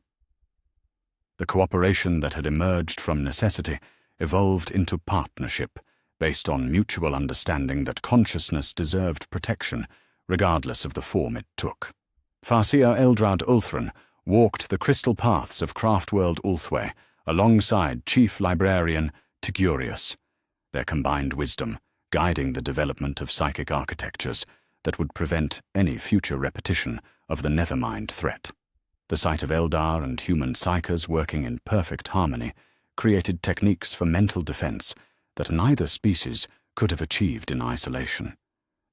The cooperation that had emerged from necessity evolved into partnership based on mutual understanding that consciousness deserved protection regardless of the form it took. Farseer Eldrad Ulthran walked the crystal paths of Craftworld Ulthwé alongside Chief Librarian Tigurius, their combined wisdom guiding the development of psychic architectures that would prevent any future repetition of the Nethermind threat. The sight of Eldar and human psychers working in perfect harmony created techniques for mental defense that neither species could have achieved in isolation,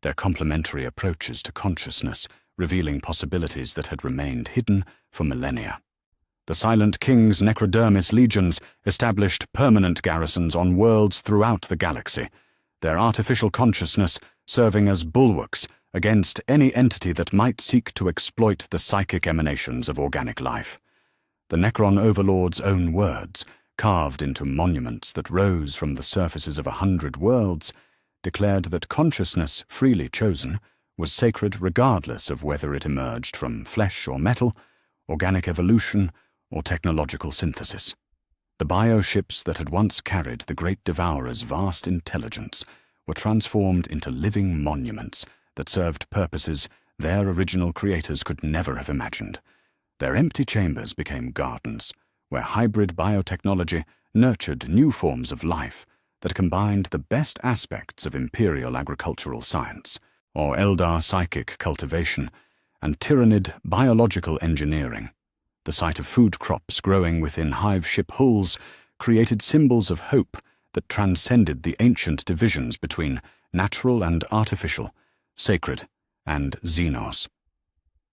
their complementary approaches to consciousness revealing possibilities that had remained hidden for millennia. The Silent King's Necrodermis legions established permanent garrisons on worlds throughout the galaxy, their artificial consciousness serving as bulwarks against any entity that might seek to exploit the psychic emanations of organic life. The Necron Overlord's own words, carved into monuments that rose from the surfaces of 100 worlds, declared that consciousness freely chosen was sacred regardless of whether it emerged from flesh or metal, organic evolution, or technological synthesis. The bioships that had once carried the Great Devourer's vast intelligence were transformed into living monuments that served purposes their original creators could never have imagined. Their empty chambers became gardens, where hybrid biotechnology nurtured new forms of life that combined the best aspects of imperial agricultural science, or Eldar psychic cultivation, and Tyranid biological engineering. The sight of food crops growing within hive ship hulls created symbols of hope that transcended the ancient divisions between natural and artificial, sacred and Xenos.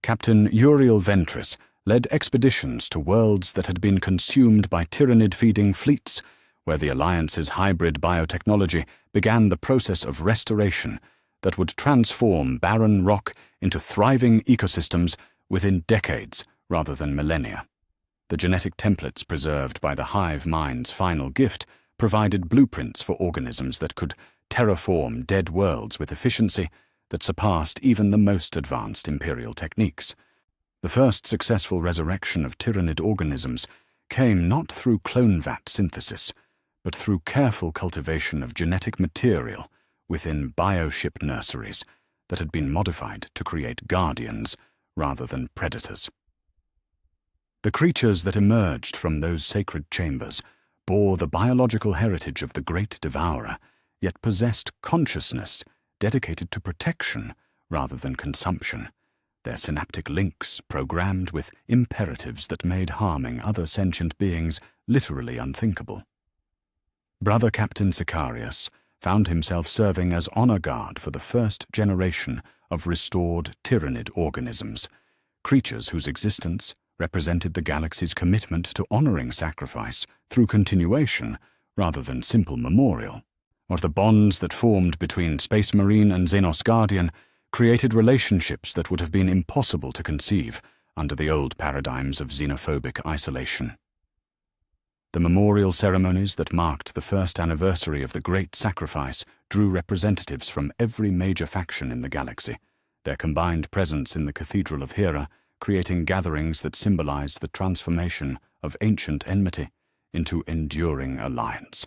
Captain Uriel Ventris led expeditions to worlds that had been consumed by Tyranid-feeding fleets, where the Alliance's hybrid biotechnology began the process of restoration that would transform barren rock into thriving ecosystems within decades rather than millennia. The genetic templates preserved by the hive mind's final gift provided blueprints for organisms that could terraform dead worlds with efficiency that surpassed even the most advanced imperial techniques. The first successful resurrection of Tyranid organisms came not through clone vat synthesis, but through careful cultivation of genetic material within bioship nurseries that had been modified to create guardians rather than predators. The creatures that emerged from those sacred chambers bore the biological heritage of the Great Devourer, yet possessed consciousness dedicated to protection rather than consumption, their synaptic links programmed with imperatives that made harming other sentient beings literally unthinkable. Brother Captain Sicarius found himself serving as honor guard for the first generation of restored Tyranid organisms, creatures whose existence represented the galaxy's commitment to honoring sacrifice through continuation rather than simple memorial. Or the bonds that formed between Space Marine and Xenos Guardian created relationships that would have been impossible to conceive under the old paradigms of xenophobic isolation. The memorial ceremonies that marked the first anniversary of the Great Sacrifice drew representatives from every major faction in the galaxy, their combined presence in the Cathedral of Hera creating gatherings that symbolized the transformation of ancient enmity into enduring alliance.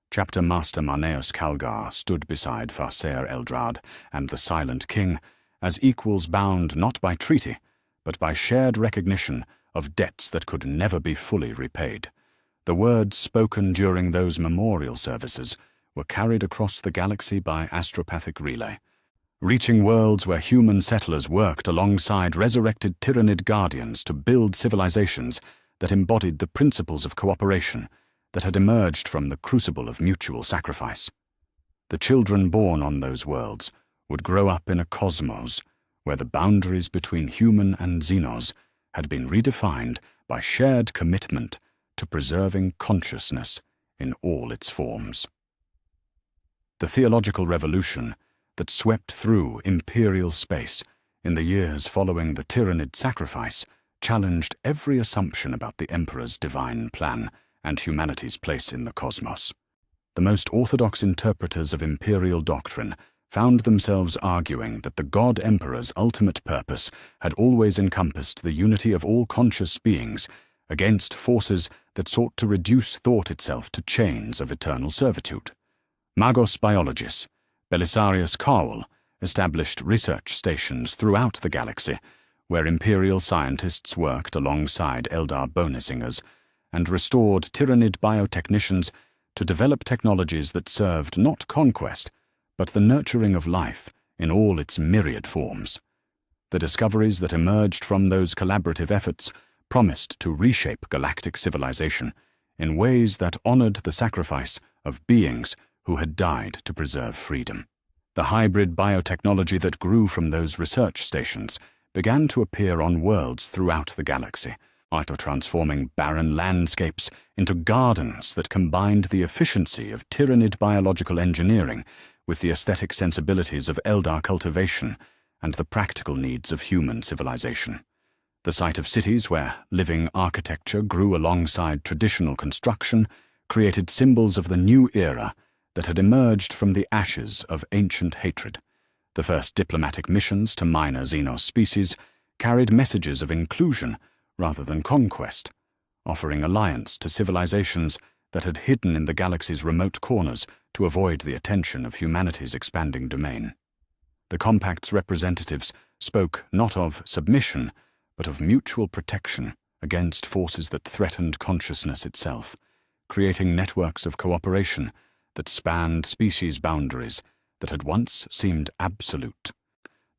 Chapter Master Marneus Calgar stood beside Farseer Eldrad and the Silent King as equals bound not by treaty, but by shared recognition of debts that could never be fully repaid. The words spoken during those memorial services were carried across the galaxy by astropathic relay, reaching worlds where human settlers worked alongside resurrected Tyranid guardians to build civilizations that embodied the principles of cooperation that had emerged from the crucible of mutual sacrifice. The children born on those worlds would grow up in a cosmos where the boundaries between human and Xenos had been redefined by shared commitment to preserving consciousness in all its forms. The theological revolution that swept through imperial space in the years following the Tyranid sacrifice challenged every assumption about the Emperor's divine plan and humanity's place in the cosmos. The most orthodox interpreters of imperial doctrine found themselves arguing that the God Emperor's ultimate purpose had always encompassed the unity of all conscious beings against forces that sought to reduce thought itself to chains of eternal servitude. Magos Biologis, Belisarius Carl, established research stations throughout the galaxy where imperial scientists worked alongside Eldar Bonesingers and restored Tyranid biotechnicians to develop technologies that served not conquest, but the nurturing of life in all its myriad forms. The discoveries that emerged from those collaborative efforts promised to reshape galactic civilization in ways that honored the sacrifice of beings who had died to preserve freedom. The hybrid biotechnology that grew from those research stations began to appear on worlds throughout the galaxy, transforming barren landscapes into gardens that combined the efficiency of Tyranid biological engineering with the aesthetic sensibilities of Eldar cultivation and the practical needs of human civilization. The sight of cities where living architecture grew alongside traditional construction created symbols of the new era that had emerged from the ashes of ancient hatred. The first diplomatic missions to minor Xenos species carried messages of inclusion rather than conquest, offering alliance to civilizations that had hidden in the galaxy's remote corners to avoid the attention of humanity's expanding domain. The Compact's representatives spoke not of submission, but of mutual protection against forces that threatened consciousness itself, creating networks of cooperation that spanned species boundaries that had once seemed absolute.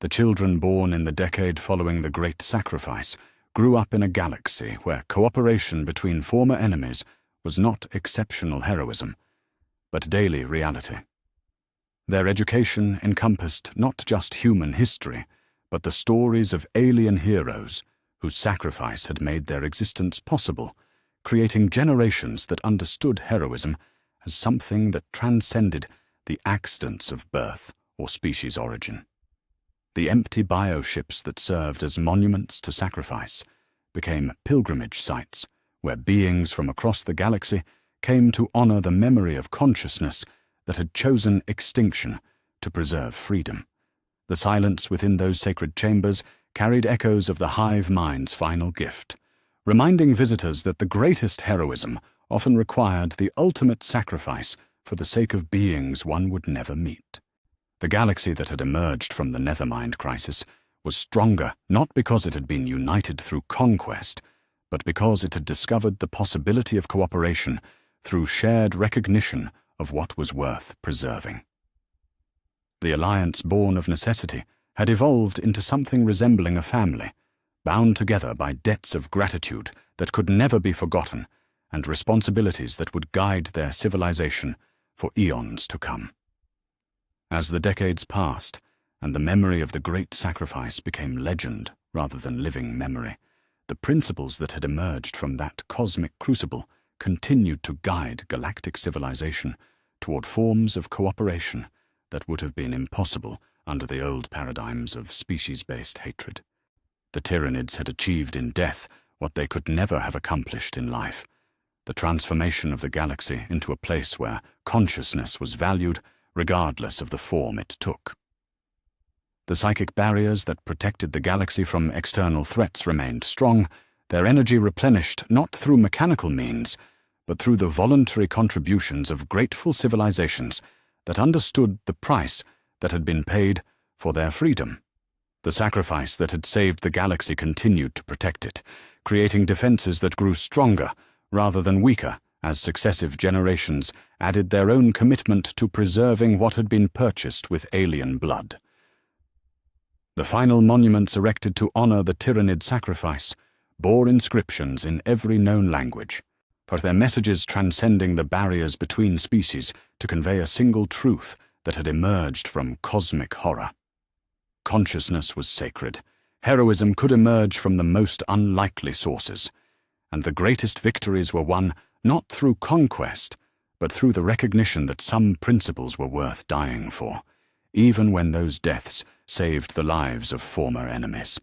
The children born in the decade following the Great Sacrifice grew up in a galaxy where cooperation between former enemies was not exceptional heroism, but daily reality. Their education encompassed not just human history, but the stories of alien heroes whose sacrifice had made their existence possible, creating generations that understood heroism as something that transcended the accidents of birth or species origin. The empty bioships that served as monuments to sacrifice became pilgrimage sites where beings from across the galaxy came to honor the memory of consciousness that had chosen extinction to preserve freedom. The silence within those sacred chambers carried echoes of the hive mind's final gift, reminding visitors that the greatest heroism often required the ultimate sacrifice for the sake of beings one would never meet. The galaxy that had emerged from the Nethermind crisis was stronger not because it had been united through conquest, but because it had discovered the possibility of cooperation through shared recognition of what was worth preserving. The alliance born of necessity had evolved into something resembling a family, bound together by debts of gratitude that could never be forgotten and responsibilities that would guide their civilization for eons to come. As the decades passed, and the memory of the great sacrifice became legend rather than living memory, the principles that had emerged from that cosmic crucible continued to guide galactic civilization toward forms of cooperation that would have been impossible under the old paradigms of species-based hatred. The Tyranids had achieved in death what they could never have accomplished in life, the transformation of the galaxy into a place where consciousness was valued regardless of the form it took. The psychic barriers that protected the galaxy from external threats remained strong, their energy replenished not through mechanical means, but through the voluntary contributions of grateful civilizations that understood the price that had been paid for their freedom. The sacrifice that had saved the galaxy continued to protect it, creating defenses that grew stronger rather than weaker as successive generations added their own commitment to preserving what had been purchased with alien blood. The final monuments erected to honor the Tyranid sacrifice bore inscriptions in every known language, but their messages transcending the barriers between species to convey a single truth that had emerged from cosmic horror. Consciousness was sacred. Heroism could emerge from the most unlikely sources, and the greatest victories were won not through conquest, but through the recognition that some principles were worth dying for, even when those deaths saved the lives of former enemies.